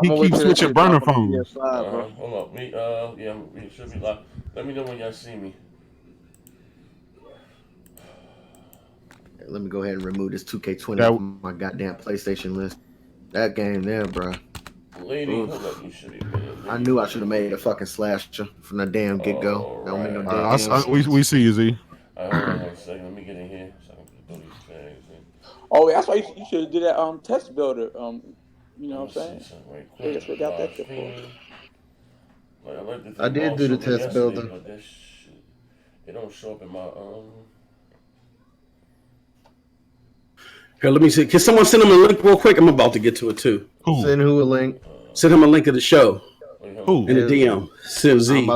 He gonna wait keeps till that switching shit burner drop on the phones. PS5, bro. Hold up. We should be live. Let me know when y'all see me. Let me go ahead and remove this 2K20 That from my goddamn PlayStation list. That game there, bro. Lady, Oof. hold up. You should be ready. I knew I should have made a fucking slasher from the damn get go. All Don't make no right. damn sense. we see you, Z. Hold on 1 second. Let me get in here so I can throw these tags in. Oh, that's why you should have did that test builder. You know what I'm Let me see saying? something right Yeah, quick. that's what got that Live shit for. streaming. Like, I like the thing I did do the test yesterday, builder. but that shit, it don't show up in my Here, let me see. Can someone send him a link real quick? I'm about to get to it too. Who? Send who a link. Send him a link of the show Who? in the DM. Send Z. I'm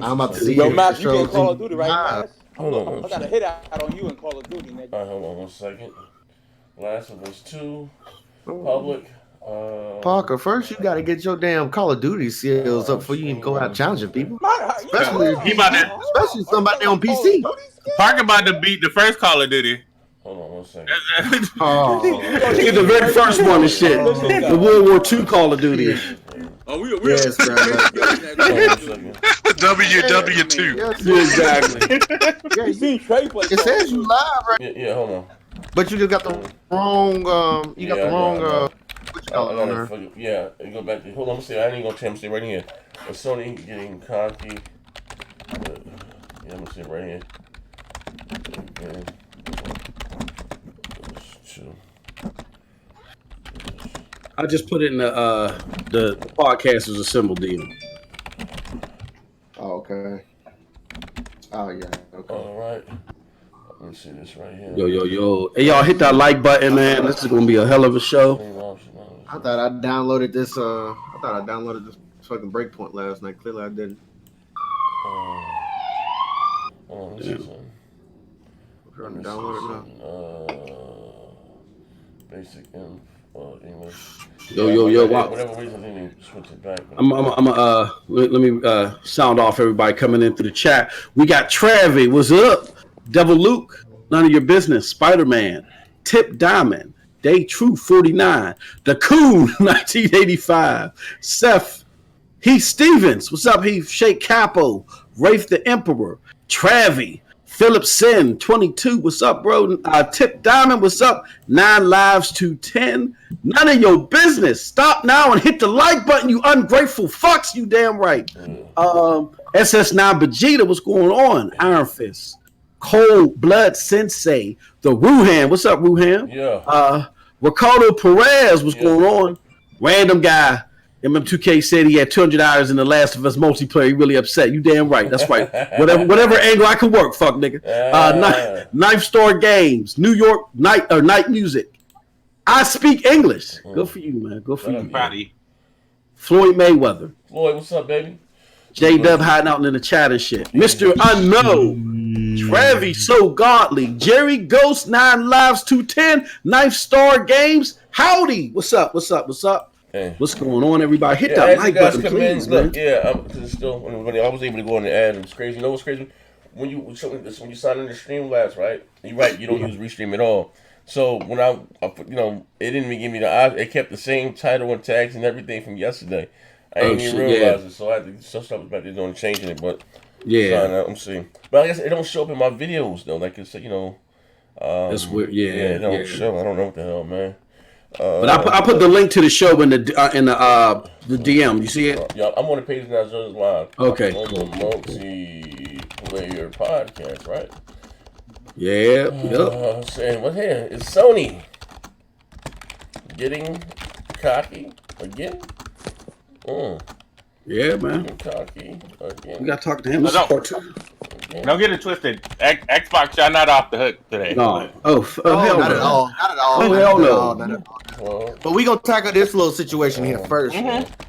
about to see Yo, if Matt, the you get show's Call of in Duty, right, live. Matt? Hold on. I got a hit out on you in Call of Duty, nigga. Hold on 1 second. Last of Us 2, Public. Parker, first you gotta get your damn Call of Duty skills up before you can go out challenging people. Especially He about to especially somebody on PC. Parker about to beat the first Call of Duty. Hold on 1 second. Oh, He the very first one and shit. The World War II Call of Duty. Oh, we yes, bro. WW2. Yes, Yeah, exactly. yeah, You seen Trey play? it says you live, right? Yeah, hold on. But you just got the wrong. You got the wrong. What you call it on there? Yeah, it go back to. Hold on, let me see. I ain't gonna change. See right here. Sony getting cocky. Yeah, I'm gonna see it right here. Okay. Two. I just put it in the podcasters assemble deal. Oh, okay. Oh yeah. Okay. All right. Let me see this right here. Yo. Hey, y'all hit that like button, man. This is going to be a hell of a show. I thought I downloaded this. This fucking Breakpoint last night. Clearly, I didn't. Hold on, this is I'm trying to download it now. Basic English. Yo. Wow. Whatever reason they didn't switch it back. Let me sound off everybody coming into the chat. We got Travi. What's up? Devil Luke. None of your business. Spider-Man. Tip Diamond. Day True 49. The Coon 1985. Seth. Heath Stevens. What's up, Heath? Shake Capo. Rafe the Emperor. Travi. Philip Sin 22. What's up, bro? Tip Diamond. What's up? 9 lives to 10. None of your business. Stop now and hit the like button, you ungrateful fucks. You damn right. SS9 Vegeta. What's going on? Iron Fist. Cold Blood Sensei. The Ruhan. What's up, Ruhan? Yeah. Ricardo Perez. What's going on? Random guy. MM2K said he had 200 hours in the Last of Us multiplayer. He really upset. You damn right. That's right. Whatever angle I can work, fuck nigga. Knife Store Games, New York Night Music. I speak English. Good for you, man. Good for you. Proud of you. Floyd Mayweather. Floyd, what's up, baby? J Dub hiding out in the chat and shit. Mr. Unknown. Travi So Godly. Jerry Ghost 9 lives 210. Knife Star Games. Howdy. What's up? Hey. What's going on, everybody? Hit that like button, please, man. Look, because it's still when I was able to go in the ad, it's crazy. You know what's crazy? When you sign in the Streamlabs, right? You're right. You don't use Restream at all. So when I it didn't even give me the option. It kept the same title and tags and everything from yesterday. I didn't even realize it, so I had to some stuff about this doing changing it, but I'm seeing. But I guess it don't show up in my videos though. Like it's that's weird. Yeah, it don't show. I don't know what the hell, man. But I put the link to the show in the DM. You see it? Yeah, I'm on the page now. So it's live. Okay. On the multiplayer podcast, right? Yeah. Yep. Saying what here? It's Sony getting cocky again. Yeah, man. Getting cocky again. We gotta talk to him. This is part 2. Don't get it twisted. Xbox, y'all not off the hook today. No. Oh hell not no. at all. Not at all. Oh hell no. Not at all. But we gonna tackle this little situation here first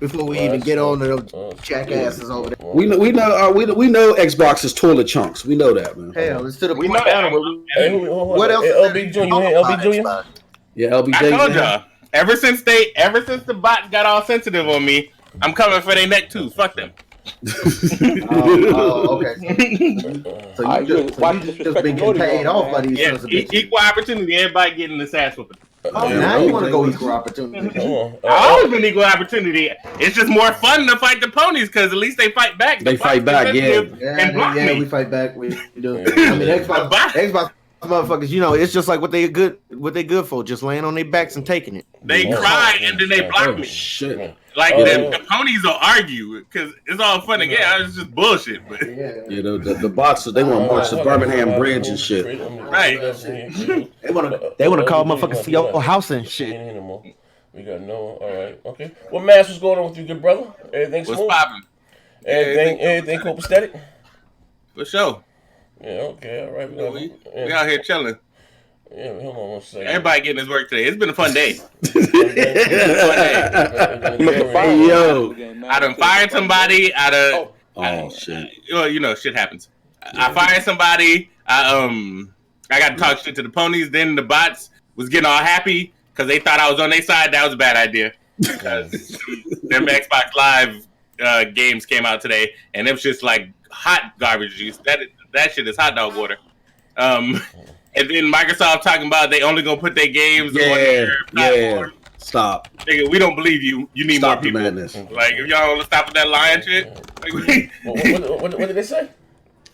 before we even get on to those jackasses over there. We know Xbox is toilet chunks. We know that, man. Hell, it's to the We point know now that. where What else? LB Junior, you hear LB Junior? Yeah, LBJ. I told y'all. Ever since the bots got all sensitive on me, I'm coming for their neck too. Fuck them. Okay. So you just been getting paid off by these sons of bitches. Equal opportunity. Everybody getting this ass whooping. Now you want to go equal opportunity. Come on. I always been equal opportunity. It's just more fun to fight the ponies because at least they fight back. They fight back, Yeah, And block me. we fight back. We do. I mean, Xbox motherfuckers, you know, it's just like what they good for, just laying on their backs and taking it. They cry and then they block me. Shit. Like the ponies will argue because it's all fun again. It's just bullshit. But Yeah, the boxers, they want to march the Birmingham Bridge and shit. Right. They want to call motherfuckers to your house and shit. We got no. All right. Okay. What Mass was going on with you, good brother? Everything what's smooth? popping? Everything copacetic? For sure. Yeah. Okay. All right. We out here chilling. Yeah. Hold on one second. Everybody getting his work today. It's been a fun day. Hey, yo. I done fired somebody. Shit. Well, you know, shit happens. I fired somebody. I got to talk shit to the ponies. Then the bots was getting all happy because they thought I was on their side. That was a bad idea because them Xbox Live games came out today, and them shit's like hot garbage juice. That shit is hot dog water. And then Microsoft talking about they only gonna put their games on their platform. Stop. Nigga, we don't believe you. You need Stop more people. madness. Like, if y'all want to stop with that lying shit. Like, What did they say?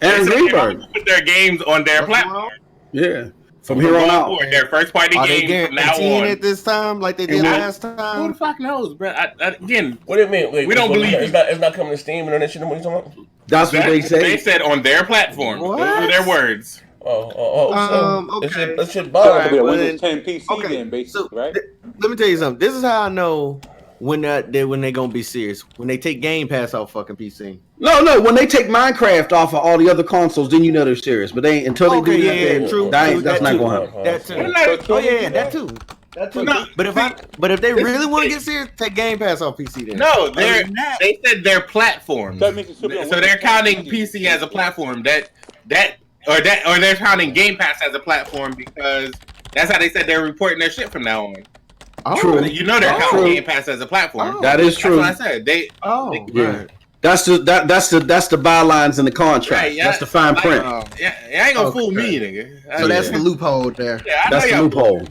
Aaron they Greenberg. put their games on their platform. Yeah. From here on out. Their first party Are they games from now guaranteeing on. it this time like they did last Who the time? fuck knows, bro? Again, What do you mean? Wait, We don't believe you. It's not coming to Steam and all that shit. What are you talking about? That's what they say. They said on their platform. What? Those are their words. Okay. That shit All bothers right, me. Yeah, well Windows then- 10 PC okay, then, basically, so right? let me tell you something. This is how I know when they gonna be serious. When they take Game Pass off fucking PC. No. When they take Minecraft off of all the other consoles, then you know they're serious. But they until they do that, true. that's not too. going to happen. That too. So Oh yeah, that too. No, But if they really want to get serious, take Game Pass off PC then. no, Other than that- they said their platform. That means it should be on So they're Windows 10 counting PC as a platform. Or they're counting Game Pass as a platform because that's how they said they're reporting their shit from now on. Oh, True. You know they're counting True. Game Pass as a platform. Oh. That is true. That's what I said. Yeah. That's the bylines in the contract. Right, yeah. That's the fine print. Yeah, it ain't gonna Okay. fool me, nigga. So that's the loophole there. Yeah, I That's know the y'all. loophole.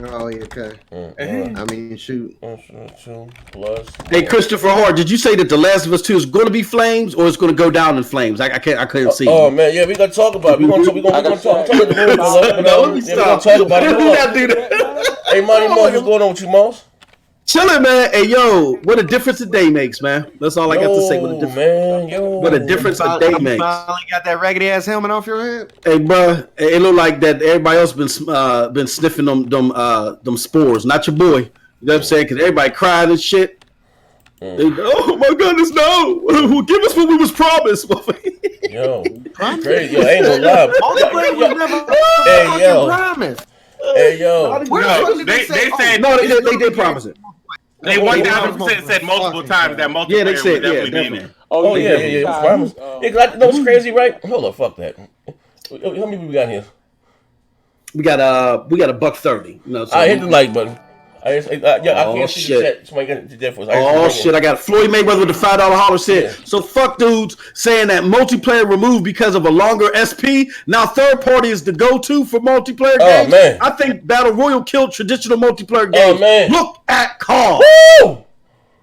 Oh yeah, okay. I mean, shoot. 2 plus. Hey, Christopher Hart, did you say that The Last of Us 2 is going to be flames or it's going to go down in flames? I couldn't see. Oh man, yeah, we gonna talk about it. We gonna talk about it. No, let me We gonna stop. talk about it. We gotta do that. Hey, Monty Moss, what's going on with you, Moss? Chilling, man. Hey, yo, what a difference a day makes, man. That's all I got to say. What a difference a day You makes. finally got that raggedy ass helmet off your head. Hey, bro, it look like that everybody else been sniffing them spores. Not your boy. You know what I'm saying? Because everybody cried and shit. They, oh my goodness, no! Give us what we was promised. Yo, crazy. Yo, I ain't gonna lie. Multiplayer was never Hey, fucking yo. promised. Hey, yo. Where the No, fuck did they say? said No, they did promise it. they 1,000% said multiple times that multiplayer Yeah, they said, would definitely be definitely. there. Oh yeah. It was promised. Yeah, 'cause you know what's crazy, right? Hold on, fuck that. How many people we got here? We got a $130. You know, so I hit the like button. I Oh, can't see shit. the chat. Somebody got the chat for us. Oh shit! I got Floyd Mayweather with the $5 holler shit. Yeah. So fuck dudes saying that multiplayer removed because of a longer SP. Now third party is the go-to for multiplayer games. Man. I think Battle Royale killed traditional multiplayer games. Man. Look at Call. Woo!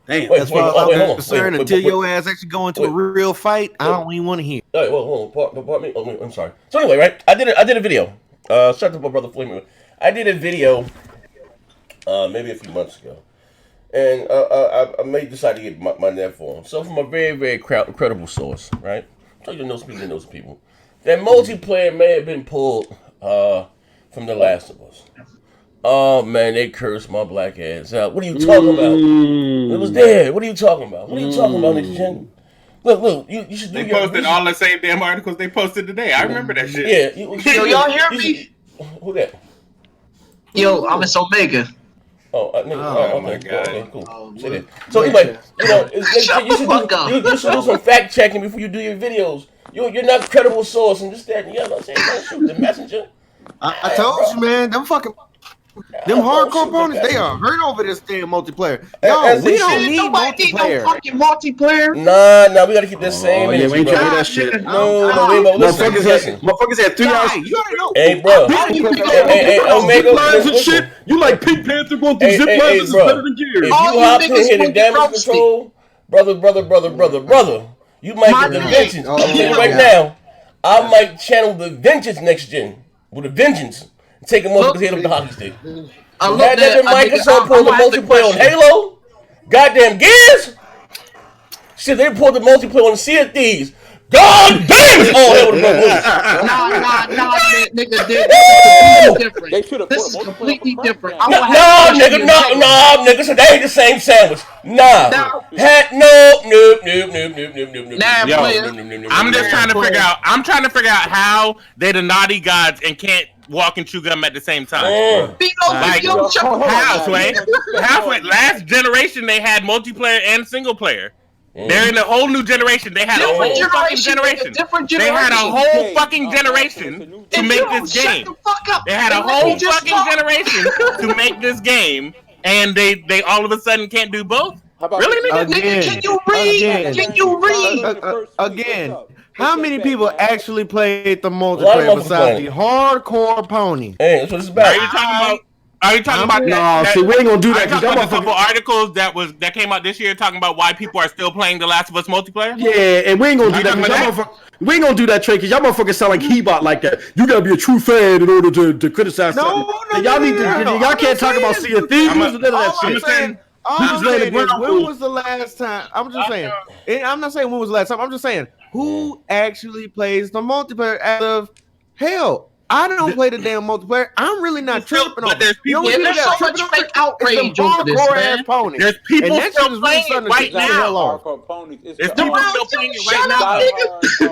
Damn. Wait, That's why hold I'm on. concerned. Wait, Until wait. your ass actually go into a real fight, I don't even want to hear. All right, well, pardon me. Oh, wait, I'm sorry. So anyway, right? I did a video. Shout out to my brother Floyd Mayweather. I did a video maybe a few months ago. And I may decide to get my net for him. So from a very, very credible source, right? So you know some people. That multiplayer may have been pulled from The Last of Us. Oh man, they cursed my black ass out. What are you talking about? It was there. What are you talking about? What are you talking about, Nick Jen? Look, you should do They your posted research. all the same damn articles they posted today. I remember that shit. Yeah. Yo, y'all hear me? Who that? Yo, I'm in Omega. Oh, nigga. Oh, my God. Okay, cool. Say that. So anyway, you know, you should do some fact checking before you do your videos. You're not a credible source and this, that, and the other. I'm saying, don't shoot the messenger. I told you, man. Them fucking Them hardcore ponies, they are hurt over this damn multiplayer. Yo, As they we don't should. need Nobody need no multiplayer. fucking multiplayer. Nah, we gotta keep that same Oh, yeah, we energy, ain't bro. trying to hear that shit. No, wait, but listen. Motherfuckers had 3 hours. You already know. Hey, bro. Hey, Omega, Zip lines and listen. shit. You like Pink Panther going through Hey, zip hey, lines? hey, This is bro. better than Gears. If All you you hop in niggas here to will get damage roasted. control, brother, you might My get the man. vengeance. I'm telling you right now, I might channel the vengeance next gen with a vengeance and take a motherfucker's head with the hockey stick. I Had looked that at been Microsoft pulled the multiplayer on Halo. Halo, goddamn Gears. Shit, they pulled the multiplayer on Sea of Thieves. God damn, it's all hell with the Nah, nigga, this is completely different. They should have This is put completely different. No, I will have to No, nigga, so they ain't the same sandwich. Nah. Now- Nope. Now, Yo, player, I'm just trying to figure out. I'm trying to figure out how they the naughty gods and can't walk and chew gum at the same time. Like, Halfway. Last generation they had multiplayer and single player. They're in a whole new generation. They had a whole fucking generation. They had a whole fucking generation to make this game. They had a whole fucking generation to make this game, and they all of a sudden can't do both. Really, nigga? Again, Can you read? Can you read? Again, how many people actually played the lot of multiplayer motherfuckers besides playing. the hardcore pony? Hey, that's what it's Are about. you talking about? Are you talking about? No, see, we ain't gonna do that I because talked y'all about a couple motherfuckers. articles that came out this year talking about why people are still playing The Last of Us multiplayer. Yeah, and we ain't gonna do that. 'Cause y'all motherfuckers, we ain't gonna do that, Trey, because y'all motherfuckers sound like He-Bot like that. You gotta be a true fan in order to criticize something. And y'all need to. Y'all can't talk about Sea of Thieves. None of that shit. All You I'm just laying the saying is, ground when rules. was the last time? I'm just saying. I'm not saying when was the last time. I'm just saying who actually plays the multiplayer out of hell. I don't play the damn multiplayer. I'm really not tripping on But there's it. You know people. what Yeah, there's so much fake outrage over this, hardcore man. ass ponies. There's people And that still shit is really playing it starting to right piss the hell now. off. There's people still playing it right now.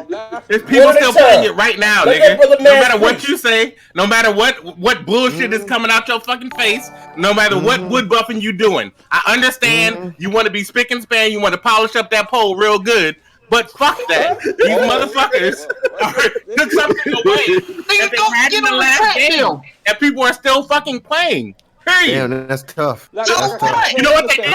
now. There's people One at a still playing time. it right now, Let nigga. that brother No man matter what preach. you say, no matter what bullshit is coming out your fucking face, no matter what wood buffing you doing. I understand you want to be spick and span, you want to polish up that pole real good, but fuck that. These motherfuckers took something away that they had in the last game, and people are still fucking playing. Period. Damn, that's tough. So That's tough. what? You know what they did?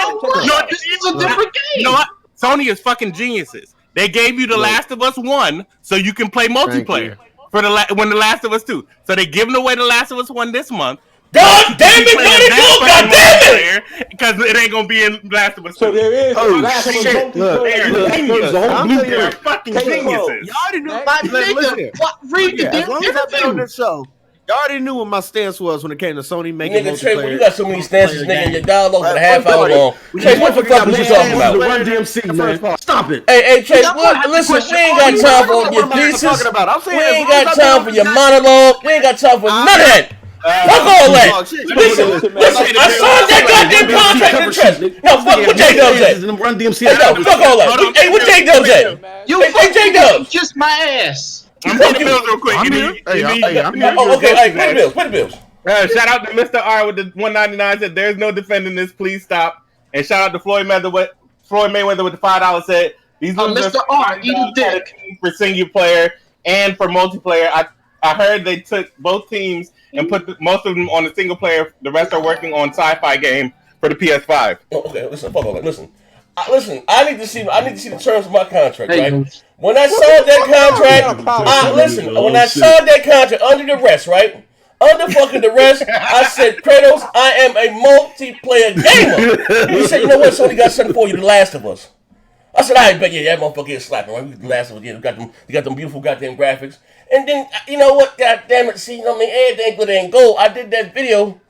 This is a different game. You know what? Sony is fucking geniuses. They gave you The Last of Us 1 so you can play multiplayer for when The Last of Us 2. So they're giving away The Last of Us 1 this month. God damn it, God damn it! Because it ain't gonna be in Last of Us 2. So there is. Oh, Last of Us shit. multiplayer. Look, Genius. the whole I'm blue telling you, They're fucking Take geniuses. Y'all already knew. My Listen nigga, here. what? Read the As long as I've been on damn this show, y'all already knew what my stance was when it came to Sony making Nigga, Trey, multiplayer. you got so many stances, nigga, and your dialogue is a Right, half first hour party. long. Trey, what the fuck was you talking The about? Run DMC, man. Stop it. Hey, Trey, Y'all look, have to listen, question we ain't all got these time motherfuckers. for your What am I pieces. talking about? I'm saying We as ain't long as got I've been time on for this your goddamn- monologue. We ain't got time for none of that. Fuck all that. Oh, shit. Listen, I signed that goddamn contract in trust. No, fuck what J-Dubs at. Run DMC. Hey, no, fuck all that. Hey, what J-Dubs at? You Hey, J-Dubs. kiss my ass. I'm paying the bills real quick. I'm You here. need- Hey, you need- I'm you here. need Oh, okay, your hey, ghosting, pay the bills. Shout out to Mr. R with the 199 said there's no defending this. Please stop. And shout out to Floyd Mayweather with the $5 said these losers Mr. R, eat a dick. for single player and for multiplayer. I heard they took both teams and put most of them on the single player. The rest are working on sci-fi game for the PS5. Oh, okay, listen, fuck all that. Listen, I need to see the terms of my contract, Hey, right? When I signed that contract, when I signed that contract under the rest, right? Under fucking the rest, I said, Kratos, I am a multiplayer gamer. He said, you know what? Sony got something for you, The Last of Us. I said, I bet that motherfucker is slapping, right? The Last of Us, you got them beautiful goddamn graphics. And then, you know what? God damn it, see, you know what I mean? Everything good ain't gold. I did that video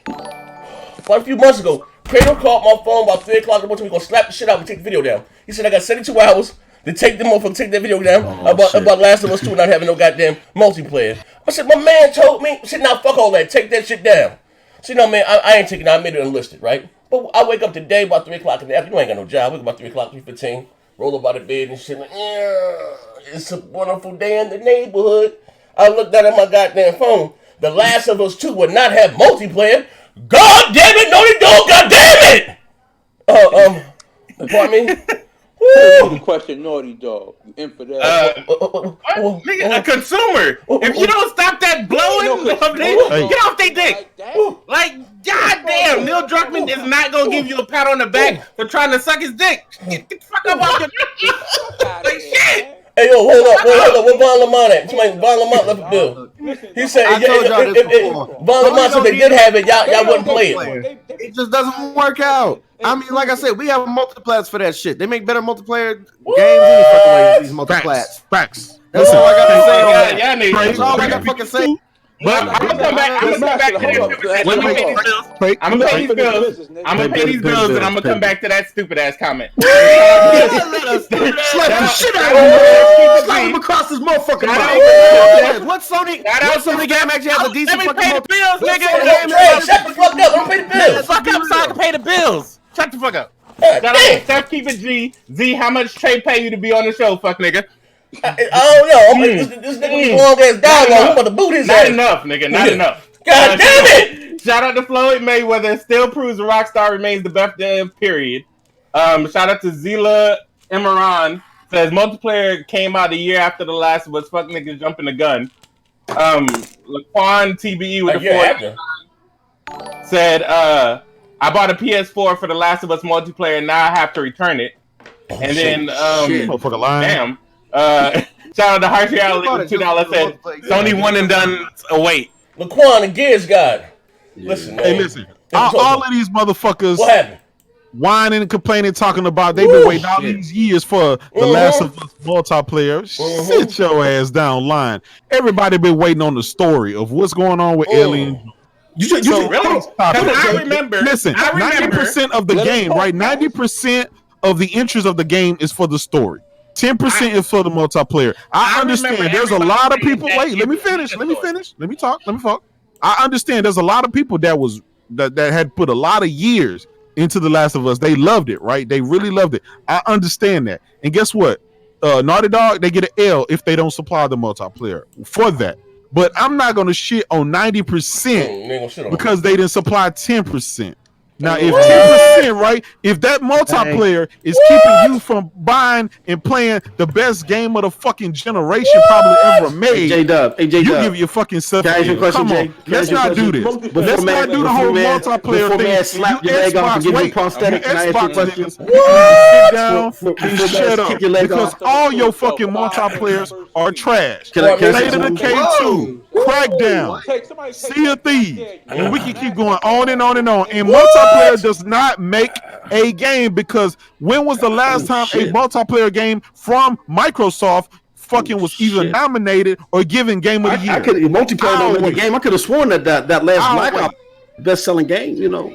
about a few months ago. Kratos called my phone about 3 o'clock in the morning. We're going to slap the shit out and take the video down. He said, I got 72 hours to take that video down about Last of Us 2 not having no goddamn multiplayer. I said, my man told me, I said, nah, fuck all that. Take that shit down. So, you know, man, I ain't taking it. I made it unlisted, right? But I wake up today about 3 o'clock in the afternoon. You ain't got no job. I wake up about 3 o'clock, 3:15, roll up out of bed and shit. Like, yeah, it's a wonderful day in the neighborhood. I looked down at my goddamn phone. The Last of Us 2 would not have multiplayer. God damn it, no they don't, god damn it! Pardon me? Woo, You question Naughty Dog. You infidel. What? Nigga, a consumer. If you don't stop that blowing, get off they dick. Like, goddamn, Neil Druckmann is not gonna give you a pat on the back for trying to suck his dick. Get the fuck up off your like shit. Hey, yo, hold up. What Von Lamont at? Somebody, Von Lamont left a bill. He said, if Von Lamont said they did have it, y'all wouldn't play it. It just doesn't work out. I mean, like I said, we have multiplats for that shit. They make better multiplayer games any fucking way. These multiplats. Facts. That's all I gotta say on that. Yeah, nigga. That's all I gotta fucking say. But I'm gonna come back. I'm gonna pay these bills, and I'm gonna come back to that stupid ass comment. Slap the shit out of him. Slap him across his motherfucking mouth. What Sony game actually has a decent Let me fucking pay the bills, nigga. Shut the fuck up. Let me pay the bills. Fuck up so I can pay the bills. Shut the fuck up. Shout out to Steph, keep it G. Z, how much Trey pay you to be on the show, fuck nigga? I don't know. This nigga was long ass dialogue. I'm about to boot his ass. Not enough, nigga. Not enough. God damn it! Shout out to Floyd Mayweather. Still proves a rock star remains the best period. Shout out to Zila Imran. Says multiplayer came out a year after The Last of Us. Fuck niggas jumping the gun. Laquan TBE with the 4 said, I bought a PS4 for The Last of Us multiplayer. Now I have to return it. And then, damn. Shout out to Harsh Reality with $2 said Sony one and done await. Laquan, the Gears God. Listen, man. Hey, listen. All of these motherfuckers what happened? whining and complaining, talking about they've been waiting all these years for The Last of Us multiplayer. Sit your ass down line. Everybody been waiting on the story of what's going on with Alien. You really? I remember. Listen, 90% of the game, right? 90% of the interest of the game is for the story. 10% is for the multiplayer. I understand there's a lot of people. Wait, let me finish. Let me talk. I understand there's a lot of people that had put a lot of years into The Last of Us. They loved it, right? They really loved it. I understand that. And guess what? Naughty Dog, they get an L if they don't supply the multiplayer for that. But I'm not gonna shit on 90% because they didn't supply 10%. Now, if 10%, right, if that multiplayer is keeping you from buying and playing the best game of the fucking generation probably ever made, you give your fucking self. Come on, let's not do this. Let's not do the whole multiplayer thing. Slap your leg off and give you prosthetic. Xbox niggas, sit down and shut up because all your fucking multiplayers are trash. State of Decay 2, Crackdown, Sea of Thieves, and we can keep going on and on and on. And multiplayer does not make a game because when was the last time a multiplayer game from Microsoft fucking was either nominated or given Game of the Year? I could multiplayer don't win the game. I could have sworn that last Black Ops best-selling game. You know.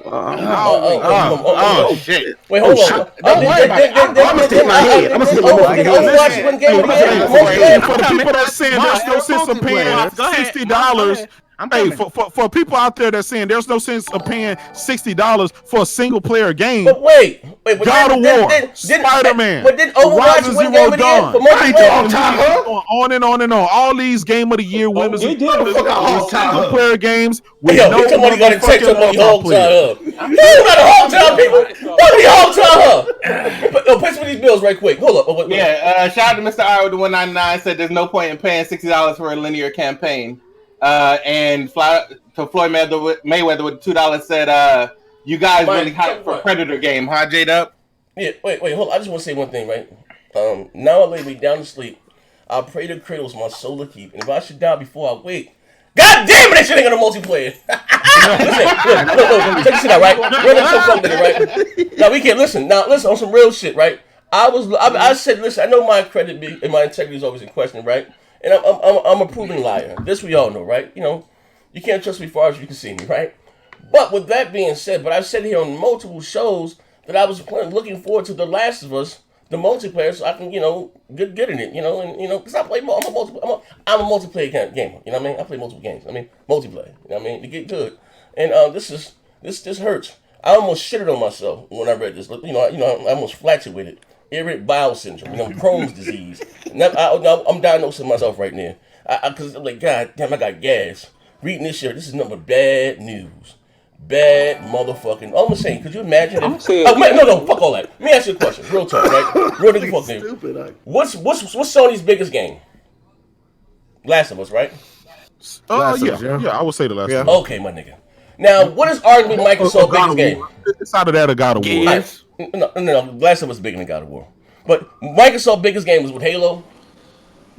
Shit! Wait, hold on. Don't worry about it. I'm gonna stick my head. I'm gonna stick my head. For the people that saying there's no sense of paying $60. Hey, for people out there that's saying there's no sense of paying $60 for a single player game. But wait, God of War, Spider-Man, but did Overwatch win Game of the Year for multiplayer? On and on and on. All these Game of the Year winners, single player games with no multiplayer. You got a whole time, people. What are the whole time? Pay some of these bills right quick. Hold up. Shout out to Mr. R with the 199 said there's no point in paying $60 for a linear campaign. And to Floyd Mayweather with $2 said, you guys really hyped for Predator game, huh, J-Dub? Yeah, wait, hold on. I just want to say one thing, right? Now I lay me down to sleep. I pray to cradles my soul to keep. And if I should die before I wake, God damn it, that shit ain't gonna multiplayer. Listen, check this shit out, right? We're in some fun with it, right? Now we can't listen. Now listen on some real shit, right? I said, listen, I know my credit and my integrity is always in question, right? And I'm a proven liar. This we all know, right? You know, you can't trust me far as you can see me, right? But with that being said, I've said here on multiple shows that I was looking forward to The Last of Us, the multiplayer, so I can, get in it, because I play. I'm a multiplayer kind of gamer. You know what I mean? I play multiple games. I mean, multiplayer. You know what I mean? To get good. And this hurts. I almost shitted on myself when I read this. I almost flattered with it. Irritable bowel syndrome, Crohn's disease. I'm diagnosing myself right now. Because I'm like, God damn, I got gas. Reading this shit, this is nothing but bad news. bad motherfucking. I'm saying, could you imagine? I'm If, saying- no, fuck all that. Let me ask you a question. Real talk, right? Real nigga fuck nigga. Stupid. What's Sony's biggest game? Last of Us, right? Last of Yeah, Us, yeah. yeah, I would say the last Yeah. one. Okay, my nigga. Now, what is arguably Microsoft's biggest game? It's out of that or God of War. Gears. No. Last of Us is bigger than God of War. But Microsoft's biggest game was with Halo.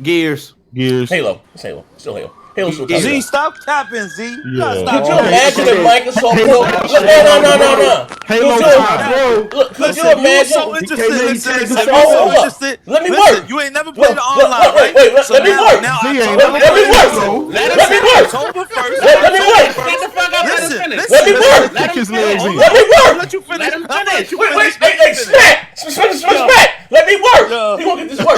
Gears. Years. Halo. It's Halo. Still Halo. Halo's still top. Z, stop capping, Z. You gotta Yeah. stop. Could you imagine if Microsoft Halo- no. Halo Could top. you You were imagine? so interested. Listen, you Hold were so up. interested. Let me Listen, work. You ain't never played the Look, online, right? wait, So let me now- work. Now Z ain't October never Let me played work. it. Let me work. October 1st. Let me work. Get the fuck up. Let him Listen, finish. listen. Let me work. Kick his legs in. Let me I'll work. let you finish. Let him I'll let you Wait, finish. hey, smack. Let me work. Yo. He gonna get this work.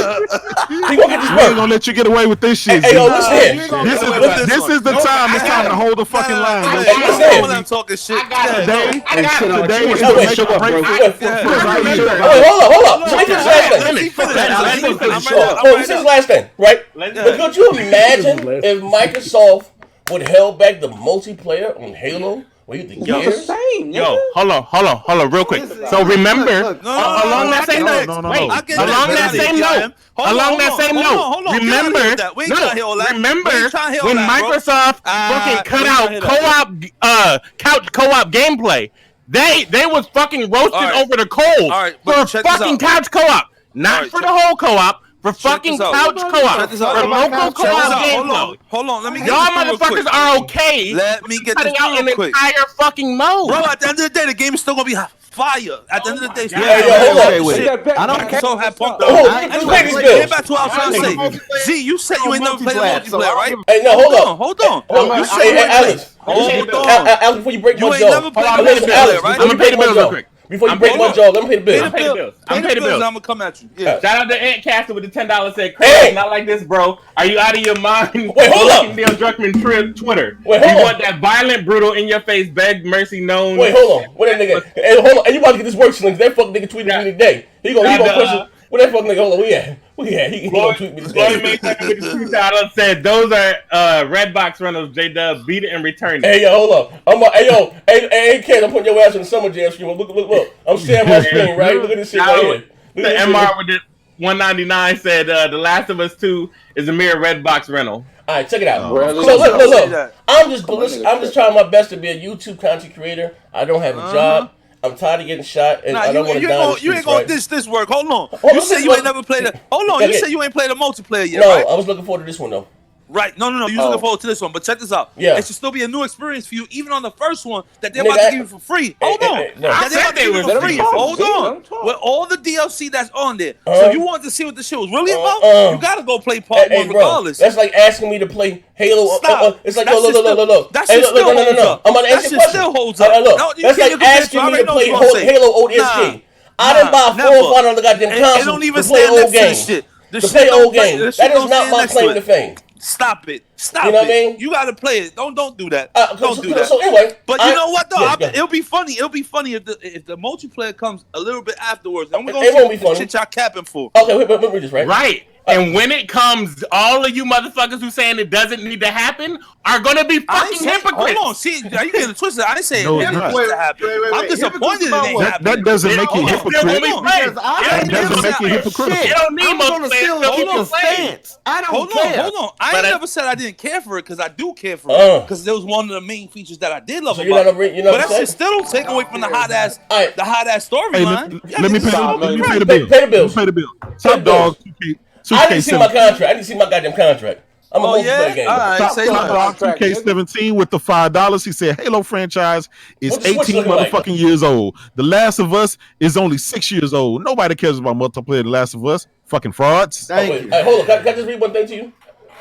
He gonna get this We ain't work. gonna let you get away with this shit. Hey, yo, Z. listen you here. ain't gonna This get away is with this is the time. It's time to hold the fucking line. Hey, Yo. Hey, you listen know here. when I'm talking shit. I got it. Today, I got it. today is Oh, the wait, make shut or up, break. bro. Remember. Hold up. Let me finish last Let thing. me finish. Let me finish. This is last thing, right? But could you imagine if Microsoft would held back the multiplayer on Halo? What you think? It's not the Gears? same. Yo, hold on, real quick. So remember, along that same note, wait, I get along that. that same note, along that same note, remember, We ain't trying to hear all that. remember We ain't trying to hear all when that, bro. Microsoft fucking we cut ain't out trying to hear that. couch co-op gameplay? They was fucking roasted All right. over the coals All right, but for check this fucking out. couch co-op, not All right, for check- the whole co-op. For Check fucking this out. couch co-op, Check this for out. local Check this co-op out. gameplay. Hold on. Let me get Y'all this through real motherfuckers quick. are okay Let me get this cutting out through an real quick. entire fucking mode. Bro, at the end of the day, the game is still gonna be fire. At the end of the day, it's God. still Hey, yo, gonna be hold okay up. with Shit. it. I don't care. So have punked Oh, out. let's Anyway, pay these get bills. back to what I was trying to say. Z, you said you ain't never played a multiplayer, right? Hey, no, hold up. Hold on. You say, hey, Alex. Hold on. Alex, before you break You my ain't jaw. never played Hold a on, multiplayer, Alex, right? before you I'ma pay break the my bills real jaw. quick. Before you I'm break paying my the jaw, let me pay the Pay bill. the pay the bill. bills. Pay I'm the pay the bills. bills. and I'm gonna come at you. Yeah. Shout out to Ant Caster with the $10 said, Craig, Hey! not like this, bro. Are you out of your mind? Wait, hold up. Dale Druckmann Twitter. Wait, You hold want up. that violent, brutal, in your face, beg mercy known. Wait, hold on. What that nigga? Hey, hold on. Hey, you about to get this work, Slinks. That fuck nigga tweeted me today. He gonna question. What that fuck nigga? Hold on. Where he at? He gonna tweet me Floyd today. Mayweather with the $2 said, those are Redbox rentals, J-Dub. Beat it and return it. Hey, yo, hold up. Hey, kid, I'm putting your ass in the summer jam stream. Look. I'm sharing my screen, right? Look at this shit right here. Look The at this MR shit. with the 199 said, The Last of Us 2 is a mere Redbox rental. All right, check it out. Really? So Say look. that. I'm just nigga, I'm just trying my best to be a YouTube content creator. I don't have a job. I'm tired of getting shot, and Nah, I don't want to die in the you streets, ain't gonna right? this work. Hold on. Hold You on, said this you ain't one- never played a. Hold on. Okay. You said you ain't played a multiplayer yet, No, right? I was looking forward to this one though. Right. No. You was looking forward to this one, but check this out. Yeah. It should still be a new experience for you, even on the first one that they're Nigga, about to give you for free. Hold hey, on. hey, no. That they're about to give you Let for them free. talk. Hold Let on. them talk. With all the DLC that's on there, so you wanted to see what the shit was really about. You gotta go play part one Bro, regardless. that's like asking me to play Halo. Stop. It's like That shit still- look. that Hey, shit look, still no. holds up. I'm about to That answer shit your question. still holds up. Look, No, you that's can't like get asking I me already to know play what you're gonna say. Halo ODST. I didn't buy 4 never. or 5 other goddamn It consoles don't even to play stand next old to this games. shit. The To shit play don't old play- games. the shit That is don't not stand my next to claim it. to fame. Stop it. Stop You know it. what I mean? You gotta play it. Don't do that. So Don't do that. anyway, But you know what though? Yeah, It'll be funny. It'll be funny if the multiplayer comes a little bit afterwards. And we're It gonna see won't what be the funny. shit y'all capping for. Okay, wait, let me read this right. Right. And when it comes, all of you motherfuckers who saying it doesn't need to happen are gonna be I ain't fucking saying, hypocrites. hold on, see, are you getting it twisted? I ain't saying No, it it's needs not. to happen. Wait. I'm disappointed it ain't That- happening. That doesn't make you It's still gonna hypocrite. be Hold on. played. Because I It That don't doesn't need make you multiplayer. hypocritical. It don't need I'm gonna multiplayer. still Still keep keep the it played. stance. I don't Hold care. on. I But ain't I- never said I didn't care for it because I do care for it. Because there was one of the main features that I did love So you're about not it. you're not But that upset? shit still don't take away from the hot ass Alright. Hey, storyline. let me pay Stop, the man. bill. Pay the bills. Let me pay the bill. Pay the Top bills. dog. I didn't see my 2K17. contract. I didn't see my goddamn contract. I'm a Oh, multiplayer yeah? game. All right. Top Say dog less. 2K17 with the $5. He said Halo franchise is What's the Switch 18 looking like? motherfucking years old. The Last of Us is only 6 years old. Nobody cares about multiplayer. The Last of Us. Fucking frauds. Thank Wait, you. hey, hold on. Can I just read one thing to you?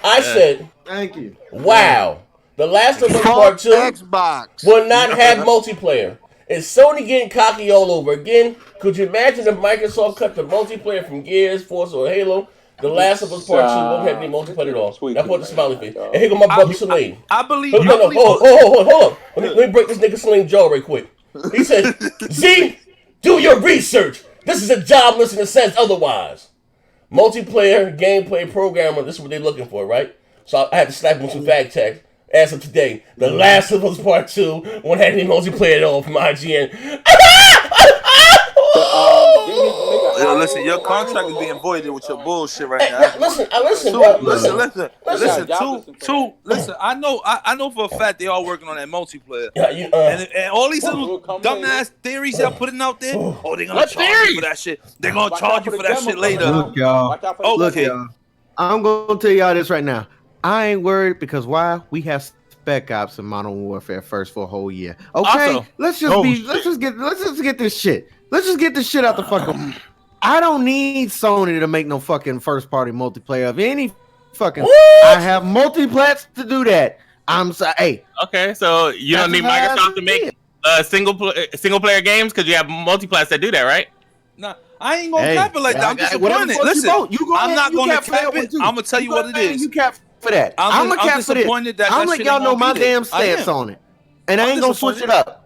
I said, Thank you. wow, The Last of Us Part 2 Xbox. will not have multiplayer. Is Sony getting cocky all over again? Could you imagine if Microsoft cut the multiplayer from Gears, Forza, or Halo? The Last of Us Part 2 won't have any multiplayer at all. I put the smiley face. And here go my brother Salim. I believe. No, hold on. Let me break this nigga Salim's jaw right quick. He said, Z, do your research. This is a job listener says otherwise. Multiplayer, gameplay, programmer, this is what they're looking for, right? So I had to slap him with some fact text. as of today. The Last of Us Part 2 won't have any multiplayer at all from IGN. Yo, listen, your contract is being voided with your bullshit right Hey, now. listen, listen, Two, bro. listen. Listen, I know for a fact they are working on that multiplayer. Yeah, And all these little dumbass theories y'all putting out there, they're gonna charge you for that shit. They're gonna charge you for that shit later. Look, y'all. Look, Okay. y'all. I'm gonna tell y'all this right now. I ain't worried because why? We have Spec Ops and Modern Warfare first for a whole year. Okay, Also, let's just get this shit. Let's just get this shit out the fucking. I don't need Sony to make no fucking first party multiplayer of any fucking. I have multiplats to do that. I'm sorry. Hey, Okay, so you don't need Microsoft to make single player games because you have multiplats that do that, right? Nah, I ain't gonna cap it like that. I'm disappointed. Listen, I'm not gonna cap it. I'm gonna tell you what it is. You cap for that. I'm gonna cap for this. I'm letting y'all know my damn stance on it, and I ain't gonna switch it up.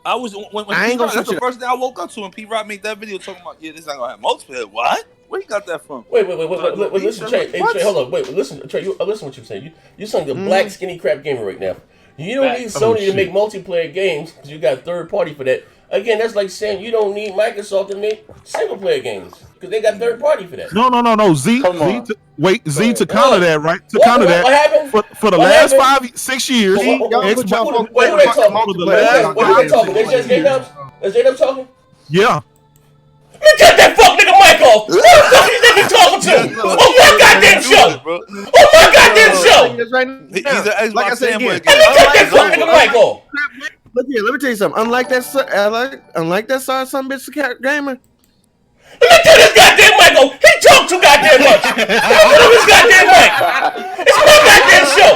I was when I ain't gonna that's the switch it first thing I woke up to when P Rock made that video talking about this ain't gonna have multiplayer. What? Where you got that from? Wait, listen, Trey. Hey, Trey, hold on. Wait, listen, Trey. Listen what you're saying. You're saying the black skinny crap gamer right now. You don't need Sony to make multiplayer games because you got third party for that. Again, that's like saying you don't need Microsoft to make single player games because they got third party for that. No. Z to counter that, right? To What counter that. happened? For the last 5-6 years, Wait, who they talking? for the last What are they talking? That's just J-Dubs? That's J-Dubs talking? yeah. Man, cut that fuck nigga mic off! Who the fuck you think you talking to? On what goddamn show? On what goddamn show? He's an Xbox Like I said fanboy again, Hey, man, cut that fuck nigga mic off! Look here, let me tell you something. Unlike that son bitch gamer. Let me cut his goddamn mic off! He talked too goddamn much! Cut his goddamn mic! It's my goddamn show!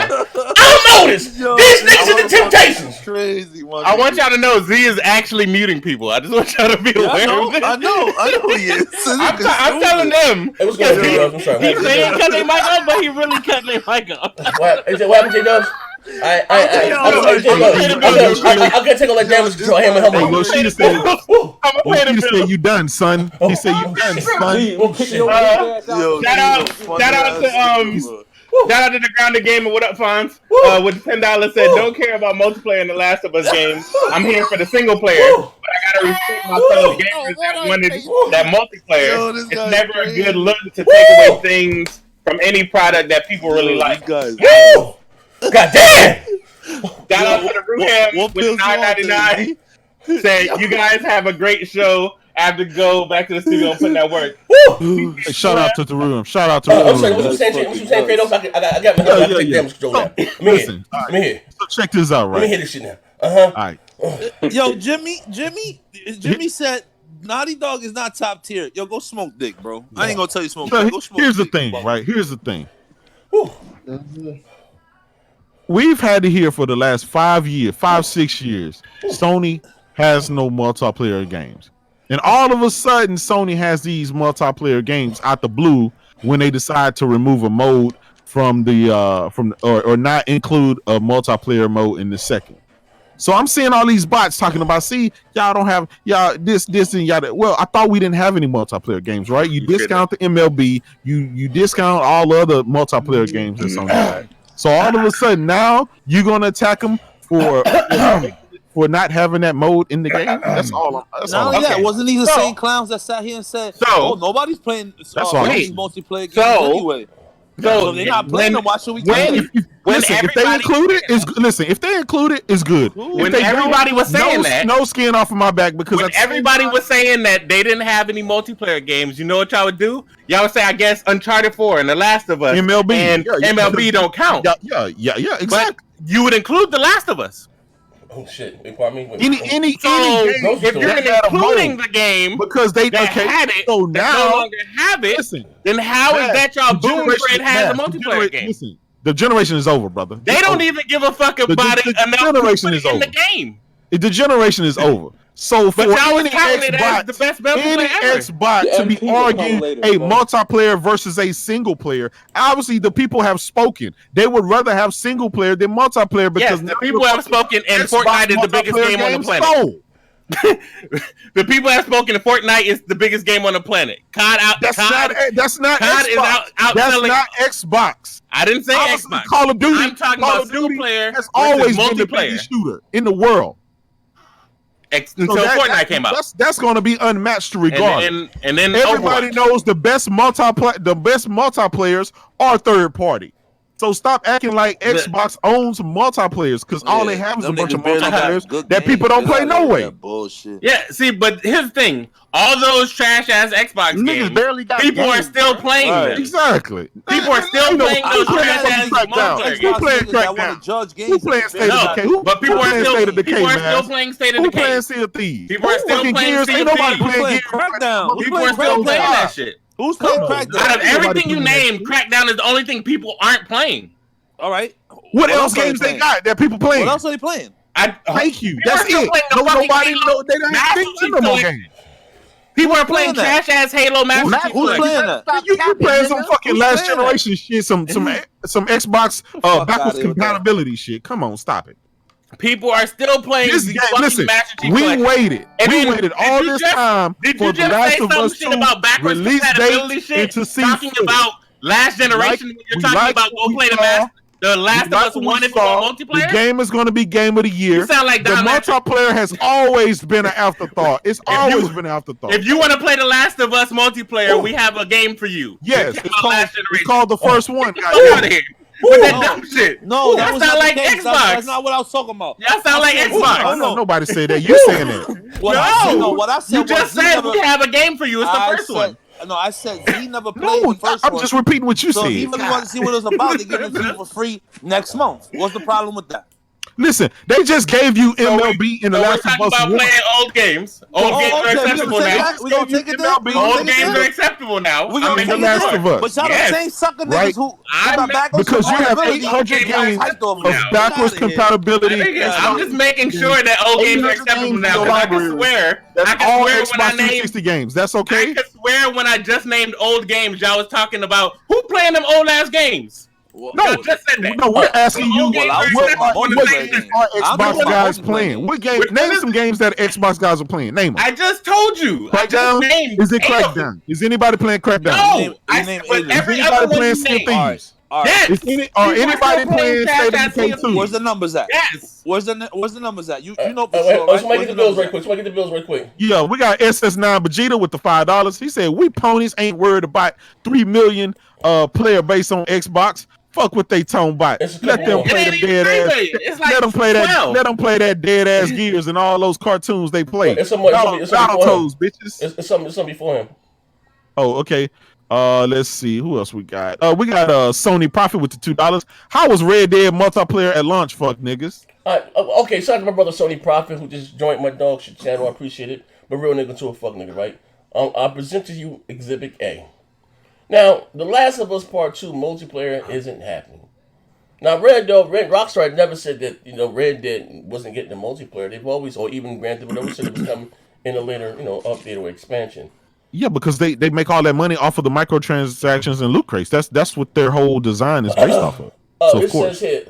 I don't know this! These niggas are the Temptations! Crazy one. I want y'all to know Z is actually muting people. I just want y'all to be aware of this. I know he is. I'm telling them. Hey, what's going on, J-Dubs? I'm sorry. He's saying cut their mic off, but he really cut their mic off. What happened, J-Dubs? I'm gonna take all that damage control. Hey, well, she just said you done, son. He said you done, son. Shout out to the Grounded Gamer. What up, Fonz? With $10 said, don't care about multiplayer in the Last of Us game. I'm here for the single player, but I gotta respect my fellow gamers that wanted that multiplayer. It's never a good look to take away things from any product that people really like. Woo! God damn! Shout out to the Ruham with $9.99. Said, you guys have a great show. I have to go back to the studio and put in that work. Woo! Hey, shout out to the room. Shout out to I'm sorry, the what room. you saying, Kratos? I got my damage control now. Listen, Let me hear. so check this out, Let me right? hear this shit now. All right. Yo, Jimmy said Naughty Dog is not top tier. Yo, go smoke dick, bro. I ain't gonna tell you smoke dick. Go smoke Here's the dick, thing, bro. right? Here's the thing. We've had to hear for the last 5-6 years, Sony has no multiplayer games. And all of a sudden, Sony has these multiplayer games out the blue when they decide to remove a mode from the or not include a multiplayer mode in the second. So I'm seeing all these bots talking about, see, y'all don't have y'all this and y'all that. Well, I thought we didn't have any multiplayer games, right? You discount the MLB, you discount all the other multiplayer games that Sony had. So all of a sudden now you're gonna attack them for not having that mode in the game. That's all. That's all. Yeah, wasn't these the same clowns that sat here and said, "Oh, nobody's playing multiplayer games anyway." So they're not playing them. Why should we? If they include it, it's good. When everybody was saying that, no skin off of my back because when everybody was saying that they didn't have any multiplayer games, you know what y'all would do? Y'all would say, I guess, Uncharted 4 and The Last of Us, MLB, and MLB don't count. Yeah, exactly. But you would include The Last of Us. Oh shit! Wait, pardon me. Any game, if you're including the game because they had it, so now now no longer have it, then how is that y'all doing where it has a multiplayer game? Listen, the generation is over, brother. They don't even give a fuck about it enough to put it in the game. The generation is over. So for any Xbox to be arguing a multiplayer versus a single player, obviously the people have spoken. They would rather have single player than multiplayer because the people have spoken, and Fortnite is the biggest game on the planet. The people that spoken to Fortnite is the biggest game on the planet. That's not COD is outselling. That's not Xbox. I didn't say Obviously, Xbox. Call of Duty. I'm talking Call about of Duty single player. has always been the multiplayer biggest shooter in the world. until Fortnite came out. That's going to be unmatched regardless. And then everybody knows the best multiplayers are third party. So stop acting like Xbox owns multiplayers because all they have is a bunch of multiplayers that people don't play no way. Bullshit. Yeah, see, but here's the thing: all those trash ass Xbox games, people are still playing them. Exactly. People are still playing those trash ass multiplayer Who playing Crackdown? Who playing State of Decay? But people are still playing State of Who Decay. playing Sea of Thieves? People are still playing Sea of Thieves. Crackdown. People are still playing that shit. Who's playing Crackdown? Out of everything you named, Crackdown is the only thing people aren't playing. All right. What else games they got that people playing? What else are they playing? Thank you. That's it. Nobody know they don't have no more games. People are playing trash ass Halo Master Chief. Who's playing that? You playing some fucking last generation shit, some Xbox backwards compatibility shit. Come on, stop it. People are still playing this the game. fucking Listen, Master Chief we collection. waited. We waited all this time for The Last of Us 2 release date and to see talking about last generation. You're talking about go play the Last of Us 1 if you want multiplayer. The game is going to be game of the year. You sound like the multiplayer has always been an afterthought. It's always been an afterthought. If you want to play the Last of Us multiplayer, we have a game for you. Yes, it's called the first one. Get out of here. With that dumb shit. No, that was not like the case. Xbox. That's not what I was talking about. Y'all sound like Xbox. No, nobody said that. You saying that? What I said you just said we have a game for you. It's the first one. No, I said he never played the first I'm one. just repeating what you so said. So he really wanted to see what it was about. They give it to you for free next month. What's the problem with that? Listen, they just gave you MLB in the Last of Us 1. We're talking about playing old games. Old games are acceptable now. We're going to take it there? Old games are acceptable now. We're going to take it Last of Us. But y'all the same sucker niggas who because you have 800 games of backwards compatibility. I'm just making sure that old games are acceptable now. I can swear. That's all Xbox 360 games. That's okay? I can swear when I just named old games, y'all was talking about who playing them old ass games. No, just said that. No, we're asking you what are Xbox guys playing? What game? Name some games that Xbox guys are playing. Name them. I just told you. Crackdown? Is it Crackdown? Is anybody playing Crackdown? No. Is anybody playing Sea of Thieves? Yes. Are anybody playing State of Decay 2? Where's the numbers at? Yes. Where's the numbers at? You know for sure, right? Somebody get the bills right quick. Somebody get the bills right quick. Yeah, we got SS9 Vegeta with the $5. He said, we ponies ain't worried about 3 million player base on Xbox. Fuck what they talking about. Let them play the dead ass. Let them play that. Let them play that dead ass Gears and all those cartoons they play. It's Battletoads, bitches. It's something before him. Oh, okay. Let's see who else we got. We got Sony Profit with the $2. How was Red Dead multiplayer at launch? Fuck niggas. Okay, shout out to my brother Sony Profit who just joined my dog shit channel. I appreciate it. But real nigga to a fuck nigga, right? I present to you Exhibit A. Now, The Last of Us Part 2 multiplayer isn't happening. Now, Rockstar never said that, Red Dead wasn't getting the multiplayer. They've always, or even Grand Theft Auto said it was coming in a later, update or expansion. Yeah, because they make all that money off of the microtransactions and loot crates. That's what their whole design is based off of. So it says here,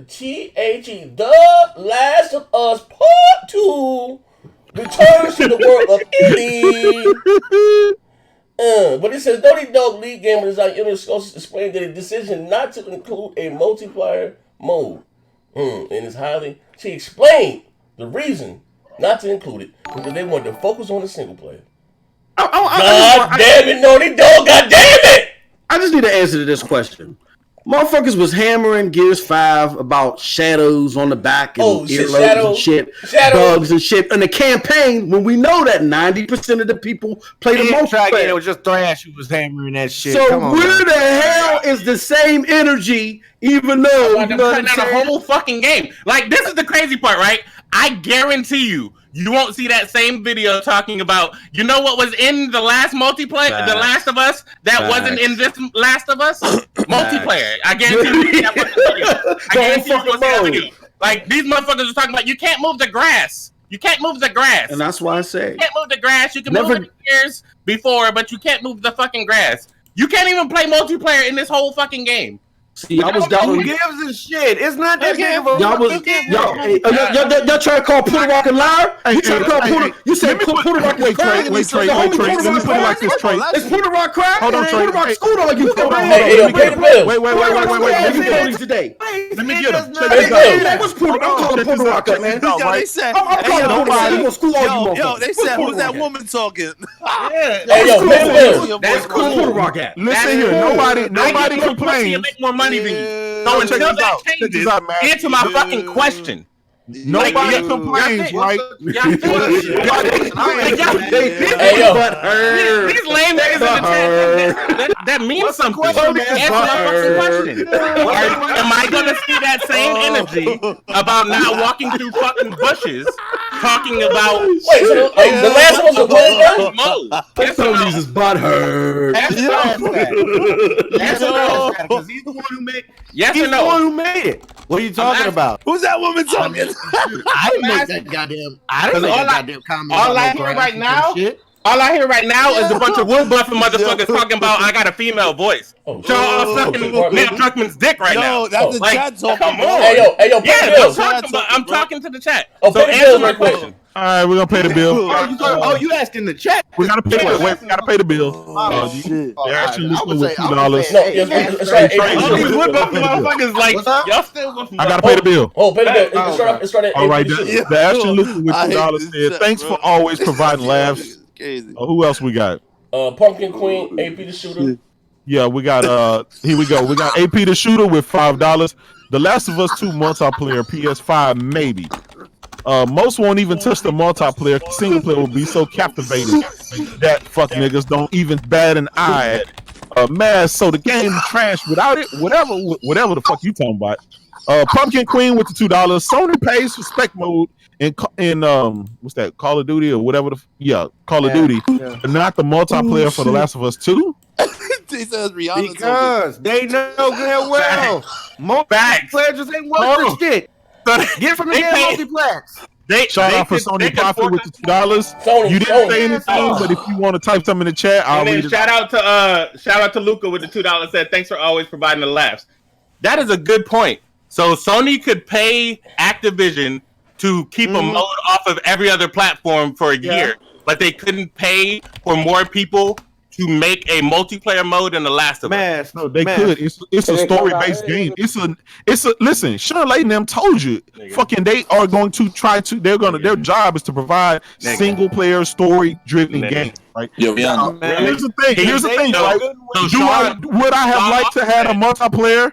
THE, The Last of Us Part 2 returns to the world of Italy. But it says Naughty Dog lead gamer design Interscope explained that a decision not to include a multiplayer mode. She explained the reason not to include it because they wanted to focus on the single player. God damn it, Naughty Dog! God damn it! I just need to answer to this question. Motherfuckers was hammering Gears 5 about shadows on the back and earlobes and shit, bugs and shit. In the campaign, when we know that 90% of the people play the multiplayer. It was just Thrash who was hammering that shit. So where the hell is the same energy, even though I'm cutting out a whole fucking game? Like, this is the crazy part, right? I guarantee you won't see that same video talking about, what was in the last multiplayer, The Last of Us, that wasn't in this Last of Us? Multiplayer. I guarantee you that video. Like, these motherfuckers are talking about, you can't move the grass. You can't move the grass. And that's why I say. You can't move the grass. You can move it years before, but you can't move the fucking grass. You can't even play multiplayer in this whole fucking game. See, I was down. Who gives a shit? It's not that big of a. Y'all trying to call Puerto Rock a liar? You trying to call Puerto? You said Puerto Rock is crying. Wait, Trey. Let me put it like this, Trey. Is Puerto Rock crying? Hold on, Trey. Puerto Rock school on you. Wait. Today. Let me get him. What's Puerto Rock? I'm calling Puerto Rock up, man. They said, I'm calling Puerto Rock. You gonna school all you they said, who's that woman talking? Hey, yo, that's cool. Puerto Rock at. Listen here, nobody complains. Make more money than you. So until that changes, answer my fucking question. Nobody complains, right? These lame niggas in the chat that means something. Answer my fucking question. Am I gonna see that same energy about not walking through fucking bushes, talking about? Wait, so the last one was a player mode? Sony's is butthurt. Yes or no? Because he's the one who made. Yes He's or the no? one who made it. What are you talking about? Who's that woman talking? I didn't make that goddamn. I didn't make that goddamn comment. All I hear right now. All I hear right now is a bunch of wood buffing motherfuckers talking about I got a female voice. Y'all sucking Neil Druckmann's dick right now. Yo, that's the chat talking. Come on. Hey, yo, I'm talking to the chat. Oh, So pay the answer bill my real quick. question. All right, we're gonna pay the bill. Oh, you asking the chat? We gotta pay. Wait, we gotta pay the bill. Shit. They're actually listening with $2. No, it's right. All these wood buffing motherfuckers like y'all still. I gotta pay the bill. Oh, pay the bill. It started. All right, the actual listener with $2 said, "Thanks for always providing laughs." Crazy. Who else we got? Pumpkin Queen, AP the Shooter. Yeah, we got here we go. We got AP the Shooter with $5. The Last of Us 2 multiplayer, PS5 maybe. Most won't even touch the multiplayer. Single player will be so captivating that fuck niggas don't even bat an eye at. Mass, so the game trash without it. Whatever the fuck you talking about. Pumpkin Queen with the $2. Sony pays for spec mode in what's that? Call of Duty or whatever Call of Duty. But not the multiplayer for The Last of Us 2. He says Rihanna Because they know good well. Multiplayer just ain't worth for shit. Get from the damn multiplex. Shout out for Sony Profit with the $2. You didn't say anything, but if you want to type something in the chat, I'll read it. Shout out to Luca with the $2. Said thanks for always providing the laughs. That is a good point. So Sony could pay Activision to keep a mode off of every other platform for a year, but they couldn't pay for more people to make a multiplayer mode in The Last of Us. No, they could. It's a story-based game. It's a listen, Sean Layton them told you. Fucking they are going to try to their job is to provide single player story driven games, right? Yo, here's the thing, right? Would I have liked to have a multiplayer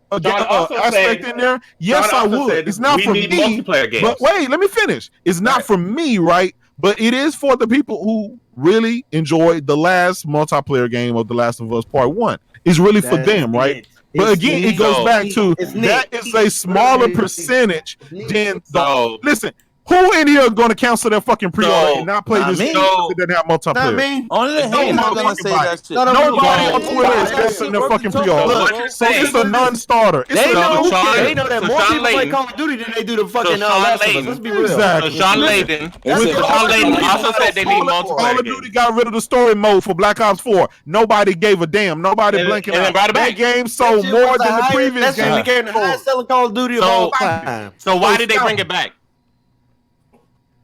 aspect in there? Yes, I would. It's not for me. But wait, let me finish. It's not for me, right? But it is for the people who really enjoyed the last multiplayer game of The Last of Us Part 1. It's really for them, right? But again, it goes back to that is a smaller percentage than the. Listen, who in here is going to cancel their fucking pre-order and not play this game that doesn't have multiplayer? Not me. Only the haters are going to say that shit. Nobody on Twitter is canceling their fucking pre-order. So it's a non-starter. They know that more people play Call of Duty than they do the fucking Last of Us. Let's be real. Exactly. So Sean Layden also said they need multiplayer. Call of Duty got rid of the story mode for Black Ops 4. Nobody gave a damn. Nobody blinking out. That game sold more than the previous game. That shit became the highest selling Call of Duty of all time. So why did they bring it back?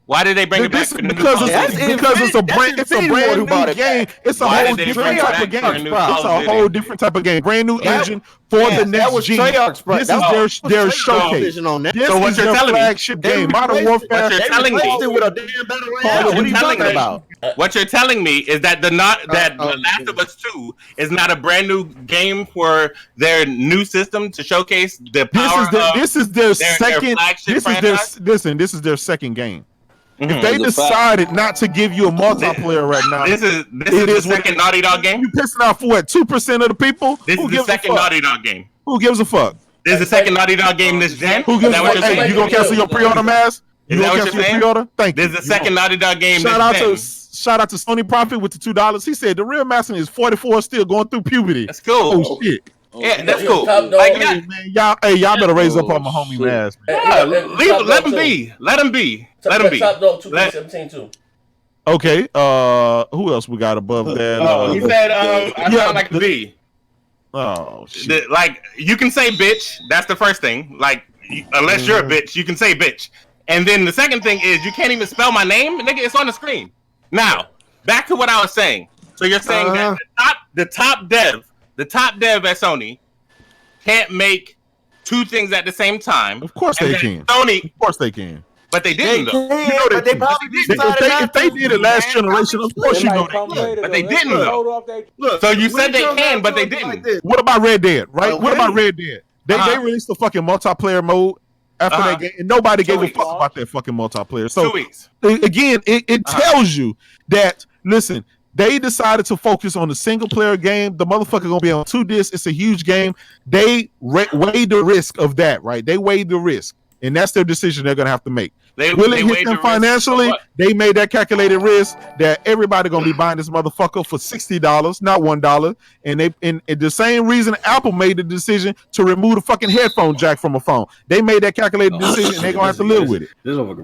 Why did they bring it back? Because it's a brand new game. It's a whole different type of game. It's a whole different type of game. Brand new engine for the next gen. This is their showcase. This is their flagship game. Modern Warfare. What you're telling me? What are you talking about? What you're telling me is that The Last of Us 2 is not a brand new game for their new system to showcase the power. This is their second. This is their second game. If they decided not to give you a multiplayer right now, this is the second Naughty Dog game. You pissing off for what? 2% of the people? This is the second Naughty Dog game. Who gives a fuck? This is the second Naughty Dog game this gen. Who gives a fuck? Hey, you gonna cancel your pre-order, Maz? You gonna cancel your pre-order? Thank you. This is the second Naughty Dog game. Shout out to Sony Profit with the $2. He said the real Master is 44, still going through puberty. That's cool. Oh shit. Yeah, that's cool. Like, man, y'all better raise up on my homie Maz. Let him be. Let him be. Top dog 2017 too. Okay. Who else we got above that? He said, I sound like a B. Oh shit! Like you can say bitch. That's the first thing. Like unless you're a bitch, you can say bitch. And then the second thing is you can't even spell my name, nigga. It's on the screen. Now back to what I was saying. So you're saying that the top dev at Sony can't make two things at the same time. Of course they can. Sony, of course they can. But they didn't though. But they probably if they did it last generation, of course you know they can. But they didn't though. Look, so you said they can, but they didn't. What about Red Dead? Right? What about Red Dead? They released the fucking multiplayer mode after that game, and nobody gave a fuck about that fucking multiplayer. So 2 weeks. Again, it tells you that listen. They decided to focus on the single player game. The motherfucker gonna be on 2 discs. It's a huge game. They weighed the risk of that, right? They weighed the risk, and that's their decision they're gonna have to make. Will it hit them financially? They made that calculated risk that everybody gonna be buying this motherfucker for $60, not $1. And the same reason Apple made the decision to remove the fucking headphone jack from a phone. They made that calculated decision, and they're gonna have to live with it.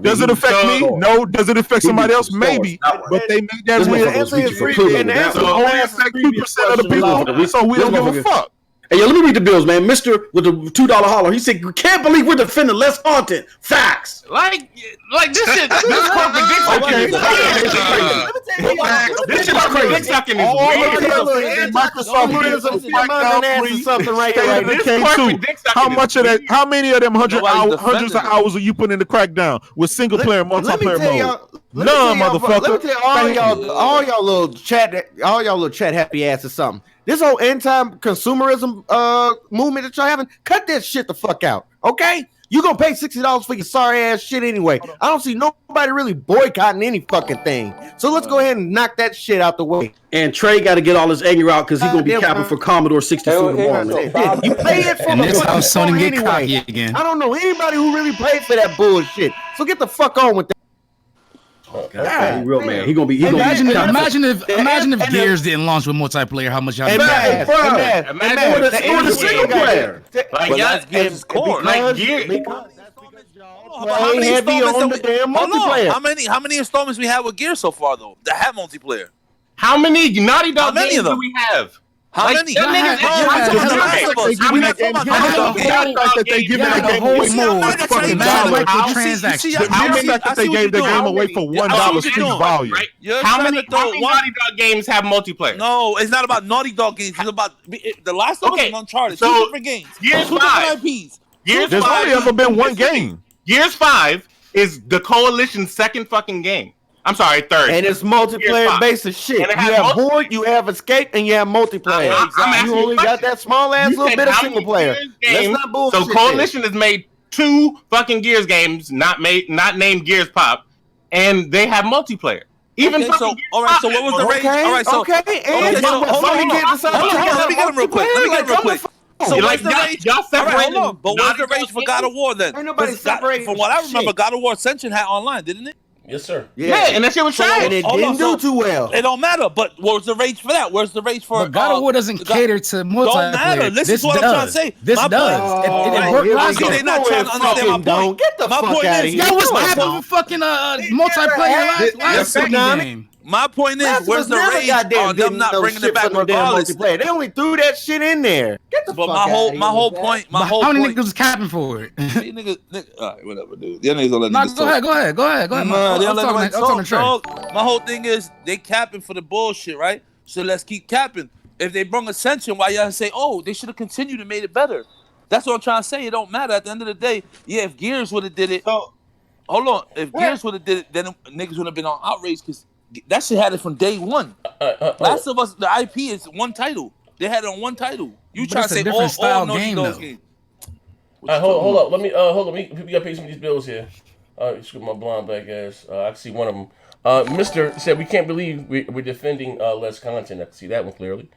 Does it affect me? No. Does it affect somebody else? Maybe. But they made that risk. And the answer only affect 2% of the people. So we don't give a fuck. Hey, yo, let me read the bills, man. Mister with the $2 holler. He said, "Can't believe we're defending less content." Facts. Like this shit. This corporate dick sucking. This shit corporate dick sucking is weird. Microsoft something right here. How much of that? How many of them hundreds of hours are you putting in the Crackdown with single player multiplayer mode? None, motherfucker. Let me tell all y'all little chat happy ass or something. This whole end time consumerism movement that y'all having, cut that shit the fuck out, okay? You gonna pay $60 for your sorry ass shit anyway. I don't see nobody really boycotting any fucking thing. So let's go ahead and knock that shit out the way. And Trey got to get all his anger out because he's gonna be capping for Commodore 64 tomorrow. You pay it for this how Sony get cocky again. I don't know anybody who really paid for that bullshit. So get the fuck on with that. God, real man. He gonna be. Imagine if Gears didn't launch with multiplayer. How much y'all? Imagine the single player. Like that's Gears' core. Like Gears. How many installments? How many installments we have with Gears so far though? That have multiplayer. How many Naughty Dog games do we have? How many? They giving the game away for fucking $1. The fact that they gave the game away for $1 speaks volume. How many Naughty Dog games have multiplayer? No, it's not about Naughty Dog games. It's about the last one was Uncharted. So, two different games. Gears 5. There's only ever been one game. Gears 5 is the Coalition's second fucking game. I'm sorry, third. And it's multiplayer based as shit. You have Horde, you have Escape, and you have multiplayer. You only got that small ass little bit of single player. Let's not bullshit. So Coalition has made 2 fucking Gears games, not named Gears Pop, and they have multiplayer. Even so, all right. So what was the range? All right. So let me get him real quick. So what's the range? Y'all separated. Hold on. But what's the range for God of War then? Ain't nobody separating. From what I remember, God of War Ascension had online, didn't it? Yes, sir. Yeah, and that shit was trash. And it didn't do too well. It don't matter. But where's the range for that? Where's the range for? But God of War doesn't cater to multiplayer. Don't matter. Listen to what I'm trying to say. This does. It works. They're not trying to understand my point. Get the fuck out of here. That was what happened with fucking multiplayer last game. My point is, where's the range on them not bringing it back regardless? They only threw that shit in there. Get the fuck out of here. My whole point. How many niggas was capping for it? Nigga, all right, whatever, dude. Y'all niggas gonna let niggas talk. Go ahead. I'm talking trash. My whole thing is they capping for the bullshit, right? So let's keep capping. If they bring Ascension, why y'all say, oh, they should have continued and made it better? That's what I'm trying to say. It don't matter. At the end of the day, yeah, if Gears would have did it, hold on. If Gears would have did it, then niggas would have been on outrage because that shit had it from day one. Last of Us, the IP is one title. They had it on one title. You try to say all Naughty Dog games. Hold up. Let me hold on. We gotta pay some of these bills here. Screw my blonde black ass. I can see one of them. Mister said we can't believe we're defending less content. I can see that one clearly.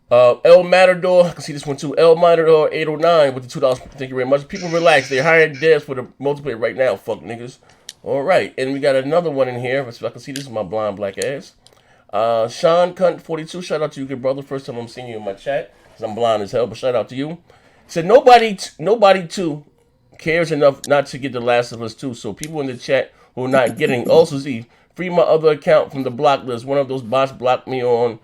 El Matador, I can see this one too. El Matador 809 with the $2. Thank you very much. People relax. They're hiring devs for the multiplayer right now. Fuck niggas. All right, and we got another one in here. So I can see this is my blind black ass. Sean Cunt 42. Shout out to you, good brother. First time I'm seeing you in my chat because I'm blind as hell. But shout out to you. Said nobody too cares enough not to get The Last of Us 2. So people in the chat who are not getting also see free my other account from the block list. One of those bots blocked me on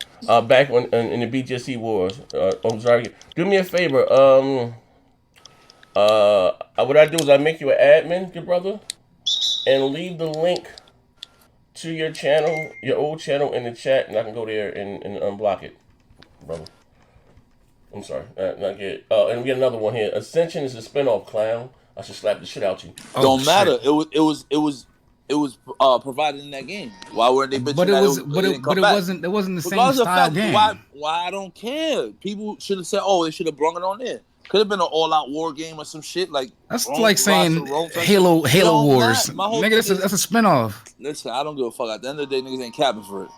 back when in the BGC wars. I'm sorry. Do me a favor. What I do is I make you an admin, good brother, and leave the link to your channel, your old channel, in the chat, and I can go there and unblock it, brother. I'm sorry, not good. And we got another one here. Ascension is a spinoff, clown. I should slap the shit out you. Don't matter. It was provided in that game. Why weren't they bitching? But it that was, it but it wasn't. It wasn't the same Regardless of style fact, game. why I don't care. People should have said, "Oh, they should have brought it on there." Could have been an all-out war game or some shit like. That's like saying Halo Wars. Nigga, that's a spinoff. Listen, I don't give a fuck. At the end of the day, niggas ain't capping for it.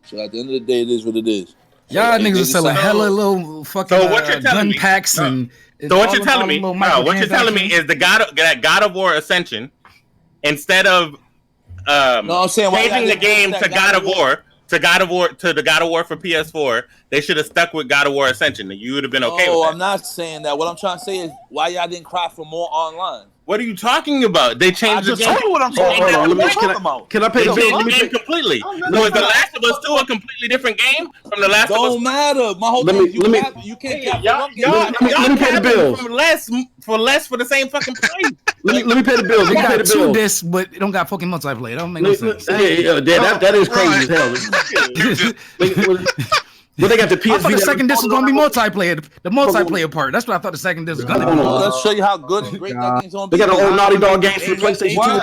So at the end of the day, it is what it is. Y'all niggas are selling hella little fucking gun packs and. So what you're telling me? No, what you're telling me is the God of War Ascension, instead of I'm saying changing the game to God of War to the God of War for PS4, they should have stuck with God of War Ascension. You would have been okay with that. Oh, I'm not saying that. What I'm trying to say is why y'all didn't cry for more online. What are you talking about? They changed the game. I just told you what I'm talking about. Can I pay They the changed bill? the game completely. So is The Last of Us 2 a completely different game from The Last of Us? Don't matter. My whole thing is you can't cap Y'all let me pay the bills. for less for the same fucking price. Let me pay the bills. They Let me pay got the 2 bills. discs, but it don't got fucking multiplayer. That don't make no sense. That is crazy as hell. But they got the PSV. I thought the second disc was gonna be multiplayer. The multiplayer part. That's what I thought the second disc was gonna be. Let's show you how good and great that game's gonna be. They got an old Naughty Dog games for the PlayStation 2. I'll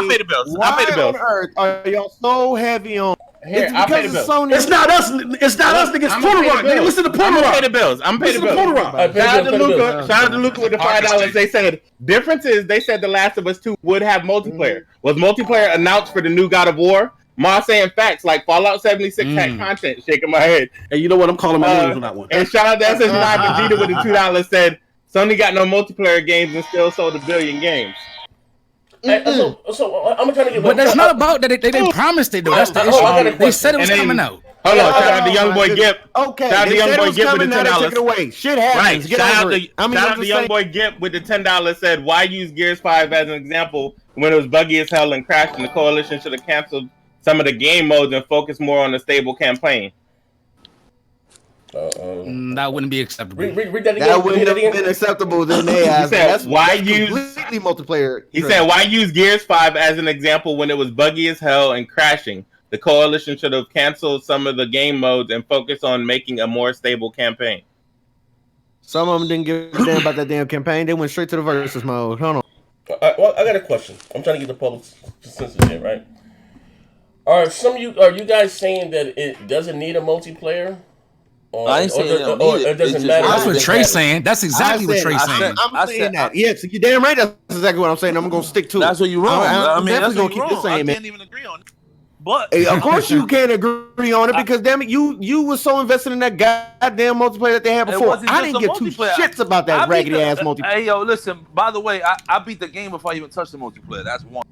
pay the bills. I'll pay the bills. Why on earth are y'all so heavy on? Here, It's I'll pay because the of bills. Sony. It's not us. It's not us, niggas. I'm Porter gonna pay Rock. the Nigga, bills. listen to I'm Porter gonna pay Rock. the bills. I'm paying the Listen to Porter bills. Rock. Shout out to Luca. Shout out to Luca with the $5. They said difference is they said The Last of Us 2 would have multiplayer. Was multiplayer announced for the new God of War? Ma saying facts like Fallout 76 had content. Shaking my head. And you know what? I'm calling my name on that one. And shout out to SS9 Vegeta with the $2 said Sony got no multiplayer games and still sold 1 billion games. Hey, so I'm trying to get. But that's not about that. They promised it though. That's the issue. They said it was coming out. Hold on, shout out to Young Boy Gip. Okay, Shout out to Young Boy Gip with the $10. Take it away. Shit Right. happens. Get Shout over out it. I mean, to Young Boy Gip with the $10 said, why use Gears 5 as an example when it was buggy as hell and crashed and the coalition should have canceled some of the game modes and focus more on the stable campaign. That wouldn't be acceptable. Read that again. That wouldn't have been acceptable then. They asked. said, why that's use- completely multiplayer? He said, why use Gears 5 as an example when it was buggy as hell and crashing? The coalition should have canceled some of the game modes and focus on making a more stable campaign. Some of them didn't give a damn about that damn campaign. They went straight to the versus mode. Hold on. Well, I got a question. I'm trying to get the public consensus here, right? Are you guys saying that it doesn't need a multiplayer? I ain't saying it don't need it doesn't matter. That's what Trey's saying. That's exactly what Trey's saying. I'm saying that. Yes, you're damn right. That's exactly what I'm saying. I'm gonna stick to it. That's what you wrong. I'm that's definitely what gonna you keep this wrong. I saying, man. can't even agree on it. But Hey, of course you can't agree on it because damn it, you were so invested in that goddamn multiplayer that they had It before. wasn't I just didn't a get 2 multiplayer. shits about I that beat raggedy ass multiplayer. Hey, yo, listen. By the way, I beat the game before I even touched the multiplayer. That's one.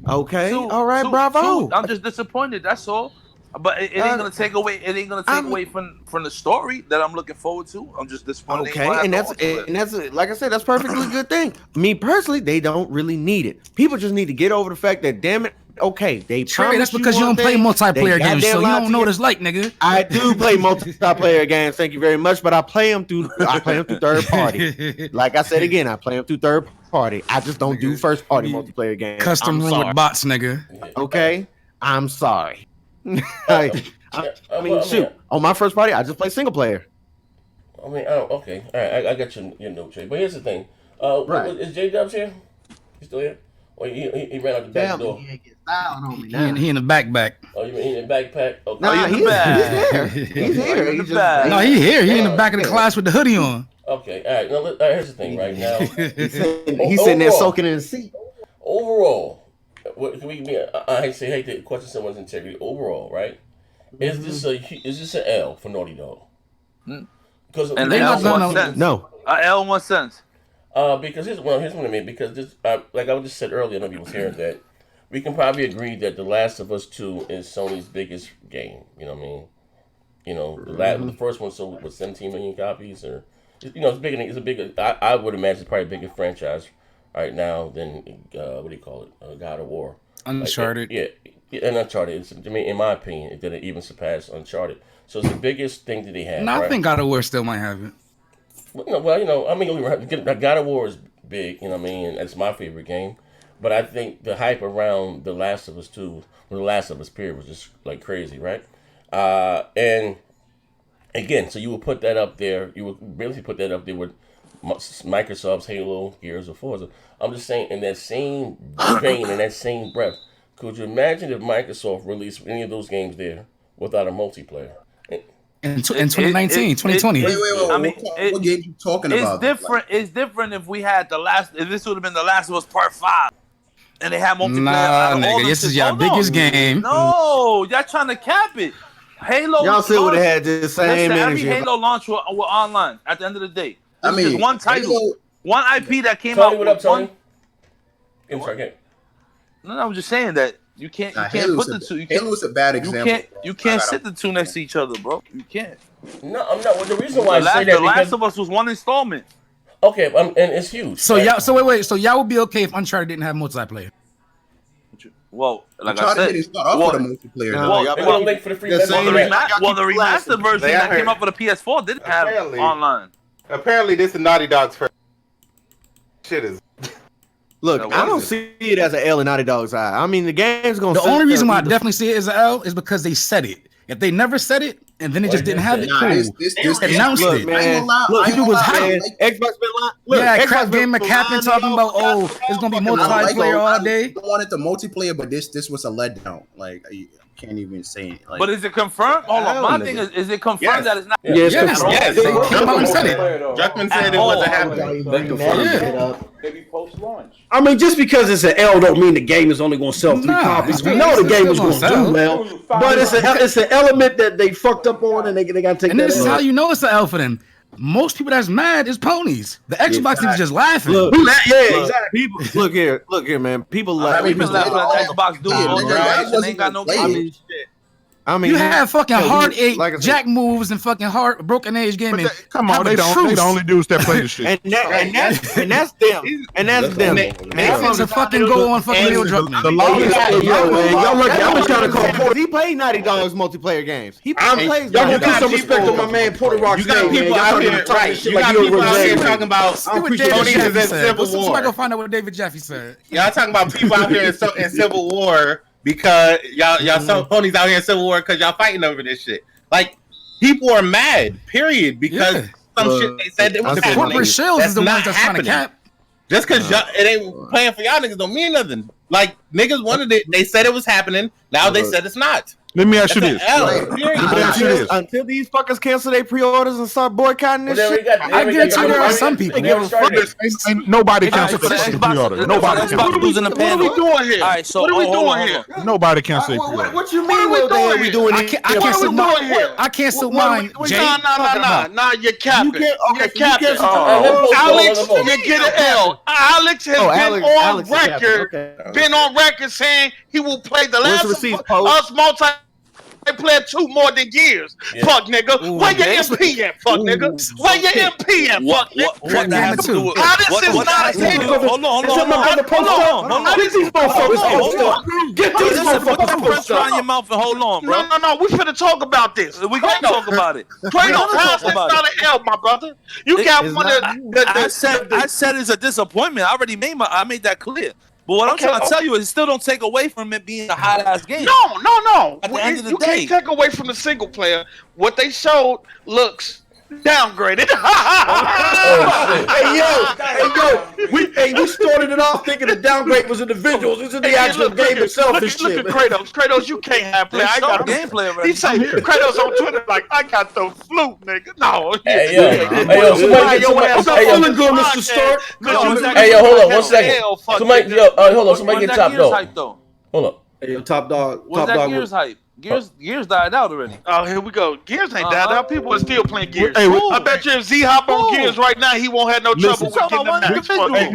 Okay, Two, all right, two, bravo. two. I'm just disappointed. That's all. But it ain't gonna take away. It ain't gonna take away from the story that I'm looking forward to. I'm just disappointed. Okay, and that's like I said, that's perfectly good thing. Me personally, they don't really need it. People just need to get over the fact that damn it. Okay, they Trey, that's promised because you one don't play thing, multiplayer they games, so goddamn you lied don't to know what it's like, nigga. I do play multiplayer games, thank you very much, but I play them through third party. Like I said again, I play them through third party. I just don't do first party multiplayer games. Custom I'm room sorry. with bots, nigga. Okay, I'm sorry. I mean, shoot, on my first party, I just play single player. I mean, okay, all right, I got your note, Jay. But here's the thing. Right. Is J Dubs here? He's still here? Or he ran out the back door? He in the backpack. Oh, you mean in the backpack? Okay. Nah, he's there. He's here. in the He's just- back. No, he here. He in the back of the class with the hoodie on. Okay, all right. Now, all right, here's the thing. Right now, He's sitting there soaking in the seat. overall, what can we be? I hate to question someone's integrity. Overall, right? Is this an L for Naughty Dog? Because And They L not done one no- cent. No. L 1 cent. Because here's what I mean. Because this, like I just said earlier, nobody was hearing that. We can probably agree that The Last of Us 2 is Sony's biggest game. You know what I mean? You know, the first one sold with 17 million copies, or it's bigger. It's a bigger. I would imagine it's probably a bigger franchise right now than what do you call it? God of War. Uncharted. And Uncharted. In my opinion, it didn't even surpass Uncharted. So it's the biggest thing that they have. No, right? I think God of War still might have it. God of War is big. You know what I mean? That's my favorite game. But I think the hype around The Last of Us 2, or The Last of Us period, was just like crazy, right? And again, so you would put that up there. You would really put that up there with Microsoft's Halo, Gears, or Forza. I'm just saying, in that same vein, in that same breath, could you imagine if Microsoft released any of those games there without a multiplayer? In 2019, 2020. Wait. I mean, what game you talking about? Different. It's different if we had if this would have been The Last of Us Part 5. And they have multiplayer. Nah, nigga, this is your biggest game. No, y'all trying to cap it. Halo. Y'all still would have had the same energy. Every Halo launch were online at the end of the day. I mean, just one title, one IP that came Tony, out. what up, Tony? No, I'm just saying that you can't put the two. Halo's a bad example. You can't sit the two next to each other, bro. You can't. No, I'm not. Well, the reason why I say that The Last of Us was one installment. Okay, and it's huge. So y'all, wait. So y'all would be okay if Uncharted didn't have multiplayer? Well, like Uncharted I said, didn't start off with a multiplayer. The remastered version that came up for the PS4 didn't have online. Apparently, this is Naughty Dog's first. Shit is. Look, I don't see it as an L in Naughty Dog's eye. I mean, the game's gonna. The only reason why I definitely see it as an L is because they said it. If they never said it and then it just didn't have it, cool. They announced it. Man, look, people was hyped. Xbox been lying. Yeah, crap game McCaffrey talking about, it's gonna be multiplayer all day. I wanted the multiplayer, but this was a letdown. Like, I can't even say it. Like, but is it confirmed? Hold on, my thing is it confirmed that it's not? Yes. They came out and said it. Druckmann said it wasn't happening. Maybe post-launch. I mean, just because it's an L don't mean the game is only going to sell 3 copies. We know the game is going to do well, but it's an element that they fucked up on, and they got to take. And that this is how you know it's an L for them. Most people that's mad is ponies. The Xbox is just laughing. Exactly. Look here, man. People laugh. People laugh at Xbox doing it ain't got no game. I mean, you have fucking heartache, jack moves, and fucking broken age gaming. Come on, they the only dudes that play the shit. and that's them. And that's them. They to fucking go on fucking Neil Druckmann. Y'all been trying to call Porter. He played Naughty Dog's multiplayer games. He plays. Y'all gonna put some respect on my man Porter Rock's name. You got people out here, right? You got people out here talking about Tony is in Civil War. Somebody go find out what David Jaffe said. Y'all talking about people out here in Civil War. Because y'all some ponies out here in Civil War because y'all fighting over this shit. Like, people are mad, period, because some shit they said it was happening. Corporate shells is the ones that's trying to cap. Just because it ain't playing for y'all niggas don't mean nothing. Like, niggas wanted it. They said it was happening. Now they said it's not. Let me ask you this. Until these fuckers cancel their pre-orders and start boycotting this shit, I guarantee there are some people. Ain't nobody canceled their pre-order. Nobody What are we doing here? All right, so what are we doing here? Nobody canceled their pre-order. what you mean? What are we doing here? I cancel mine. Jay. Nah, you're capping. You're capping. Alex, you get an L. Alex has been on record saying he will play The Last of Us multiplayer 2 more than Gears. Fuck nigga. Where your MP at? Fuck nigga. Where your MP at? Fuck nigga. How this is not a thing? Hold on. Get these motherfuckers. Get these motherfuckers. Put your in your mouth and hold on, bro. No. We finna talk about this. We gonna talk about it. Kratos, how's this not an L, my brother? You got one of I said it's a disappointment. I made that clear. But what I'm trying to tell you is it still don't take away from it being a hot ass game. No. At the end of the you day, can't take away from the single player. What they showed looks downgraded. Hey yo, we started it off thinking the downgrade was individuals. This is the actual game itself. Look at Kratos. Kratos, you can't have play. I got gameplay already. He say Kratos on Twitter like, I got the flu, nigga. No. Hey yo, somebody feeling good, Mr. Stark. Hey yo, hold on 1 second. Somebody get Top Dog. Hold up. Hey, Top Dog. What's that Gears hype? Gears died out already. Oh, here we go. Gears ain't died out. People are still playing Gears. I bet you if Z hop on Gears right now, he won't have no trouble with getting the match. Hey,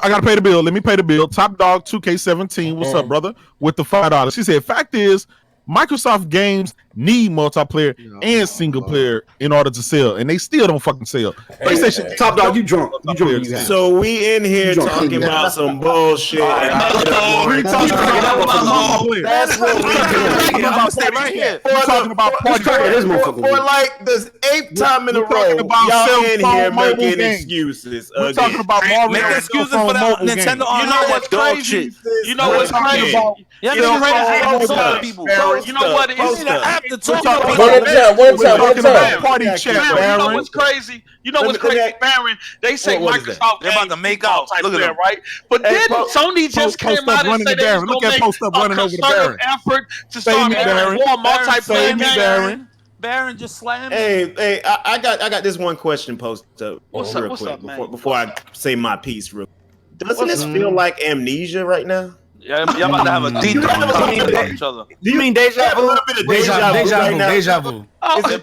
I gotta pay the bill. Let me pay the bill. Top Dog 2K17. What's up, brother? With the $5. She said, fact is, Microsoft games need multiplayer and single player in order to sell, and they still don't fucking sell. PlayStation, Top Dog, you drunk? You drunk? So we in here talking about some bullshit. We talking about party. For like the 8th time in a row, y'all in here making excuses. We're talking about Mario. Make excuses for that Nintendo Online. That's dog shit. You know what's crazy? Yeah, You know what it is? One time. Party chat, Baron, you know what's crazy? You know what's crazy, Baron? They say Microsoft they're about to make out. Look at them, right? But then Sony just came out and said they was going to make a concerted effort to start making more multiplayer. Baron just slammed. Hey, I got this one question posted up What's up, man? before I say my piece real. Doesn't this feel like amnesia right now? Yeah, y'all about to have a deep conversation about each other. Do you mean deja vu? Deja vu.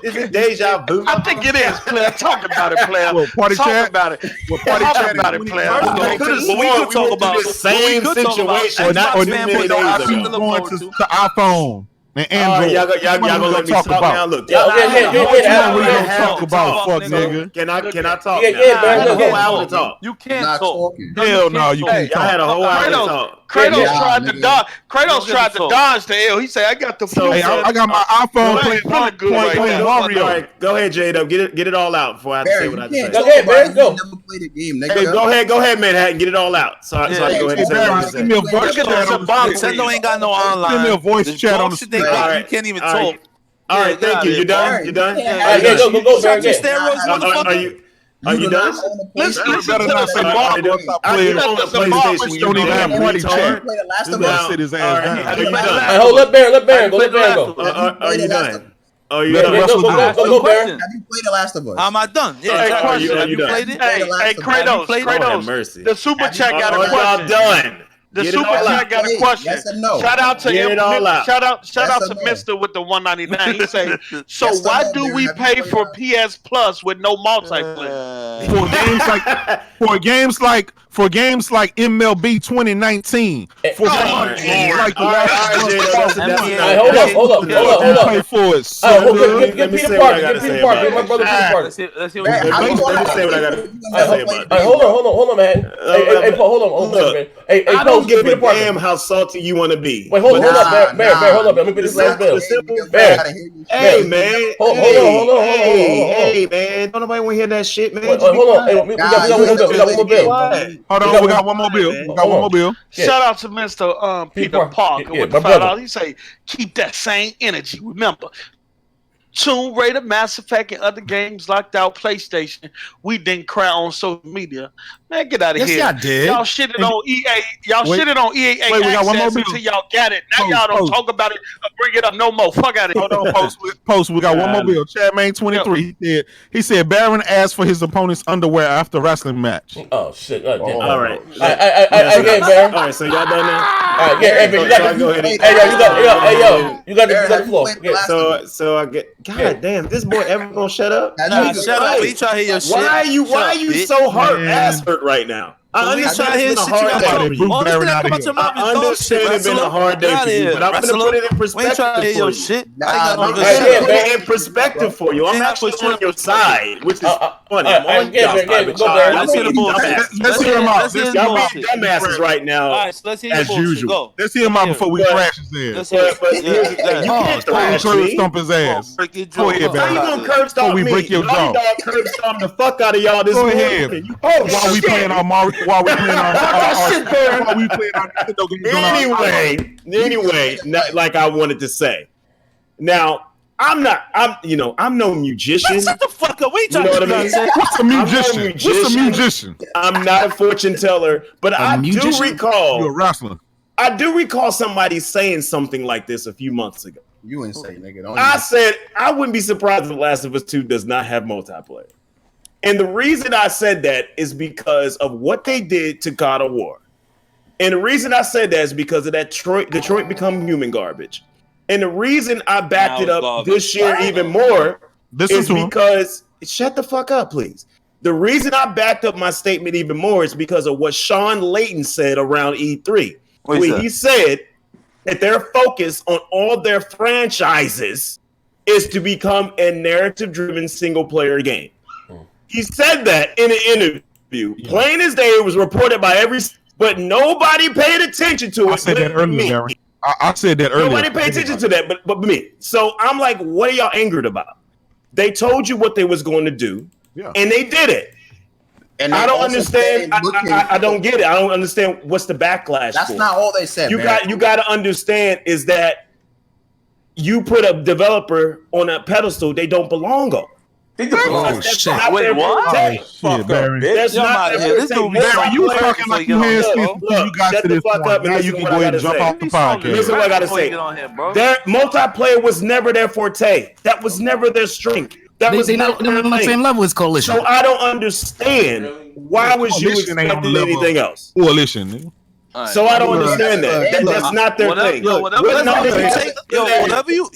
Is it deja vu? I think it is, player. Talk about it, player. Well, party Talk chat about it. party Talk chat about it, player. We could talk about the same situation. Not Xbox too many fanboys days don't ago. have to going look to iPhone and Android. Y'all gonna let me talk now? Look, What you talk about, fuck nigga? Can I talk? Talk. You can't talk. Hell no, you can't I talk. had a whole hour to talk. Kratos tried to dodge the L. He said, "I got the flu." Hey, I got my iPhone playing Mario. All right, go ahead, J-Dub. Get it all out before I have to say what I have to say. Go ahead, man. Go. Never played a game, nigga. Hey, go ahead, Manhattan. Get it all out. So I can go ahead and say what I have to Give me a voice chat. Nintendo ain't got no online. Give me a voice chat on the shit. You can't even talk. All right, thank you. You done? You done? Go, Baron. Are you done? Listen better to not say Bob. PlayStation. You don't even have party chat. Play the Last of This Us. guy sit his ass down. Are you done? Hey, let Baron go. Are you done? Are you Go, Baron. Have you played The Last of Us? How am I done? Yeah, Hey, exactly. are Have you you done? played it? Hey, Kratos, mercy. the super chat got a Are y'all question. done? The Get it super all chat out. got a question. Yes or no? Shout out to Get him. it all out. Shout out Yes to or no? Mister with the 199. He say, so Yes or why no, do Baron? we Have you pay played for that? PS Plus with no multiplayer? For games like MLB 2019, for games like the Hold up. pay for it. Get Peter Parker. Get my brother Peter Parker. Let's see Let me say what I got to say about it. Hold on, man. Hey, hold on, man. Hey, I don't give a damn how salty you want to be. Wait, hold up, Bear, hold up. Let me finish this last bill. Hey, man. Hold on. Hey, man. Don't nobody want to hear that shit, man. Hold on. Hey, we got one more bill. Hold on, we got one more bill. Shout out to Mr. Peter Parker with the $5. He say, keep that same energy. Remember, Tomb Raider, Mass Effect, and other games locked out PlayStation. We didn't cry on social media. Man, get out of here. Yes, y'all did. Y'all shitted on EA. Y'all shitted on EA we got one more access bill. until y'all got it. Now y'all don't talk about it or bring it up no more. Fuck out of here. Hold on, post. We got one more bill. Chadman 23. He said Baron asked for his opponent's underwear after wrestling match. Oh shit! All right. I get Baron. All right, so y'all done now? All right, yeah, you got the floor. So I get. God damn, this boy ever gonna shut up? Shut up. He try to hear your shit. Why are you so ass hurt right now? I understand it's been a hard day. I understand it's been a hard day for you, but I'm gonna put it in perspective for you. I'm gonna put it in perspective for you. I'm actually on your side, which is funny. I'm on your side. Let's hear the bullshit. Let's hear him out. Y'all being dumbasses right now, let's hear as usual. Let's hear him out before we crash his ass. But here's the thing: you can't thrash me. Stomp his ass. How Go ahead, you Baron. gonna curb stomp me? break your jaw. Dog curb stomp the fuck out of y'all this Go morning. ahead. While we playing our Mario, while we playing our Nintendo games. Anyway, not like I wanted to say. Now, I'm no musician. Shut the fuck up. We You know what I mean? What's a musician? I'm not a fortune teller, but I do You're a recall. wrestler. I do recall somebody saying something like this a few months ago. You ain't say, nigga. I said I wouldn't be surprised if The Last of Us 2 does not have multiplayer. And the reason I said that is because of what they did to God of War. And the reason I said that is because of that Detroit Become Human garbage. And the reason I backed it up this year even more is because shut the fuck up, please. The reason I backed up my statement even more is because of what Sean Layton said around E3. He said that their focus on all their franchises is to become a narrative-driven single-player game. He said that in an interview. Yeah. Plain as day, it was reported by but nobody paid attention to it. I said that earlier, Barry. I said that earlier. Nobody paid attention to that, but me. So I'm like, what are y'all angered about? They told you what they was going to do, and they did it. And I don't understand. I don't get it. I don't understand what's the backlash. That's not all they said. You got to understand is that you put a developer on a pedestal they don't belong on. Oh shit! Wait, what? Shit, Barry. That's not. Barry, you was talking like you had you got to this point. Now you can go ahead and jump off the podcast. Listen, what I gotta say. Their multiplayer was never their forte. That was never their strength. That was not on the same level as Coalition. So I don't understand why was you expecting anything else? Coalition. Right. So I don't understand that. That's not their thing. Whatever you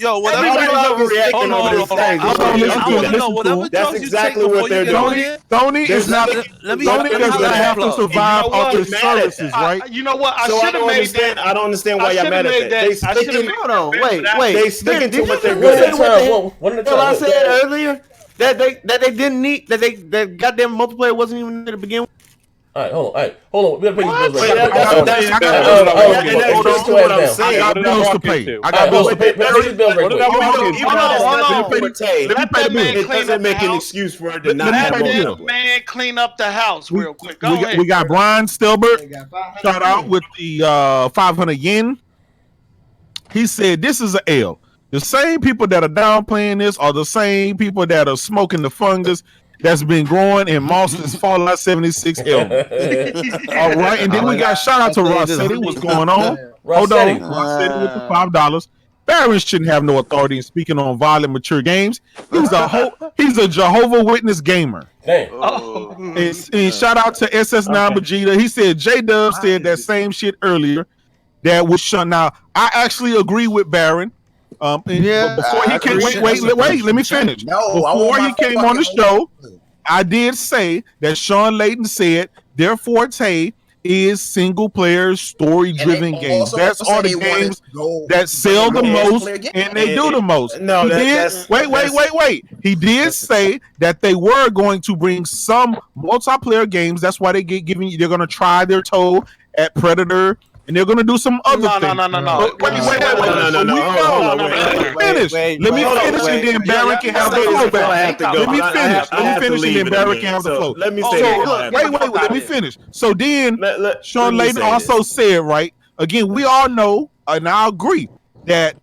That's exactly what they're doing. Sony is not. Sony does not have to survive off his services, right? You know what? I should have made that. I don't understand why y'all mad at that. They sticking. Hold on, wait. They sticking to what they're good at. What I said earlier that they didn't need that goddamn multiplayer wasn't even there to begin with. All right, hold on. We gotta pay these bills I got bills to pay. I got bills to pay. Pay these bills right quick. Let that man doesn't make an excuse for her to not have a man clean up the house real quick. Go ahead. We got Brian Stilbert. Shout out with the 500 yen. He said this is an L. The same people that are downplaying this are the same people that are smoking the fungus that's been growing in Mawson's Fallout 76 element. All right, and then we got shout out to Rossetti. What's going on? Hold on, Rossetti with the $5. Barry shouldn't have no authority in speaking on violent, mature games. He's a Jehovah Witness gamer. And shout out to SS9 Vegeta. He said J-Dub said that same shit earlier. That was shut. Now I actually agree with Baron. Before he came, wait, let me finish. Before he came on the show, I did say that Sean Layton said their forte is single player story driven games. That's all the games that sell the most and they do the most. No, wait. He did say that they were going to bring some multiplayer games. That's why they're going to try their toe at Predator. And they're gonna do some other things. No. Wait. Let me finish, and then Barry can have the flow back. Let me finish, and then Barry can have the flow. Let me say. Wait. Let me finish. So then, Sean Layton also said, right? Again, we all know, and I agree that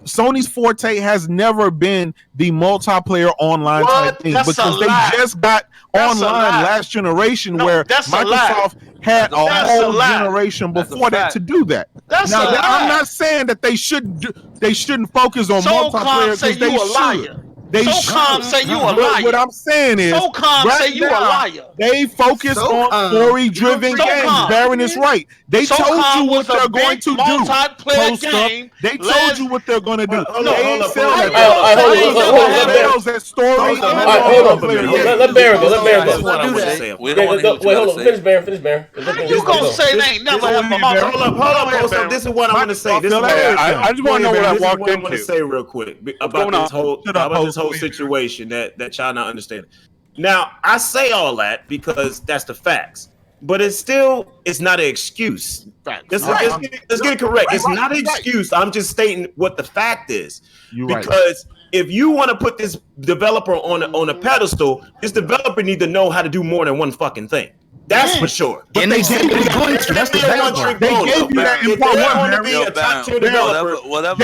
Sony's forte has never been the multiplayer online type thing because they just got online last generation where Microsoft had a whole generation before that to do that. Now, I'm not saying that they shouldn't focus on multiplayer because they should. SOCOM say you a liar. What I'm saying is, SOCOM say you a liar. They focus on story-driven games. Baron is right. They told you what they're going to do. They told you what they're going to do. They sell that story. Hold on. Let Baron go. Wait, hold on. Finish Baron. You gonna say they ain't never have a mouth? Hold on. This is what I'm gonna say. I just want to know what I walked into. I want to say real quick about this whole situation that y'all not understanding. Now, I say all that because that's the facts, but it's not an excuse. Let's get it correct. It's not an excuse. I'm just stating what the fact is. Because if you want to put this developer on a pedestal, this developer need to know how to do more than one fucking thing. That's for sure. And they gave you that's the bad part. They gave you that in part one, to be a top tier developer,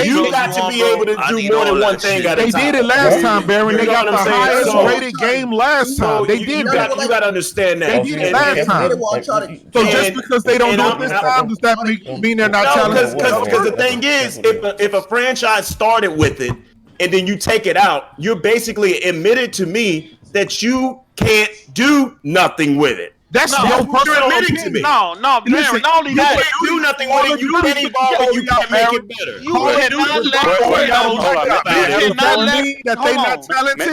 you got to be able to do more than one thing at a time. They did it last time, Baron. They got the highest rated game last time. They did that. You got to understand that. They did it last time. So just because they don't do it this time, does that mean they're not challenging? Because the thing is, if a franchise started with it and then you take it out, you're basically admitted to me that you can't do nothing with it. That's your personal opinion. No, Baron, not only that. You can't do nothing with it. You can't evolve it. You can't make it better. You cannot let Kratos. You cannot let that they not talented.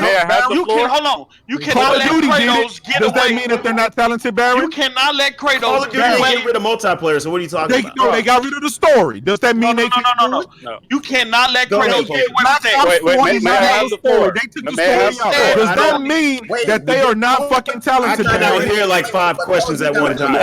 You can hold on. You cannot let Kratos get away. Does that mean that they're not talented, Baron? You cannot let Kratos Call of Duty get away. get rid of multiplayer. So what are you talking about? No, they got rid of the story. Does that mean No. You cannot let Kratos get away with that. Wait, they took the story out. Does that mean that they are not fucking talented? I got to hear like 5 questions at one time.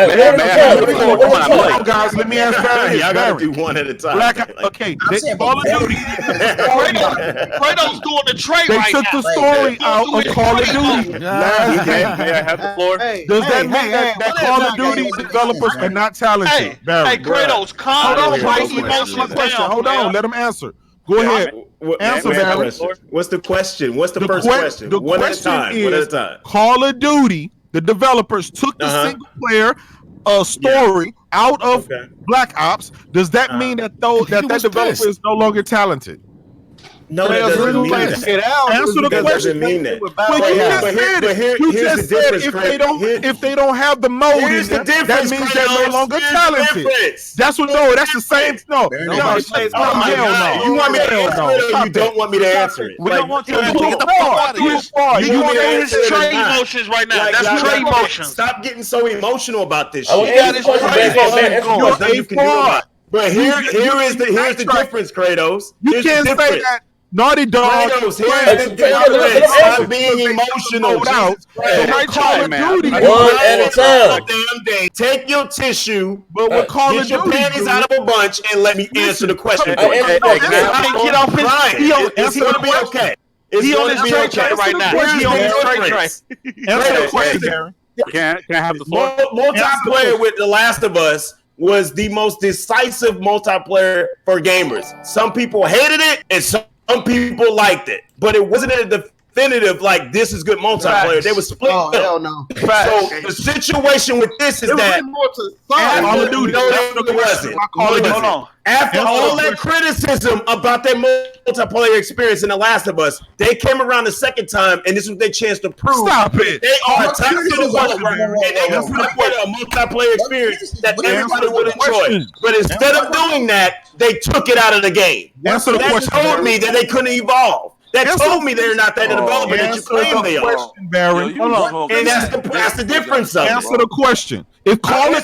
Guys, let me ask Barry. Y'all gotta do one at a time. Okay, Call of Duty. Kratos doing the trade They right took now. the story out of Call of Duty. May I have the floor? Does that mean that Call of Duty developers are not talented? Hey, Kratos, calm down. Emotions down. Hold on, let him answer. Go ahead. Answer, Barry. What's the question? What's the first question? One at a time. Call of Duty, the developers took the single player story out of Black Ops. Does that mean that that developer is no longer talented? No, that doesn't mean that. Answer the question. Mean that. You just said if they don't have the mode, that means they're no longer talented. That's what. No, that's the same. No, you want me to answer it, or you don't want me to answer it? We don't want you to get the fuck out of here. You want his trade emotions right now. That's trade emotions. Stop getting so emotional about this shit. But here is the difference, Kratos. You can't say that. Naughty Dog. Kratos, here's the difference. Stop being emotional. One at a time. Damn day. Take your tissue, but get your panties out of a bunch, and let me answer the question. Get off his. It's gonna be okay. He on his trade trade right now. He on his trade trade. Answer the question, Darren. Can I have the floor? Multiplayer with The Last of Us was the most decisive multiplayer for gamers. Some people hated it, and some people liked it, but it wasn't a definitive like this is good multiplayer. Facts. They were split. Oh hell no! So the situation with this is that Call of Duty. Hold on. After all that criticism about their multiplayer experience in The Last of Us, they came around the second time, and this was their chance to prove Stop it. They are top developer, and they can put a multiplayer experience that everybody would enjoy. But instead of doing that, they took it out of the game. That told me that they couldn't evolve. That told me they're not that development that you claim they are. And that's the difference of it. Answer the question. If Call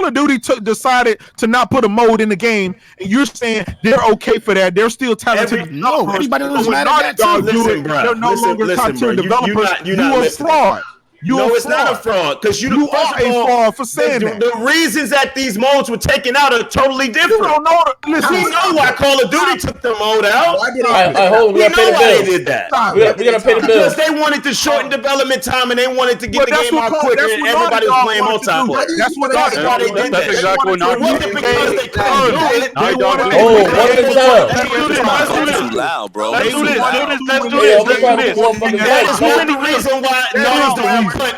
of Duty decided to not put a mode in the game, and you're saying they're okay for that, they're still talented. Everybody was mad at that too. They're no longer top-tier developers. You're a fraud. It's not a fraud because you are a fraud for saying that. The reasons that these modes were taken out are totally different. You don't know. We know why Call of Duty took the mode out. We know why they did that. We gotta pay the bill because they wanted to shorten development time and they wanted to get the game out quicker and everybody was playing multiplayer. That's what they did. That's exactly what it wasn't because they couldn't do it. That's too loud, bro. Let's do this.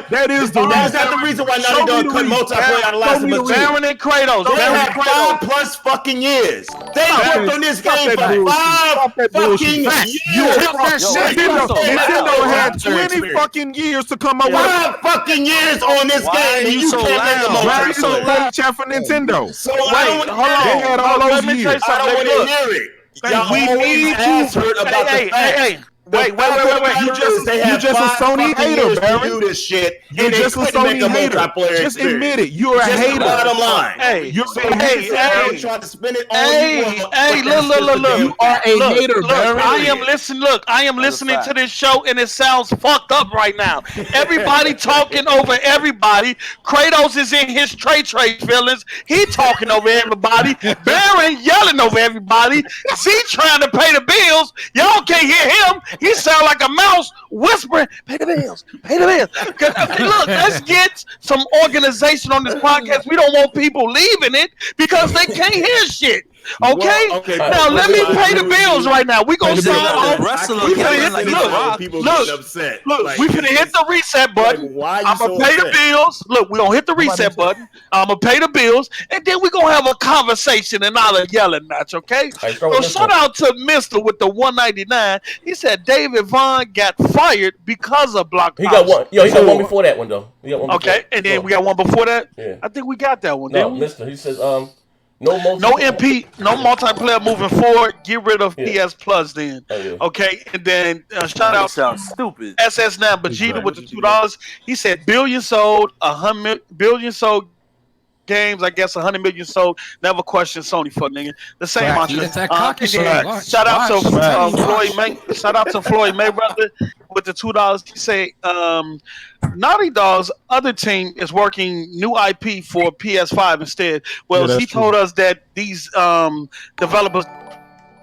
That is the reason why That's not the reason why Naughty Dog cut multiplayer out of Last of Us 2. Baron and Kratos. They had 5+ fucking years. They worked on this game for 5 fucking years. Nintendo had 20 fucking years to come up with 5 fucking years on this game, and you can't make a multiplayer. Chat for Nintendo. So hold on. They had all those years. I don't want to hear it. Y'all always ask her about the facts. Wait. You just a Sony hater, Barry. Do this shit. You're just a Sony hater. Just admit it. You're a hater. Bottom line. You're trying to spin it on look. You are a hater, Barry. I am listening to this show and it sounds fucked up right now. Everybody talking over everybody. Kratos is in his trade feelings. He talking over everybody. Baron yelling over everybody. Z trying to pay the bills. Y'all can't hear him. He sound like a mouse whispering, pay the bills. Look, let's get some organization on this podcast. We don't want people leaving it because they can't hear shit. Okay? Okay, now let me pay the bills right now. We gonna sign off. We finna hit people getting upset. Look, Like, we finna hit the reset button. why you I'm so gonna pay the upset? bills. Look, we gonna hit the reset button. I'm gonna pay the bills, and then we gonna have a conversation and not a yelling match. Okay? So shout out to Mister with the 199. He said David Vaughn got fired because of Blockhouse. He got one. Yo, he got one before that one though. He got one Okay, and then we got one before that. Yeah. I think we got that one. No, Mister. He says no MP, no multiplayer moving forward. Get rid of PS Plus then. Okay, and then shout out sounds stupid. SS9 Vegeta with the $2. He said billion sold, 100 billion sold games. I guess 100 million sold. Never question Sony for nigga. The same mantra. Shout out to Floyd May. Shout out to Floyd Mayweather with the $2. He say Naughty Dog's other team is working new IP for PS5 instead. Well, he told us that these developers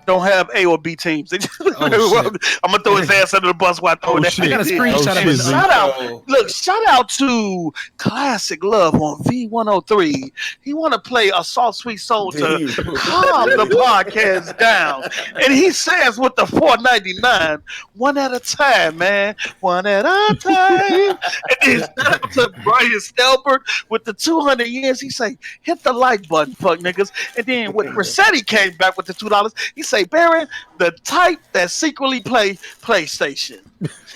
don't have A or B teams. I'm gonna throw his ass under the bus while I throw that. I got a screenshot of it. Shout out! Look, shout out to Classic Love on V103. He want to play Assault Sweet Soul to calm the podcast down, and he says with the 499, one at a time, man, one at a time. And then shout out to Brian Stelbert with the 200 years. He say hit the like button, fuck niggas. And then when Rossetti came back with the $2, he say Baron, the type that secretly play PlayStation.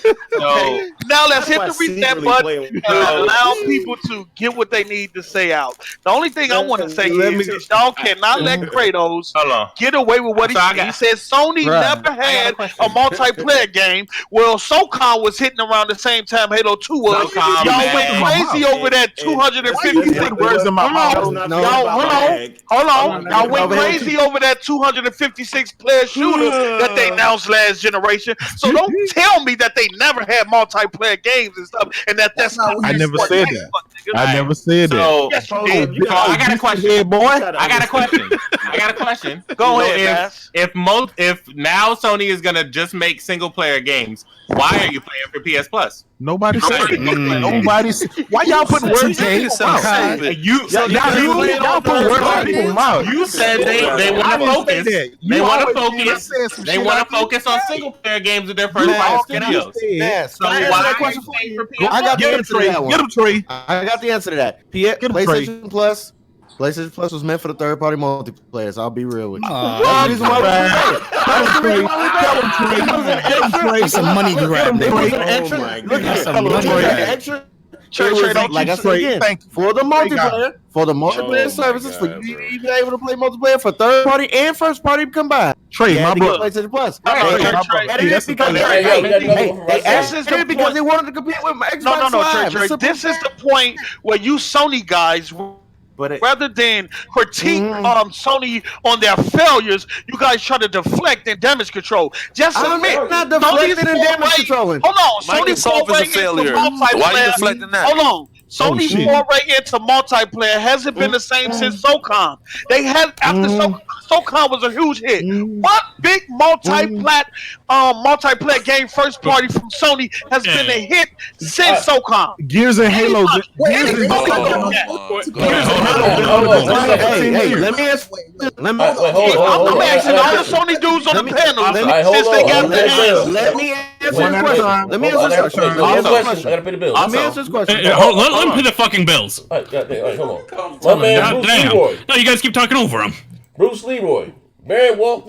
Okay. Now let's hit the reset button and allow people to get what they need to say out. The only thing I want to say is y'all cannot let Kratos get away with what he said. He said Sony never had a multiplayer game. Well, SOCOM was hitting around the same time Halo 2 was. Y'all went crazy over that 256 words in my mouth. Hold on. Y'all went crazy over that 256 player shooter that they announced last generation. So don't tell me that they never had multiplayer games and stuff, and that's not. I never said that. I never said that. Yes, you did. I got a question, boy. I got a question. Go ahead. If now Sony is gonna just make single player games, why are you playing for PS Plus? Nobody said it. Nobody said. Why y'all putting words in people's mouth? Y'all put words in people's mouth. You said they want to focus. They want to focus. They want to focus on single player games with their first party studios. So why are you paying for PS Plus? I got the answer to that one. Get him, Trey. I got the answer to that. PlayStation Plus. PlayStation Plus was meant for the third-party multiplayers. I'll be real with you. That's the reason why we played it. It's a money grab. That's a money grab. Like I said again, for the multiplayer services, for you to be able to play multiplayer for third party and first party combined. Trey, my brother. PlayStation Plus. They asked because they wanted to compete with Xbox Live. Trey. This is the point where you Sony guys. Rather than critique Sony on their failures, you guys try to deflect and damage control. Just admit, not deflecting and damage controlling. Hold on, Microsoft is a failure. Why are you deflecting that? Hold on. Sony's foray into multiplayer hasn't been the same since SOCOM. They had after SOCOM was a huge hit. What big multiplayer game first party from Sony has been a hit since SOCOM? Gears and Halo. Hey, let me ask. I'm asking all the Sony dudes on the panel since they got the hands. Let me answer this question. I gotta pay the bills. Let me answer this question. Let him pay the fucking bills. Hold on. My man, Bruce Leroy. No, you guys keep talking over him. Bruce Leroy. Baron walked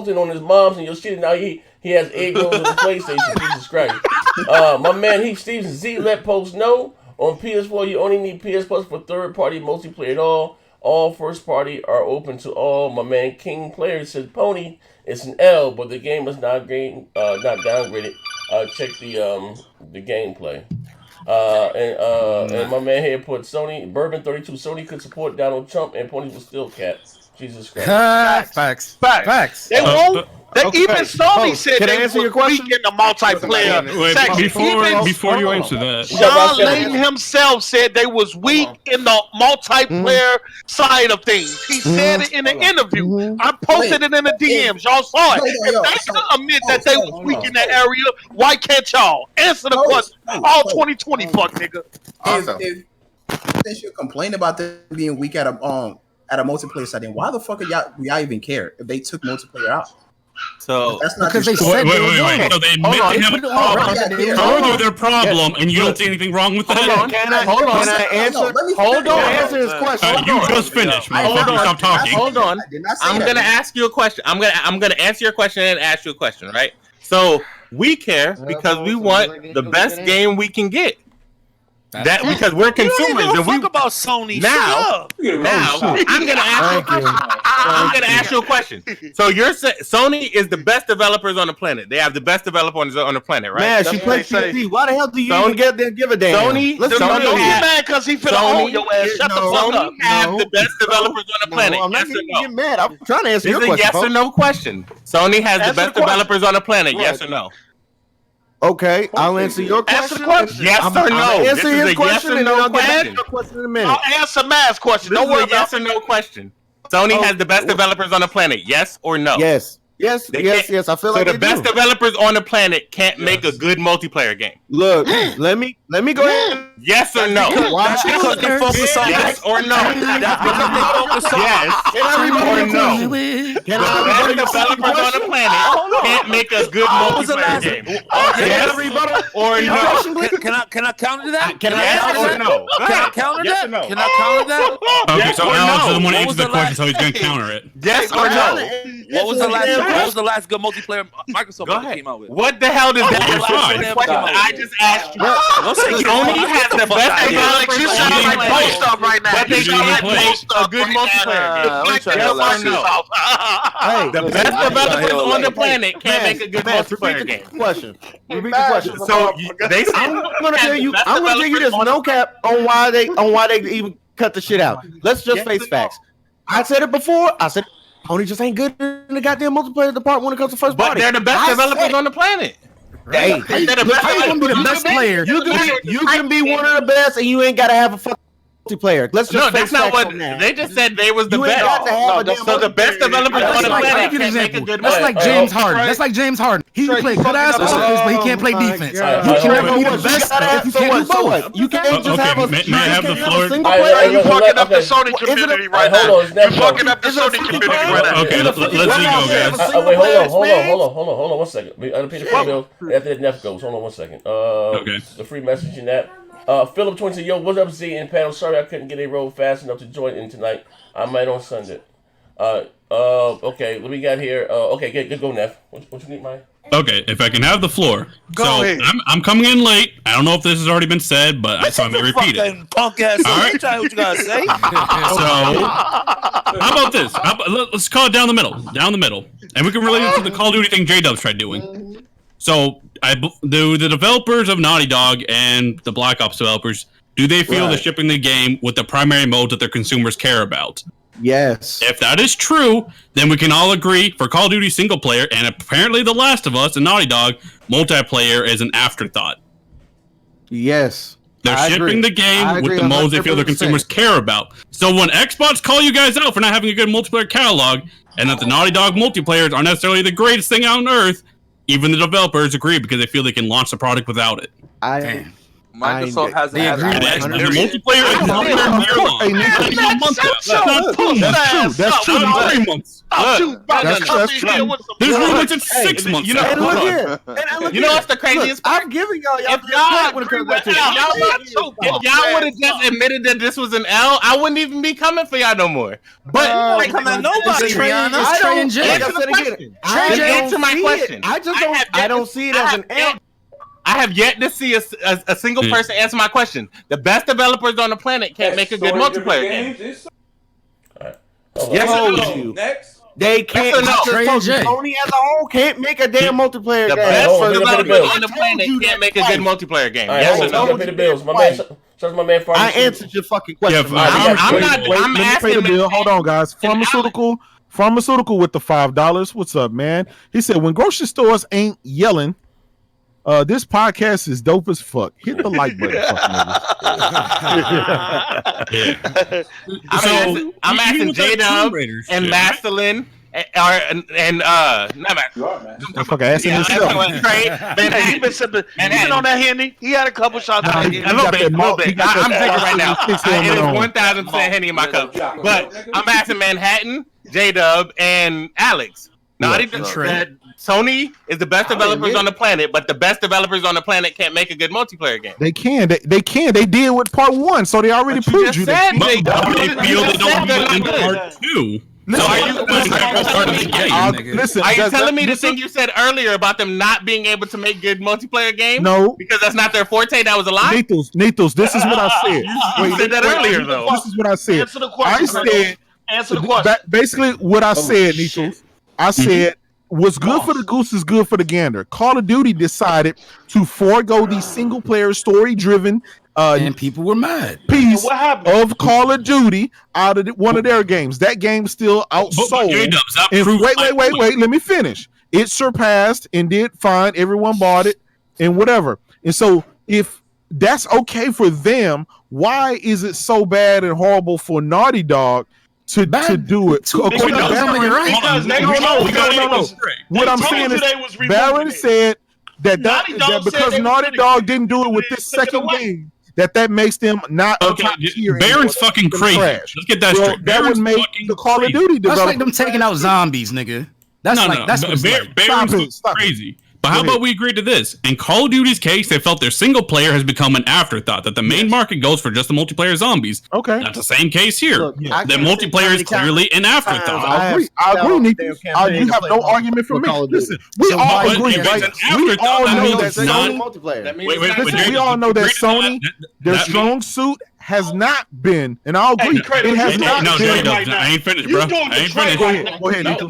in on his mom's and your shit. Now he has egg rolls on the PlayStation. Jesus Christ. My man Heath Stevens Z let post know on PS4 you only need PS Plus for third party multiplayer at all. All first party are open to all. My man King Player says Pony. It's an L, but the game is not downgraded. Check the gameplay. And my man here put Sony Bourbon 32. Sony could support Donald Trump and Pony was still capped. Jesus Christ. Facts. They won't. Even Sony said they were weak in the multiplayer section. Before you answer that, John Layden himself said they was weak in the multiplayer side of things. He said it in an interview. I posted it in the DMs. Y'all saw it. If they could admit that they was weak in that area, why can't y'all answer the question? All 2020, fuck nigga. If they should complain about them being weak at at a multiplayer setting, why the fuck are y'all even care if they took multiplayer out? So that's not because they said wait. So they admit they have a problem, told you their problem, and you don't see anything wrong with that? Can I answer his question? You just finished, motherfucker. Stop talking. Hold on. I'm gonna ask you a question. I'm gonna answer your question and ask you a question, right? So we care because we want the best game we can get. That because we're consumers. You don't give a fuck about Sony. Now, I'm gonna ask you a question. I'm gonna ask you a question. So you're saying Sony is the best developers on the planet. They have the best developers on the planet, right? Man, she plays PC. Why the hell do you even give a damn? Sony, don't get mad because he finna own your ass. Shut the fuck up. Sony have the best developers on the planet. I'm not going to get mad. I'm trying to answer your question. Yes or no question. Sony has the best developers on the planet. Yes or no? Okay, I'll answer your question. Yes or no? Answer his question and then I'll get back to your question in a minute. I'll answer Matt's question. Don't worry. Yes or no question. Sony has the best developers on the planet. Yes or no? Yes. I feel like the best developers on the planet can't make a good multiplayer game. Look, let me go ahead. Yes or no? That's because they focus on yes or no? That's because they focus on yes or no? The best developers on the planet can't make a good multiplayer game. Yes or no? Can I counter that? Can I answer or no? Can I counter that? Can I counter that? Okay, so Alex doesn't want to answer the question, so he's going to counter it. Yes or no? What was the last good multiplayer Microsoft came out with? What the hell does that have? I just asked you. Sony has the best developers. You sound like post up right now. But they can't make a good multiplayer game. The best developers on the planet can't make a good multiplayer game. Repeat the question. So I'm gonna tell you this no cap on why they even cut the shit out. Let's just face facts. I said it before. I said Sony just ain't good in the goddamn multiplayer department when it comes to first party. But they're the best developers on the planet. Hey, they're gonna be the best player. You can be one of the best, and you ain't gotta have a fucking multiplayer. Let's just that's not what they just said. They was the best. So the best developers on the planet can't make a good. That's like James Harden. That's like James Harden. He can play good ass offense, but he can't play defense. You can never be the best if you can't do both. You can't just have a single player. You fucking up the Sony community right now. You fucking up the Sony community right now. Okay, let's go, guys. Wait, hold on 1 second. I pay the free bill after the Neff goes. Hold on 1 second. Okay. The free message in that. Philip 20 said, yo, what's up, Z and panel? Sorry I couldn't get a roll fast enough to join in tonight. I might on Sunday. Okay, what we got here? Okay, good go, Neff. What you need, Mike? Okay, if I can have the floor. Go ahead. I'm coming in late. I don't know if this has already been said, but so I may repeat it. Punk ass. All right. Tell what you gotta say. So, how about this? Let's call it down the middle. Down the middle. And we can relate it to the Call of Duty thing J-Dubs tried doing. So, the developers of Naughty Dog and the Black Ops developers, do they feel they're shipping the game with the primary mode that their consumers care about? Yes. If that is true, then we can all agree for Call of Duty single player, and apparently The Last of Us and Naughty Dog, multiplayer is an afterthought. Yes. They're shipping the game with the modes they feel their consumers care about. So when Xbox call you guys out for not having a good multiplayer catalog, and that the Naughty Dog multiplayers aren't necessarily the greatest thing on earth, even the developers agree because they feel they can launch the product without it. Microsoft has the multiplayer is not That's true. 3 months. There's rumors in 6 months. You know what's the craziest part? I'm giving y'all. If y'all would have just admitted that this was an L, I wouldn't even be coming for y'all no more. But ain't coming at nobody. Answer my question. I don't see it as an L. I have yet to see a single person answer my question. The best developers on the planet can't make a good multiplayer game. Next. They can't. Sony as a whole can't make a damn multiplayer game. The best developers on the planet can't make a good multiplaer game. Yes or no? Pay the bills. My man. I answered your fucking question. I'm asking. Hold on, guys. Pharmaceutical with the $5. What's up, man? He said when grocery stores ain't yelling, this podcast is dope as fuck. Hit the like button, I'm asking J-Dub and Masterlin That fucking ass in himself. He been on that Henny. He had a couple shots. A little bit. I'm drinking right now. It is 1,000% Henny in my cup. But I'm asking Manhattan, J-Dub, and Alex. Sony is the best developers on the planet, but the best developers on the planet can't make a good multiplayer game. They can. They can. They did with part 1, so they already proved you that. But they feel they don't do it in part 2. So are you telling me the thing you said earlier about them not being able to make good multiplayer games? No, because that's not their forte. That was a lie. Nethos, this is what I said. You said that earlier, though. This is what I said. Answer the question. Answer the question. Basically, what I said, Nethos, I said what's good for the goose is good for the gander. Call of Duty decided to forego the single player story driven. And people were mad. Piece of Call of Duty out of one of their games. That game still outsold. Wait. Let me finish. It surpassed and did fine. Everyone bought it and whatever. And so, if that's okay for them, why is it so bad and horrible for Naughty Dog to do it? What I'm saying is, Baron said that because Naughty Dog didn't do it with this second game, that makes them not top tier. Baron's fucking crazy. Let's get that straight. That would make the Call of Duty developers. That's like them taking out zombies, nigga. That's what Baron's crazy. But how about we agree to this? In Call of Duty's case, they felt their single player has become an afterthought, that the main market goes for just the multiplayer zombies. Okay. That's the same case here. The multiplayer is clearly an afterthought. I agree, Nico. You have no argument for me. Listen, we all agree, right? We all know that Sony multiplayer. We all know that Sony, their strong suit has not been, and I'll agree, it has not been. I ain't finished, bro. I ain't finished. Go ahead, Nico.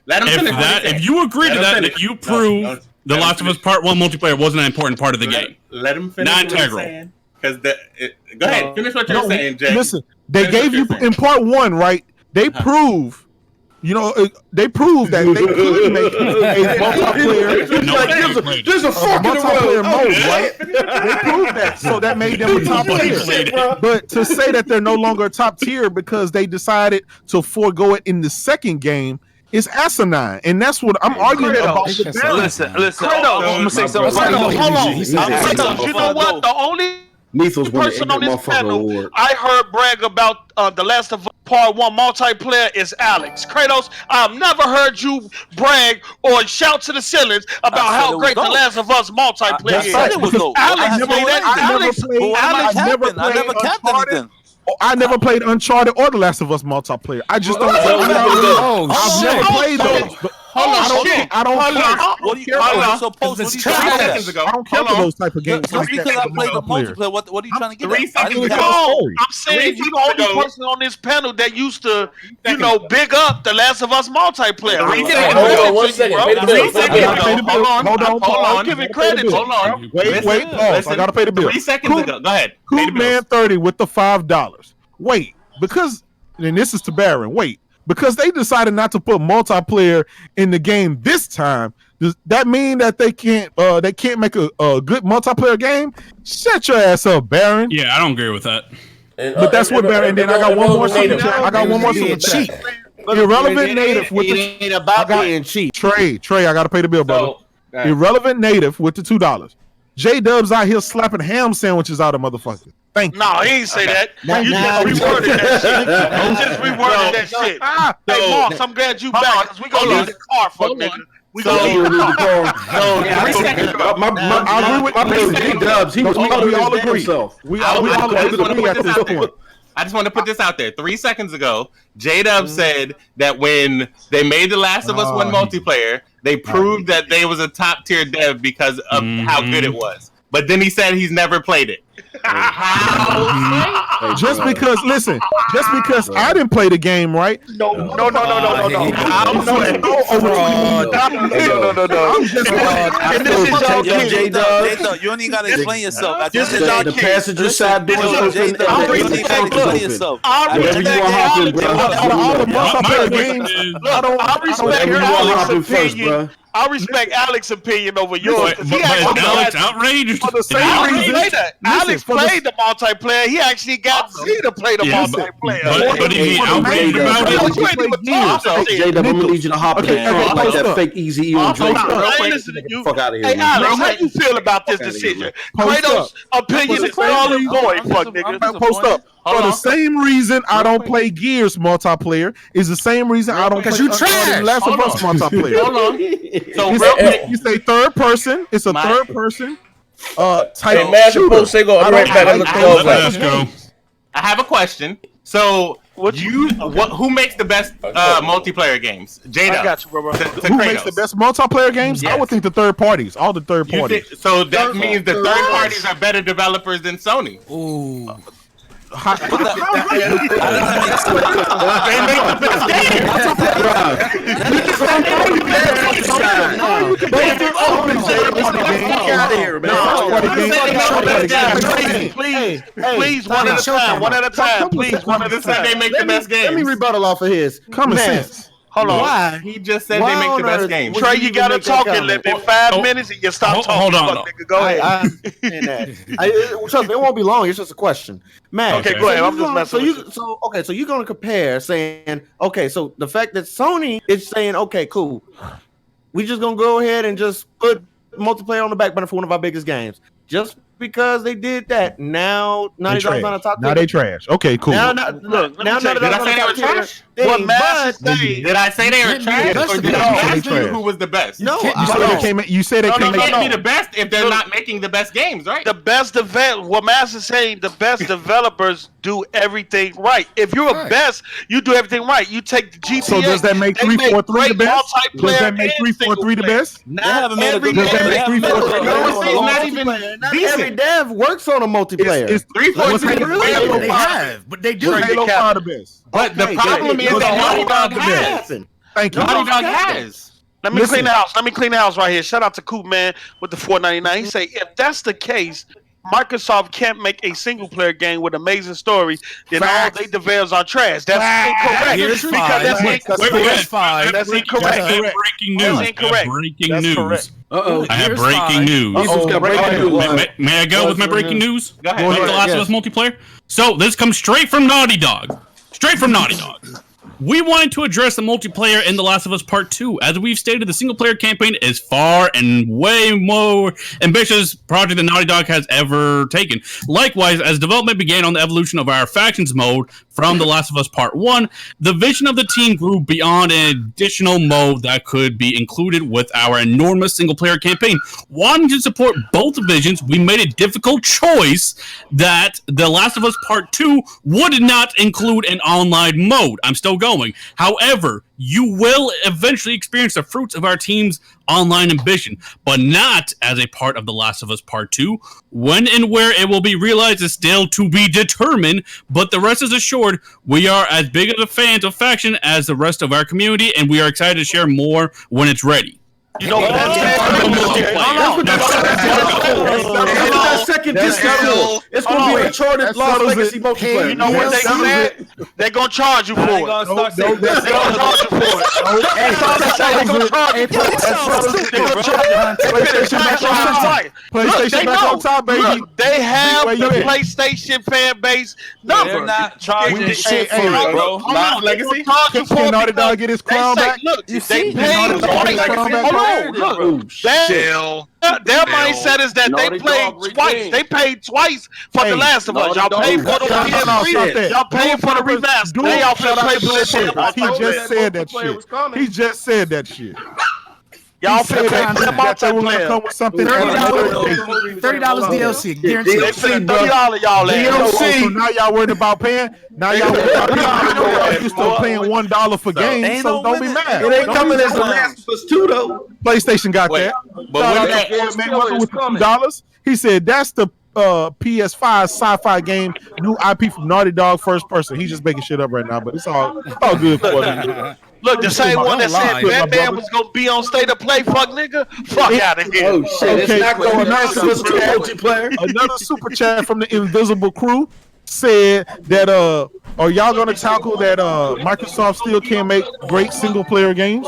Let him finish. If you agree to that, and if you prove The Last of Us Part 1 multiplayer wasn't an important part of the game. Let him finish. Non-integral. Because go ahead, finish what you're saying, Jay. Listen, they gave you in Part 1, right? They proved. They proved that they could make a multiplayer. There's a fucking multiplayer mode, right? They proved that, so that made them a top tier. But to say that they're no longer a top tier because they decided to forego it in the second game is asinine, and that's what I'm arguing about. Listen. I'm gonna say something. Hold on. You know what? The only person on this panel I heard brag about The Last of Us Part 1 multiplayer is Alex. Kratos, I've never heard you brag or shout to the ceilings about how great The Last of Us multiplayer is. I never played Uncharted or The Last of Us multiplayer. I just don't. I've never played those. I don't care for those type of games. Just because I played the multiplayer, what are you trying to get at? I'm saying you're the only person on this panel that used to, big up The Last of Us multiplayer. Hold on. I'm giving credit. Hold on. Wait, pause. I gotta pay the bill. 3 seconds ago. Go ahead. Coopman 30 with the $5. Wait, because, and this is to Baron. Wait. Because they decided not to put multiplayer in the game this time, does that mean that they can't make a good multiplayer game? Shut your ass up, Baron. Yeah, I don't agree with that. But that's what Baron. And then I got one more super chat. I got one more super chat. Irrelevant native with the. Ain't about being cheap. Trey, I gotta pay the bill, brother. Irrelevant native with the $2. J-Dub's out here slapping ham sandwiches out of motherfuckers. Thank you. No, he ain't say that. You just reworded that shit. Hey, Moss, I'm glad you back because we gonna need the car, fuck nigga. We gonna need the car. I agree with J-Dubs. We all agree. We all agree at this point. I just want to put this out there. 3 seconds ago, J-Dub said that when they made The Last of Us 1 multiplayer, they proved that they was a top tier dev because of how good it was. But then he said he's never played it. Just because I didn't play the game, right? No. You don't even gotta explain yourself. This is not the passenger side door is open. You don't even gotta explain yourself. I respect your opinion. I respect Alex's opinion over yours. But Alex outraged. For the same reason. Alex played the multiplayer. He actually got Z to play the multiplayer. But he outraged about it. J-Dub, I'm gonna need you to hop in front like that fake Easy and Drake. Fuck out of here. Hey, Alex, how you feel about this decision? Kratos' opinion is null and void, fuck nigga. Post up. For the same reason I don't play Gears multiplayer is the same reason I don't play Last of Us multiplayer. Hold on. So you say third person. It's a third person type shooter. Let's go. I have a question. So who makes the best multiplayer games? Jada. I got you, bro. Who makes the best multiplayer games? Yes. I would think the third parties. All the third parties. So that means the third parties are better developers than Sony. Ooh. They make the best Please, one at a time. One at a time. Please, one at a time. They make the best games. Let me rebuttal off of his. Common sense. Hold on. Why? He just said they make the best games. Trey, you gotta talk in 5 minutes and you stop talking. Hold on. Nigga, go ahead. I understand that. Trust me, it won't be long. It's just a question, man. Okay, go ahead. I'm just messing with you. So you're gonna compare, saying, okay, so the fact that Sony is saying, okay, cool, we just gonna go ahead and just put multiplayer on the back burner for one of our biggest games, just because they did that. Now Naughty Dog's not a top tier. Now they trash. Okay, cool. Did I say they were trash? What Mass is saying? Did I say they were trash? Or did I ask you who was the best? No, you say they can't be the best if they're not making the best games, right? The best what Mass is saying, the best developers do everything right. If you're a best, you do everything right. You take the GTA. So does that make 343 the best? Does that make 343 the best? Not every dev works on a multiplayer. It's 343. They have, but they do. Halo are the best. But the problem is that Naughty Dog has. Thank you. Naughty Dog has. Let me clean the house. Let me clean the house right here. Shout out to Coop Man with the $4.99. He say, if that's the case, Microsoft can't make a single player game with amazing story, then all they developers are trash. That's incorrect. That's incorrect. Breaking news. That's incorrect. Breaking news. I have breaking news. May I go with my breaking news? Go ahead. With The Last of Us multiplayer? So this comes straight from Naughty Dog. Straight from Naughty Dog. We wanted to address the multiplayer in The Last of Us Part 2. As we've stated, the single-player campaign is far and way more ambitious project than Naughty Dog has ever taken. Likewise, as development began on the evolution of our factions mode from The Last of Us Part 1, the vision of the team grew beyond an additional mode that could be included with our enormous single-player campaign. Wanting to support both visions, we made a difficult choice that The Last of Us Part 2 would not include an online mode. I'm still going. However, you will eventually experience the fruits of our team's online ambition, but not as a part of The Last of Us Part 2. When and where it will be realized is still to be determined, but the rest is assured we are as big of a fans of faction as the rest of our community, and we are excited to share more when it's ready. You know second disco. It's gonna be Uncharted Lost Legacy multiplayer. You know what they said? They're gonna charge you for it. They're gonna charge you for it. PlayStation back on top, baby. They have the PlayStation fan base number. They're not charging shit for it, bro. Lost Legacy. Can Naughty Dog get his crown back? Look, they paid twice. Look, their mindset is that they played twice. They paid twice for The Last of Us. Y'all paid for the PS3. Y'all paid for the remaster. They all play PlayStation. He just said that shit. He just said that shit. Y'all said that they were gonna come with something. $30 DLC. Guaranteed. They paid $30 y'all DLC. So now y'all worried about paying. Now y'all worried about paying. You still paying $1 for games, so don't be mad. It ain't coming as The Last of Us 2 though. PlayStation got that. But with $2, he said that's the PS5 sci-fi game, new IP from Naughty Dog, first person. He's just making shit up right now, but it's all good for me. Look, the same one that said Batman was gonna be on State of Play, fuck nigga, fuck out of here. Oh shit! It's not going multiplayer. Another super chat from the Invisible Crew. said that are y'all gonna tackle that Microsoft still can't make great single player games?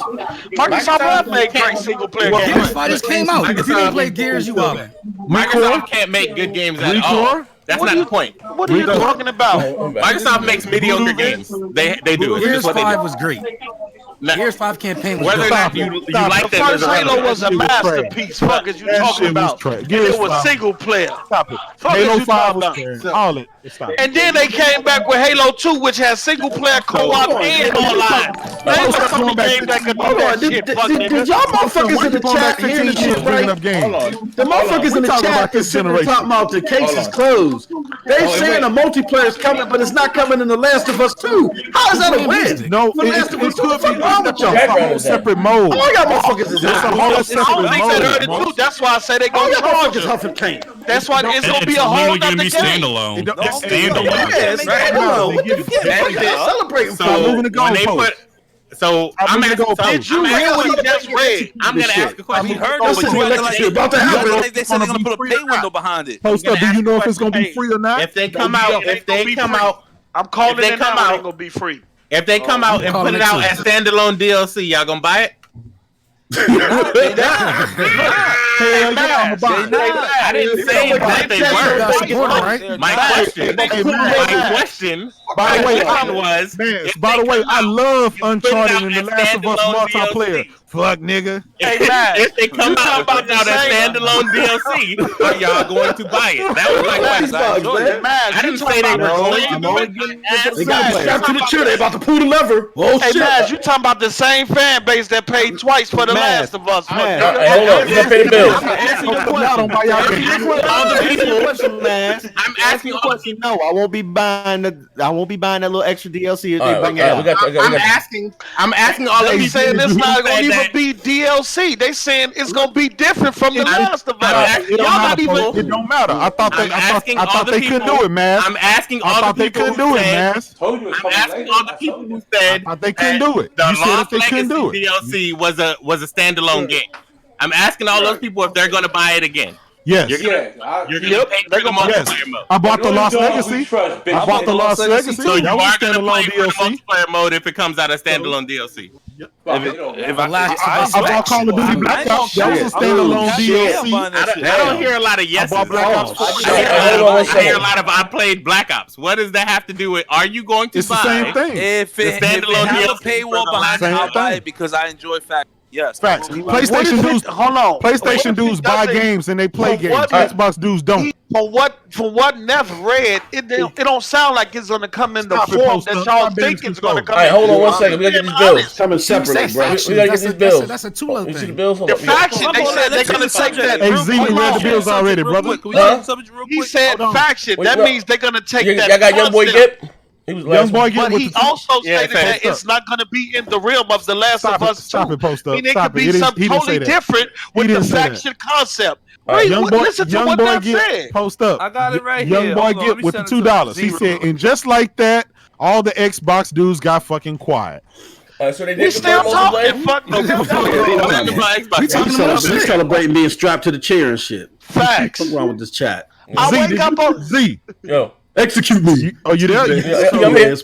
Microsoft have made great single player games. Gears 5 just came out. If you didn't play Gears, you are. Microsoft can't make good games at all. That's not the point. What are you talking about? Microsoft makes mediocre games. They do. Gears 5 was great. Gears 5 campaign was whether or not you like the that. First Halo was a masterpiece. Fuck is you talking about? It was single player. Stop it. Fuck Halo is you 5 talking was about? trash. All it. Stop it. And then they came back with Halo 2, which has single player co-op and online. They was some game that could do that shit. Did y'all motherfuckers in the chat hear the shit right? The motherfuckers in the chat is talking about the case is closed. They saying a multiplayer is coming, but it's not coming in The Last of Us 2. How is that a win? No, it could be a whole separate mode. All y'all motherfuckers is It's a whole separate mode. That's why I say they gonna charge us. That's why it's gonna be a whole It's other gonna be game. standalone. It's Celebrating So moving the when they goalpost. put, so I'm asking. Did you hear what he just read? I'm gonna ask a question. We heard That's but the you acting electric shit about to you acting happen. like they said they're gonna put a pay window behind it. Post up. Do you know if it's gonna be free or not? If they come out, I'm calling If they it come now. It out- ain't gonna be free. if they come out and calling put it it out too. as standalone DLC, y'all gonna buy it? Hell yeah, I'm about it. I didn't say that they were. Right? My question By the way, was, by the way, I love Uncharted out and The as Last of Us standalone multiplayer. Fuck, nigga. Hey, man, if they come you out and talking put it out as about the standalone DLC, are y'all going to buy it? That was my question. I didn't say they were going to do it. They got strapped to the chair. They about to pull the lever. Oh Hey, shit! Maz, you talking about the same fan base that paid twice for The Last of Us? Hold on, you gotta pay the bills. I'm asking all the people. No, I won't be buying that little extra DLC. All right, we got I'm asking all the They people. saying it's not gonna said even that- be DLC. They saying it's gonna be different from The Last of Us. It Y'all not even. It don't matter. I thought I'm asking all they the couldn't people- do it, man. I'm asking I all the thought they people couldn't who do it, said. man. I'm asking all the people who said I thought they couldn't do it. the You said if Lost they couldn't do Legacy it. DLC was a standalone game. I'm asking all those people if they're going to buy it again. Yes. You're gonna pay for the multiplayer mode. I bought the Lost Legacy. I bought the Lost Legacy. So you That are was going to standalone play for the DLC. multiplayer mode if it comes out as standalone DLC. If I last I bought Call of Duty Black Ops. That was a standalone DLC. I don't hear a lot of yeses. I bought Black Ops. I hear a lot of I played Black Ops. What does that have to do with? Are you going to It's the buy? same thing. If it has a paywall behind it, I'll buy it because I enjoy fact. Yes. Facts. What PlayStation if dudes. it- hold on. PlayStation What if dudes it buy doesn't- games and they play For games. what- Xbox dudes don't. From what Neff read, it don't sound like it's gonna come in the Stop it, form Post that Up. y'all My think business it's gonna control. come All right, in. hold on 1 second. We gotta get these bills. Coming separately, bro. We gotta get these bills. That's a two-low You see the thing. bills? Hold The on. faction, they said they're gonna take that. Hey, Z, we read the bills already, Real brother. quick. Can we get the subject real He quick? said faction. Wait, That what? means they're gonna take Y'all that. got young boy concept. Gip? He was Young last boy one. get But with he the also Yeah, stated that Post Up. it's not going to be in the realm of The Last Stop of it. Us 2. Stop it, Post Up. I mean, it Stop could it. be He didn't- something he didn't totally say that. different He with the didn't say that. faction concept. All right, Wait, Young boy, listen to young what boy that get said. post up. I got it right young here. boy Hold on, get let me with the send it to $2. Z He real said, quick. and just like that, all the Xbox dudes got fucking quiet. So they We did still talking. Fuck no. He's celebrating being strapped to the chair and shit. Facts. What's wrong with this chat? I Z, wake did up you- on. Z. Yo. Execute me. Oh, you there? I'm here.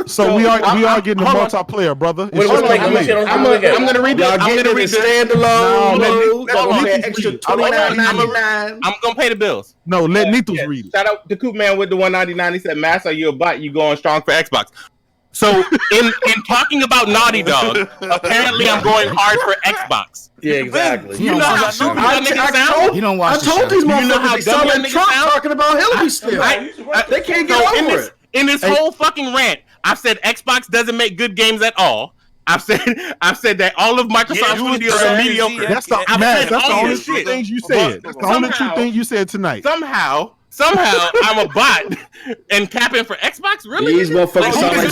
So we are getting the multiplayer, brother. Wait, what's like? I'm gonna read this. I'm gonna read this. Standalone. Extra $29.99. I'm gonna pay the bills. No, let Nithos read it. Shout out to Coop Man with the $1.99. He said, "Mass, are you a bot? You going strong for Xbox?" So in talking about Naughty Dog, apparently I'm going hard for Xbox. Yeah, exactly. You know how stupid that nigga sound? You don't watch I told these You know how motherfuckers they dumb sound that like nigga Trump sound? talking about Hillary still. They can't get over it. In this whole fucking rant, I've said Xbox doesn't make good games at all. I've said that all of Microsoft's studios are mediocre. That's the I've man. said That's the all only this two shit. things you said. That's the only two things you said tonight. Somehow I'm a bot and capping for Xbox? Really? These motherfuckers sound like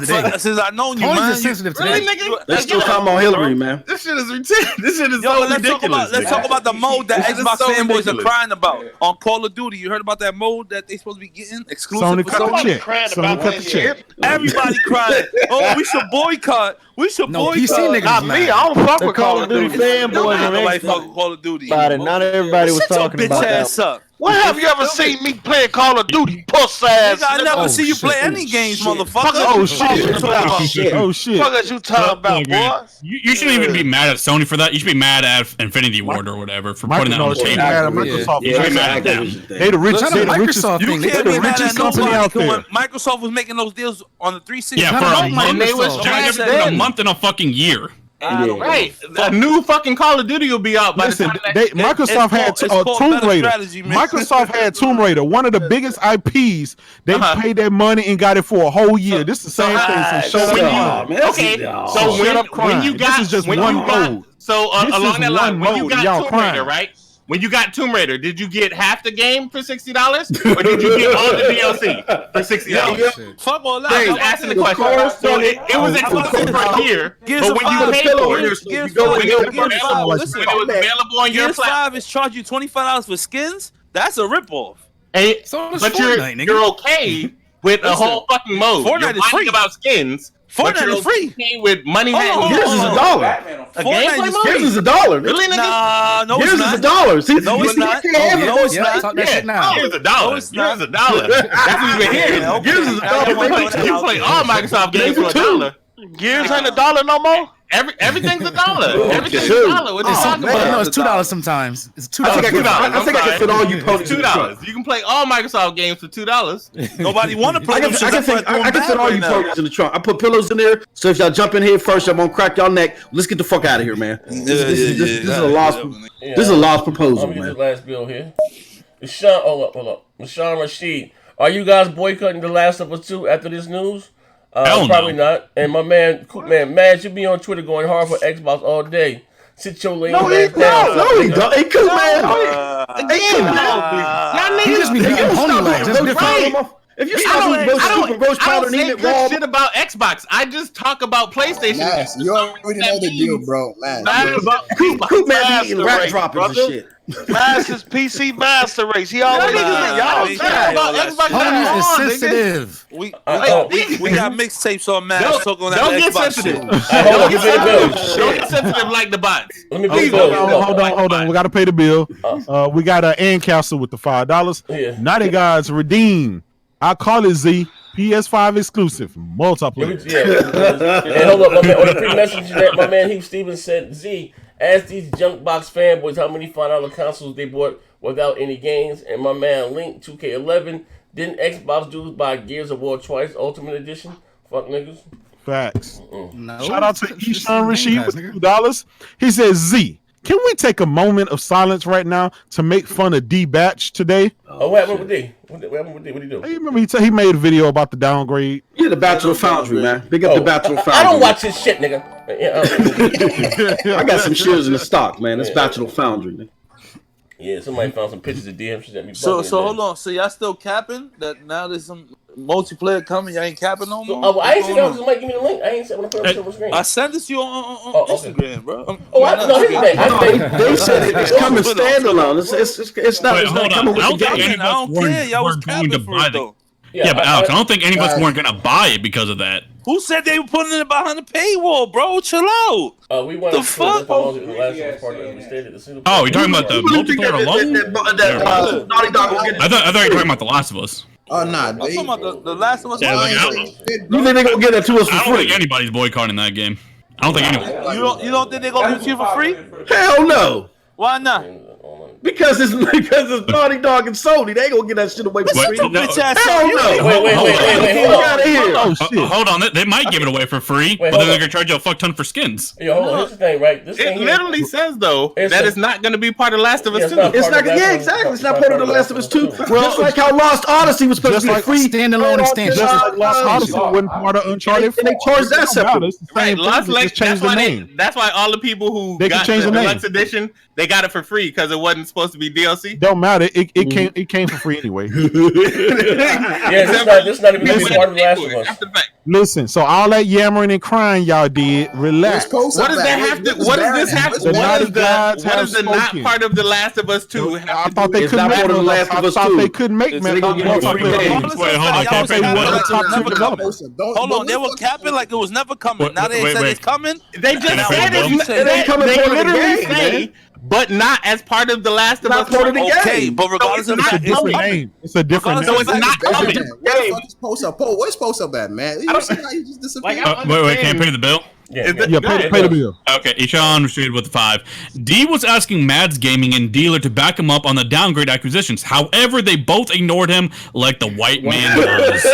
Trump. Since I known you, Tony's man. just sensitive Really, today. nigga? They're still talking about Hillary, man. This shit is ridiculous. This shit is Yo, so let's ridiculous. let's talk about the mode that This shit is Xbox so fanboys are ridiculous. crying about on Call of Duty. You heard about that mode that they supposed to be getting exclusive Sony for cut the Sony? check. Crying Sony about cut that the check. shit. Everybody crying. Oh, we should boycott. We should No, boycott. PC niggas Not mad. me. I don't fuck The with Call of Duty fanboys Nobody on fuck Xbox with Call of Duty. about it. Not everybody was Sit your talking bitch about ass that. up. When have you ever seen me playing Call of Duty, puss ass? I never see you play any games, motherfucker. Oh shit! Oh shit! What are you talking about, boys? You shouldn't even be mad at Sony for that. You should be mad at Infinity Ward or whatever for putting that on the table. Microsoft. You should be mad at them. They the richest. They the richest. You can't be mad at company out there. when Microsoft was making those deals on the 360. Yeah, for a month. They was a month and a fucking year. Right, a new fucking Call of Duty will be out by the time Microsoft had Tomb Raider. Microsoft had Tomb Raider, one of the biggest IPs. They paid their money and got it for a whole year. This is the same thing. So when you got, this is just one mode. So along that line, when you got Tomb Raider, right? When you got Tomb Raider, did you get half the game for $60, or did you get all the DLC for $60? Fuck all that. I'm asking the question. So it was exclusive for a year, but when you paid for it, when it was available on your platform, 5 is charging you $25 for skins. That's a ripoff. But you're okay with a whole fucking mode. Fortnite is free about skins. Fortnite is free. Okay with money. Here's is $1. Here's is $1. Really, nigga? Nah, no, here's is $1. See, no, it's not. No, it's not. Talk that shit now. Here's $1. Here's $1. That's what we've been hearing. Here's is $1. You play all Microsoft games for $1. Gears ain't $1 no more. Everything's $1. Everything's $1. What you talking about? No, it's $2 sometimes. It's $2. I think I can fit all you ponies. $2. You can play all Microsoft games for $2. Nobody want to play them. I can fit all you ponies in the trunk. I put pillows in there, so if y'all jump in here first, I'm gonna crack y'all neck. Let's get the fuck out of here, man. This is a lost. This is a lost proposal, man. This last bill here. Hold up. Sean Rashid, are you guys boycotting The Last of Us 2 after this news? Probably not. And my man, Mads, you be on Twitter going hard for Xbox all day. Sit your lame ass down. No, he don't. Hey, cool, man. He just be getting pony legs. That's different. If you I don't say good shit about Xbox. I just talk about PlayStation. Yes, you already know the deal, bro. Coop man be eating rat droppings and shit. Master's PC Master Race. He always y'all talk about Xbox. Ponies is sensitive. We got mixtapes on Mass talking on that Don't get Xbox sensitive. shit. Don't get sensitive like the bots. Hold on. We got to pay the bill. We got an Ancastle with the $5. Naughty Gods redeem. I call it Z. PS5 exclusive multiplayer. And hold up, my man, on the pre-message that my man Heath Stevens said, Z, ask these junk box fanboys how many $5 consoles they bought without any games. And my man Link 2K11, didn't Xbox dudes buy Gears of War twice, Ultimate Edition? Fuck niggas. Facts. No, shout out to Ishan Rashid with $2. He says, Z, can we take a moment of silence right now to make fun of D-Batch today? Oh, what happened with D? What happened with D? What did he do? You remember he made a video about the downgrade? Yeah, the Bachelor Foundry, man. Big up the Bachelor Foundry. I don't watch his shit, nigga. I got some shares in the stock, man. It's Bachelor Foundry, man. Yeah, somebody found some pictures of DM. So hold on. So y'all still capping that now there's some multiplayer coming? Y'all ain't capping no more? Oh, I ain't seen that. Somebody give me the link. I ain't seen when I put it on the screen. I sent this to you on Instagram, bro. They said it's coming standalone. It's not coming with the game. I don't care. Y'all was capping for it though. Yeah, but Alex, I don't think any of us weren't gonna buy it because of that. Who said they were putting it behind the paywall, bro? Chill out. We want the fuck? Oh, you're talking about the multiplayer alone? I thought you were talking about The Last of Us. Oh, nah. I'm talking about the Last of Us. You think they're gonna get it to us for free? I don't think anybody's boycotting that game. I don't think anyone. You don't think they're gonna give it to you for free? Hell no. Why not? Because it's Naughty Dog and Sony. They ain't gonna get that shit away for free. Hell no. Wait, hold on. They might give it away for free, but then they're gonna charge you a fuck ton for skins. Yo, hold on. Here's the thing, right? It literally says though that it's not gonna be part of Last of Us 2. It's not. Yeah, exactly. It's not part of the Last of Us 2. Just like how Lost Odyssey was supposed to be free standalone extension. Just like Lost Odyssey wasn't part of Uncharted. And they charged that separate. Right, Lost Lake. That's why all the people who got the deluxe edition, they got it for free because it wasn't supposed to be DLC. Don't matter. It came for free anyway. Yeah, this not even part of The Last of Us. Listen, so all that yammering and crying y'all did, relax. What does that have to? What does this have? What is the not part of The Last of Us 2? I thought they couldn't make The Last of Us 2. I thought they couldn't make multiplayer. Wait, hold on. Hold on, they were capping like it was never coming. Now they said it's coming. They just said they literally say, but not as part of The Last of Us. Okay, but regardless of that, it's a different name. So it's not coming. Where the fuck is post up? Paul, where's post up at, man? You see how you just disappeared? Wait, can I pay the bill? Yeah, pay the bill. Okay, Ishan received with the 5. D was asking Mads Gaming and Dealer to back him up on the downgrade acquisitions. However, they both ignored him like the white man does.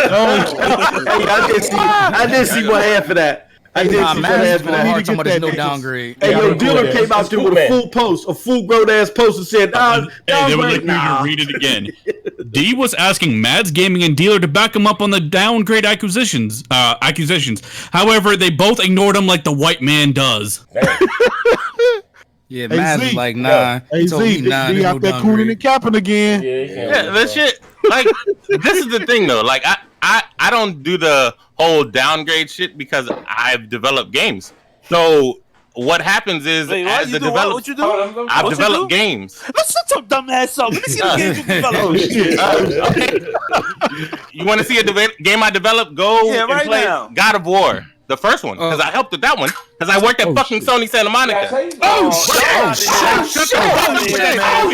I did see one half of that. I did see one half of that. Talking about there's no downgrade. Hey, yo, Dealer came out there with a full post, a full grown ass post, and said, they would like me to read it again. D was asking Mads Gaming and Dealer to back him up on the downgrade accusations. However, they both ignored him like the white man does. Yeah, Mads is like, nah. Hey, Z, D out there cooling and capping again. Yeah, that shit. Like, this is the thing though. Like, I don't do the whole downgrade shit because I've developed games. So what happens is, as the developer, what you do? I've developed games. Let's shut your dumb ass up. Let me see the games you developed. Okay. You want to see a game I developed? Go and play God of War. The first one, because I helped with that one, because I worked at fucking Sony Santa Monica. Oh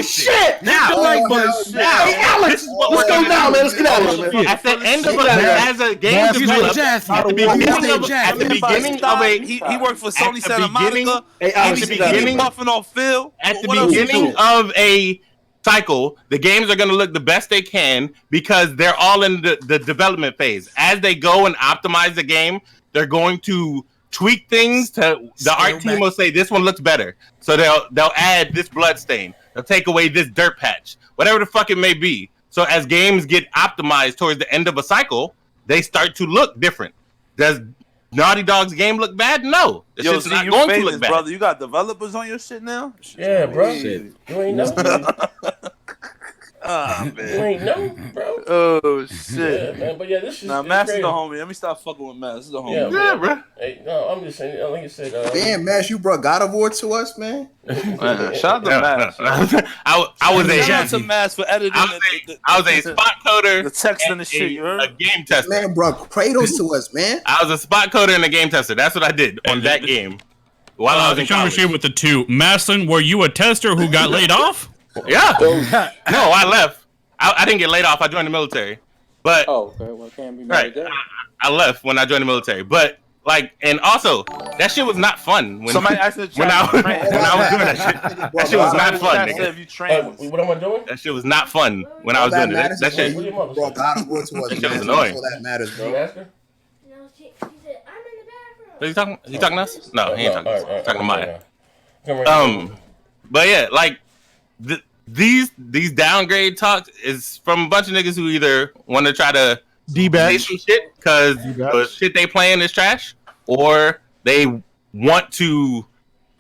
shit! Now, Alex, let's go now, man. Let's get out of here. At the end of as a game developer, at the beginning of a, he worked for Sony Santa Monica. At the beginning, puffing off Phil. At the beginning of a cycle, the games are going to look the best they can because they're all in the development phase. As they go and optimize the game, they're going to tweak things. The art team will say this one looks better, so they'll add this blood stain. They'll take away this dirt patch, whatever the fuck it may be. So as games get optimized towards the end of a cycle, they start to look different. Does Naughty Dog's game look bad? No, it's just not going to look bad. Brother, you got developers on your shit now? Yeah, bro. You ain't know. Oh, man. You ain't know, bro. Oh, shit. Yeah, man. But yeah, this is Mass is the homie. Let me stop fucking with Mass. This is the homie. Yeah, bro. Hey, no, I'm just saying. Like you said, damn, Mass, you brought God of War to us, man. Shout out to Mass. I was a shout out to Mass for editing. I was a spot coder, the text and the shit. You heard? A game tester. Man, bro, Kratos to us, man. I was a spot coder and a game tester. That's what I did on that game. While I was in college. With the 2. Maslin, were you a tester who got laid off? Yeah. No, I left. I didn't get laid off. I joined the military. But can't be mad at that. I left when I joined the military. But and also that shit was not fun. When I was doing that shit. That shit was not fun. Nigga. What am I doing? That shit was not fun when I was doing it. That shit. That shit was annoying. That matters, bro. Is he talking to us? No, he ain't talking to us. He's talking to Maya. But yeah, these downgrade talks is from a bunch of niggas who either want to try to say some shit because the shit they playing is trash, or they want to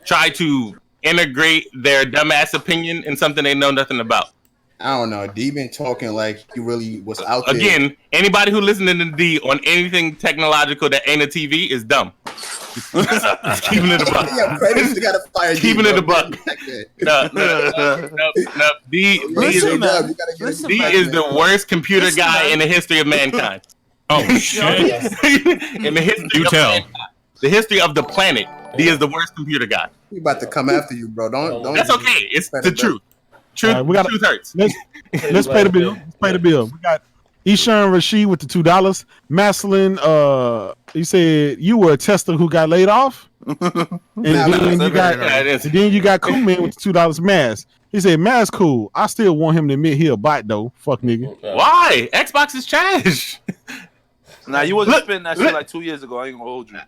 try to integrate their dumbass opinion in something they know nothing about. I don't know. D been talking like he really was out there. Again, anybody who listening to D on anything technological that ain't a TV is dumb. Keeping it a buck. Yeah, Kratos got to fire D. Keeping it a buck. No. D is the worst computer guy in the history of mankind. Oh shit! In the history the history of the planet, D is the worst computer guy. We about to come after you, bro. Don't. That's okay. It's the truth. Truth hurts. Let's pay the bill. Let's pay the bill. We got Ishan Rashid with the $2. Maslin, you said you were a tester who got laid off. and then you got Cool Man with the $2. Mass. He said, Mass cool. I still want him to admit he a bot though. Fuck nigga. Why? Xbox is trash. Nah, you wasn't spitting that shit like 2 years ago. I ain't gonna hold you.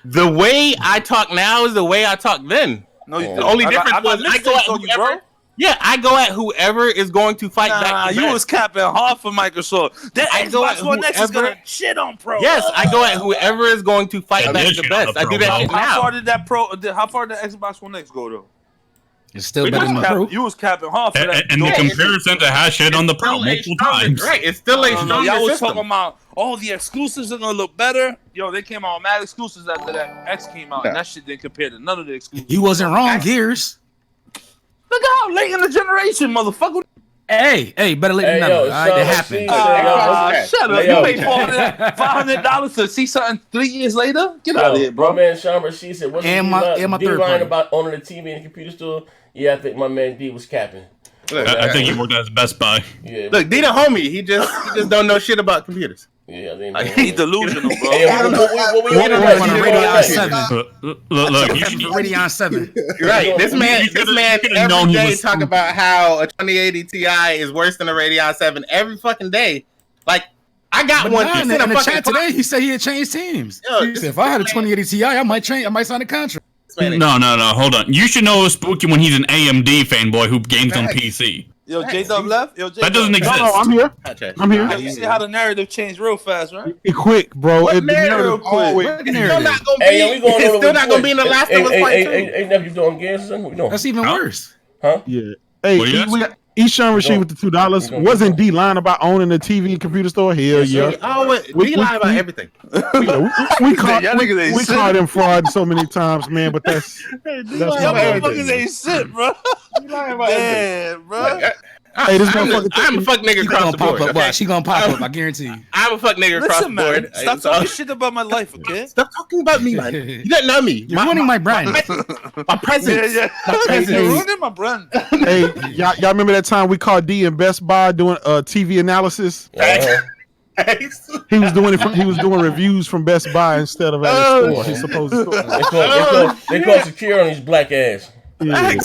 The way I talk now is the way I talked then. No, the only difference was I go at whoever. Yeah, I go at whoever is going to fight back. You was capping hard for Microsoft. That Xbox One X is gonna shit on Pro. Yes, I go at whoever is going to fight back the best. I do that shit now. How far did that Xbox One X go though? It's still better than the Pro. You was capping hard for that. And the comparison to hash it on the Pro multiple times. Right, it's still a stronger Y'all was system. talking about the exclusives are gonna look better. Yo, they came out with mad exclusives after that X came out, and that shit didn't compare to none of the exclusives. He wasn't wrong, Gears. Look how late in the generation, motherfucker. Hey, better late than never. All right, that happened. Shut up. You paid $500 to see something 3 years later? Get out of here, bro. My man Sean Rashid said, "What's and my third line party about owning a TV and computer store?" Yeah, I think my man D was capping. Look, I think he worked at Best Buy. Yeah, look, D the homie. He just don't know shit about computers. Yeah, he's delusional, bro. Hey, what we on Radeon 7. Look, Radeon 7. Right, this man every day talk about how a 2080 Ti is worse than a Radeon 7 every fucking day. Like, I got one. In the chat today, he said he had changed teams. He said, if I had a 2080 Ti, I might sign a contract. No, hold on. You should know Spooky when he's an AMD fanboy who games on PC. Yo, J-Dub left? Yo, That doesn't exist. No, I'm here. You see how the narrative changed real fast, right? Quick, bro. What narrative? It's still not gonna be in the Last of Us Part 2. Hey, nephew, doing games? That's even worse. Huh? Yeah. Hey, Eshawn Rashid with the $2. Wasn't D lying about owning a TV and computer store? Hell yeah. We lie about everything. We caught him fraud so many times, man. But that's y'all motherfuckers ain't shit, bro. You lying about everything, bro. Hey, this motherfucker. I'm a fuck nigga across the board. Okay? She gonna pop up, I guarantee you. I'm a fuck nigga across the board. Stop talking shit about my life, okay? Stop talking about me, man. You don't know me. You're ruining my brand. My presence. My presence. You're ruining my brand. Hey, y'all remember that time we caught D in Best Buy doing TV analysis? He was doing reviews from Best Buy instead of at his store. He's supposed to. They call secure on his black ass. Yeah.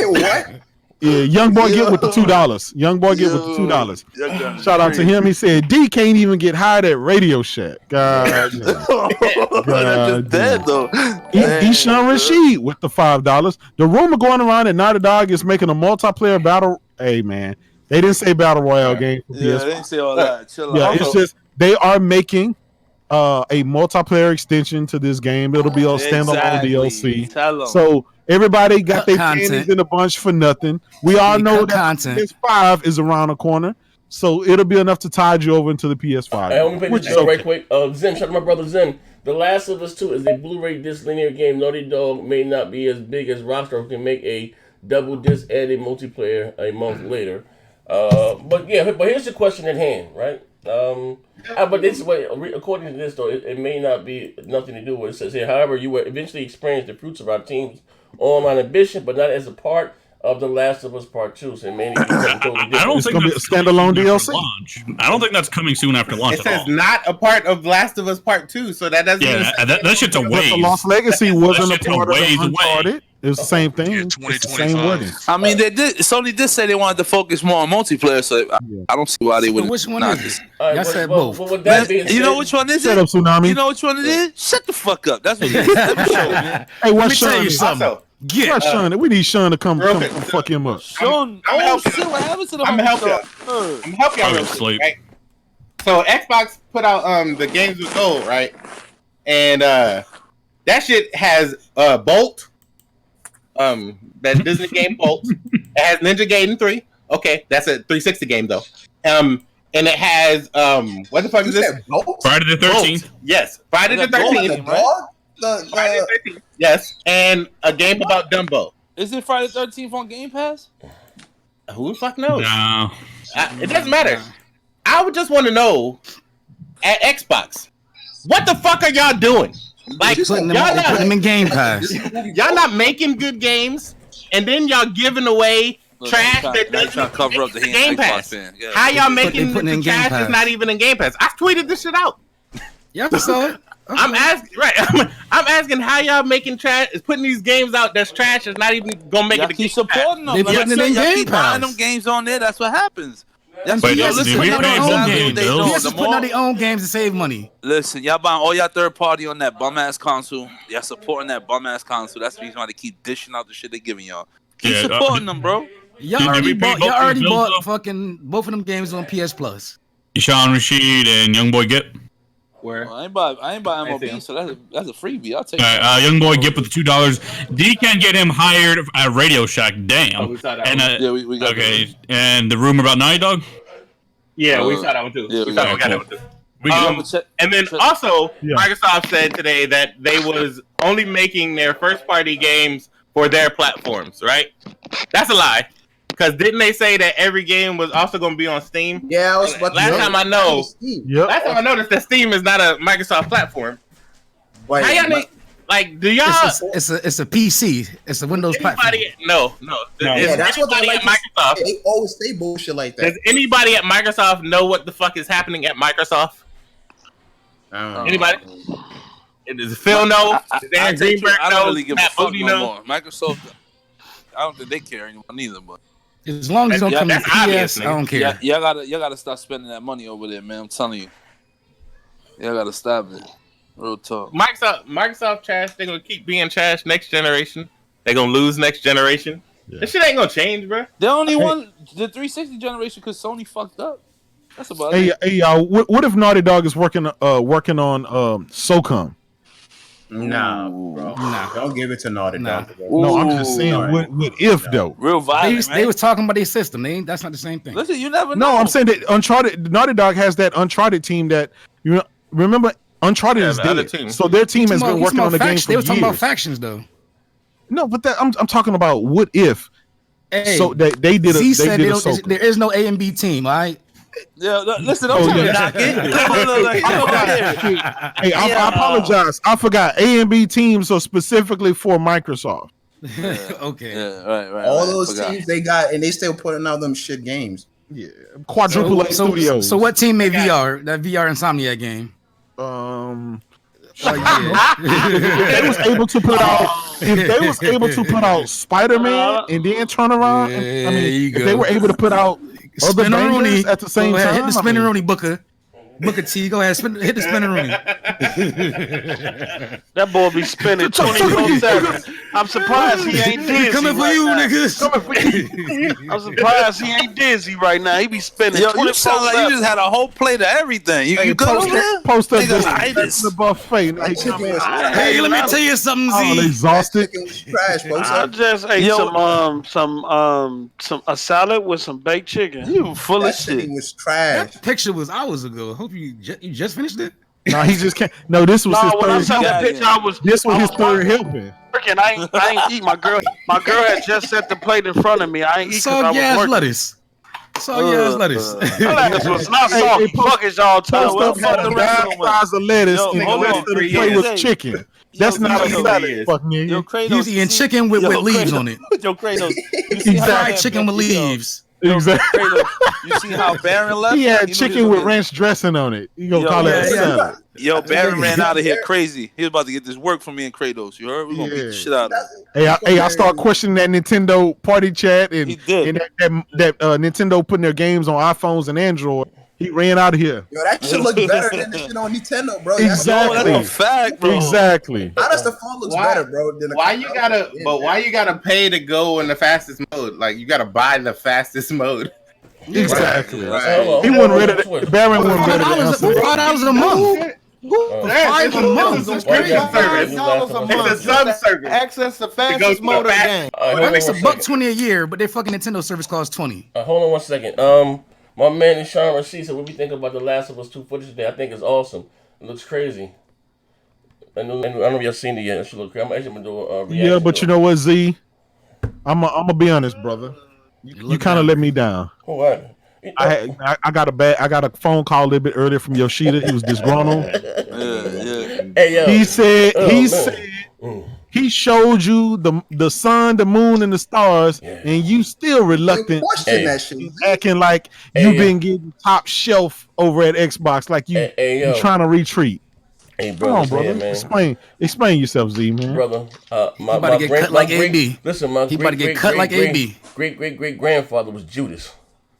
What? Yeah, young boy get with the $2. Young boy get with the $2. Shout out to him. He said D can't even get hired at Radio Shack. God, that's dead though. Eshawn Rashid with the $5. The rumor going around that Naughty Dog is making a multiplayer battle. Hey man, they didn't say battle royale game. Yeah, they didn't say all that. Chill yeah, out. it's just they are making a multiplayer extension to this game. It'll be a standalone DLC. So everybody got their panties in a bunch for nothing. We all know that PS5 is around the corner, so it'll be enough to tide you over into the PS5. Hey, let me play this right quick. Zen, shout out to my brother Zen. The Last of Us 2 is a Blu-ray disc linear game. Naughty Dog may not be as big as Rockstar, who can make a double disc and a multiplayer a month later. But here's the question at hand, right? But this way, according to this though, it may not be nothing to do with it. It says here, however, you will eventually experience the fruits of our team's online ambition, but not as a part of The Last of Us Part 2. So it may be totally different. I don't think gonna be a standalone DLC. I don't think that's coming soon after launch. It says not a part of Last of Us Part 2, so that doesn't. Yeah, that shit's a ways. The Lost Legacy wasn't a part of Uncharted. It was the same thing. It's the same wording. I mean, Sony did say they wanted to focus more on multiplayer, so I don't see why they would. Which one not is it? Y'all said both. You know which one is it? Shut up, Tsunami. You know which one it is? Shut the fuck up. That's what it is. Hey, Let me tell you something. Sean? We need Sean to come fuck him up. Sean, shit, what happened to the I'm help y'all. I'm help y'all real quick, right? So Xbox put out the games with gold, right? And that shit has Bolt. That Disney game Bolt. It has Ninja Gaiden 3. Okay, that's a 360 game though. And it has what the fuck is this? Friday the 13th. Bolt. Yes, Friday the 13th. Friday the 13th. Yes, and a game about Dumbo. Is it Friday the 13th on Game Pass? Who the fuck knows? No. It doesn't matter. I would just want to know at Xbox, what the fuck are y'all doing? Like, putting them in Game Pass. Y'all not making good games, and then y'all giving away trash that doesn't cover up the Game Pass. Yeah. How y'all making the trash is not even in Game Pass? I tweeted this shit out. Yeah, I saw it. I'm asking, right? I'm asking how y'all making trash is putting these games out that's trash is not even gonna make it. To keep supporting them. They putting it in Game Pass. Buying them games on there. That's what happens. That's what putting out their own games to save money. Listen, y'all buying all y'all third party on that bum ass console. Y'all supporting that bum ass console. That's the reason why they keep dishing out the shit they giving y'all. Keep supporting them, bro. Y'all already bought fucking both of them games on PS Plus. Eshawn Rashid and Youngboy Gip. Where? Well, I ain't buy MLB, so that's a freebie. I'll take it. Young boy Gip with the $2. D can't get him hired at Radio Shack. Damn. Oh, we saw that and one. We got okay. That. And the rumor about Naughty Dog. Yeah, we saw that one too. Yeah, we got that one too. And then also, Microsoft said today that they was only making their first party games for their platforms. Right? That's a lie. Because didn't they say that every game was also going to be on Steam? Yeah, last time I noticed that Steam is not a Microsoft platform. Wait, how y'all like? Do y'all? It's a PC. It's a Windows platform. No. Yeah, that's what they like. Microsoft. They always say bullshit like that. Does anybody at Microsoft know what the fuck is happening at Microsoft? Anybody? Does Phil know? Does Aaron Greenberg know? I don't really give a fuck Booty no more. Microsoft. I don't think they care anymore neither, but. As long as you don't come to PS, I don't care. Y'all gotta stop spending that money over there, man. I'm telling you. Y'all gotta stop it. Real talk. Microsoft trash. They're gonna keep being trash next generation. They're gonna lose next generation. Yeah. This shit ain't gonna change, bro. They only won the 360 generation because Sony fucked up. That's about it. Hey, y'all. What if Naughty Dog is working on SOCOM? No, bro. No. Don't give it to Naughty Dog. No, I'm just saying, what if though? Real violent. They was talking about their system. That's not the same thing. Listen, you never know. No, I'm saying that Naughty Dog has that Uncharted team that remember Uncharted is dead. So their team has been working on the game for years. They were talking about factions though. No, but I'm talking about what if. Hey, so they did a there is no A and B team, all right? Yeah, listen, don't try to knock it. Hey, I apologize. I forgot. A and B teams are specifically for Microsoft. Okay. Yeah, right. All those teams they got, and they still putting out them shit games. Yeah, quadruple A studios. So what team made VR? That VR Insomniac game. If they was able to put out Spider-Man and then turn around, if they were able to put out other bangers at the same time, hit the Spinneroonie, Booker T, go ahead, hit the Spinneroonie. That boy be spinning 24/7. I'm surprised he ain't dizzy. Coming for you, niggas. Coming for you. I'm surprised he ain't dizzy right now. He be spinning. Yo, you sound like you just had a whole plate of everything. You good over there? Post up the buffet. Hey, let me tell you something, Z. I'm exhausted. I just ate a salad with some baked chicken. You full of shit. Was trash. That picture was hours ago. Hope you just finished it. No, he just can't. No, this was his third. This was his third helping. I ain't eat. My girl had just set the plate in front of me. I ain't eat because I was working. Lettuce. Lettuce. Lettuce was not soft. Fuck is y'all talking about? The size of lettuce and the rest of the plate was chicken. That's not a salad. Fuck me. He's eating chicken with leaves on it. Yo, Kratos. Fried chicken with leaves. Exactly. You see how Baron left? He had chicken with ranch dressing on it. You gonna call that a salad? Yo, Baron ran out of here crazy. He was about to get this work from me and Kratos. You heard? We're gonna beat the shit out of him. Hey, I start questioning that Nintendo party chat and that Nintendo putting their games on iPhones and Android. He ran out of here. Yo, that shit look better than the shit on Nintendo, bro. Exactly. That's a fact, bro. Exactly. How does the phone look better, bro? Why you gotta pay to go in the fastest mode? Like you gotta buy the fastest mode. Exactly. Right. He wasn't ready to. Baron wasn't ready to answer. $5 a month. $5 a month. It's crazy. It's a sub service. Access the fastest mode of the game. That makes $120 a year, but their fucking Nintendo service costs $20. Hold on 1 second. My man Sean Rasheed said, "What we think about the Last of Us 2 footage today? I think it's awesome. It looks crazy. I don't know if y'all seen it yet. It should look crazy. I'm actually gonna do a reaction. Yeah, but you know what, Z? I'm gonna be honest, brother. You kind of let me down. What? I got a phone call a little bit earlier from Yoshida. He was disgruntled. Hey, yo. He said he showed you the sun, the moon, and the stars, and you still reluctant. Acting like you've been getting top shelf over at Xbox, like you trying to retreat. Hey, come on, brother. Man. Explain yourself, Z, man. Brother, my about to get cut like AB. Listen, my great grandfather was Judas.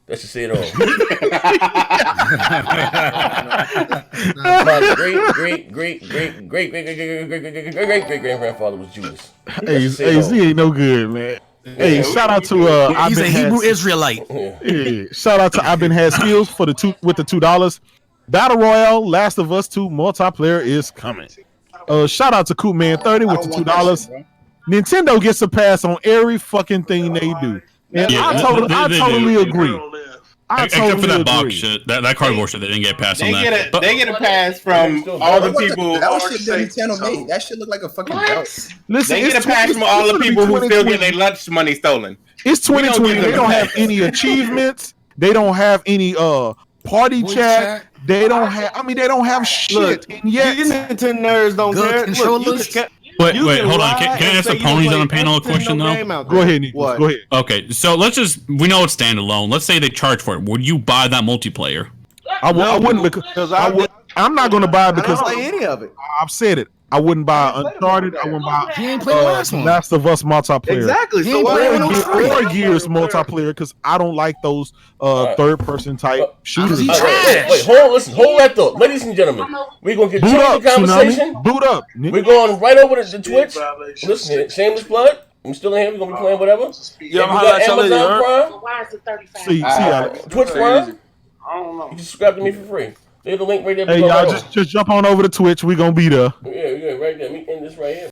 That should say it all. My great grandfather was Judas. Hey, Z ain't no good, man. Hey, shout out to he's a Hebrew Israelite. Yeah. Shout out to I've been had skills for with the $2. Battle Royale, Last of Us 2 multiplayer is coming. Shout out to Coopman30 with the $2. Nintendo gets a pass on every fucking thing they do. And I totally agree. Except for that box shit, that cardboard shit, they didn't get passed on that. They get a pass from all the people. That shit that Nintendo made. That shit look like a fucking belt. Listen, they get a pass from all the people who still get their lunch money stolen. It's 2020. They don't have any achievements. They don't have any party chat. They don't have. I mean, they don't have shit. Look, and yet, you Nintendo nerds don't care. Wait, hold on. Can I ask the ponies on the panel a question though? Go ahead, Nico. Go ahead. Okay, so we know it's standalone. Let's say they charge for it. Would you buy that multiplayer? I wouldn't because I'm not going to buy it because I don't play any of it. I've said it. I wouldn't buy Uncharted. I wouldn't buy Last of Us multiplayer. Exactly. So or Gears multiplayer because I don't like those third-person type shooters. Wait, hold that thought, ladies and gentlemen. We're gonna continue the conversation. Boot up. We're going right over to Twitch. Listen, shameless plug. I'm still in here. We're gonna be playing whatever. Yeah, we got Amazon Prime. Why is it 35? See, Twitch Prime. I don't know. You can subscribe to me for free. There's the link right there. Hey, y'all, just jump on over to Twitch. We gonna be there. Yeah, right there. Let me end this right here.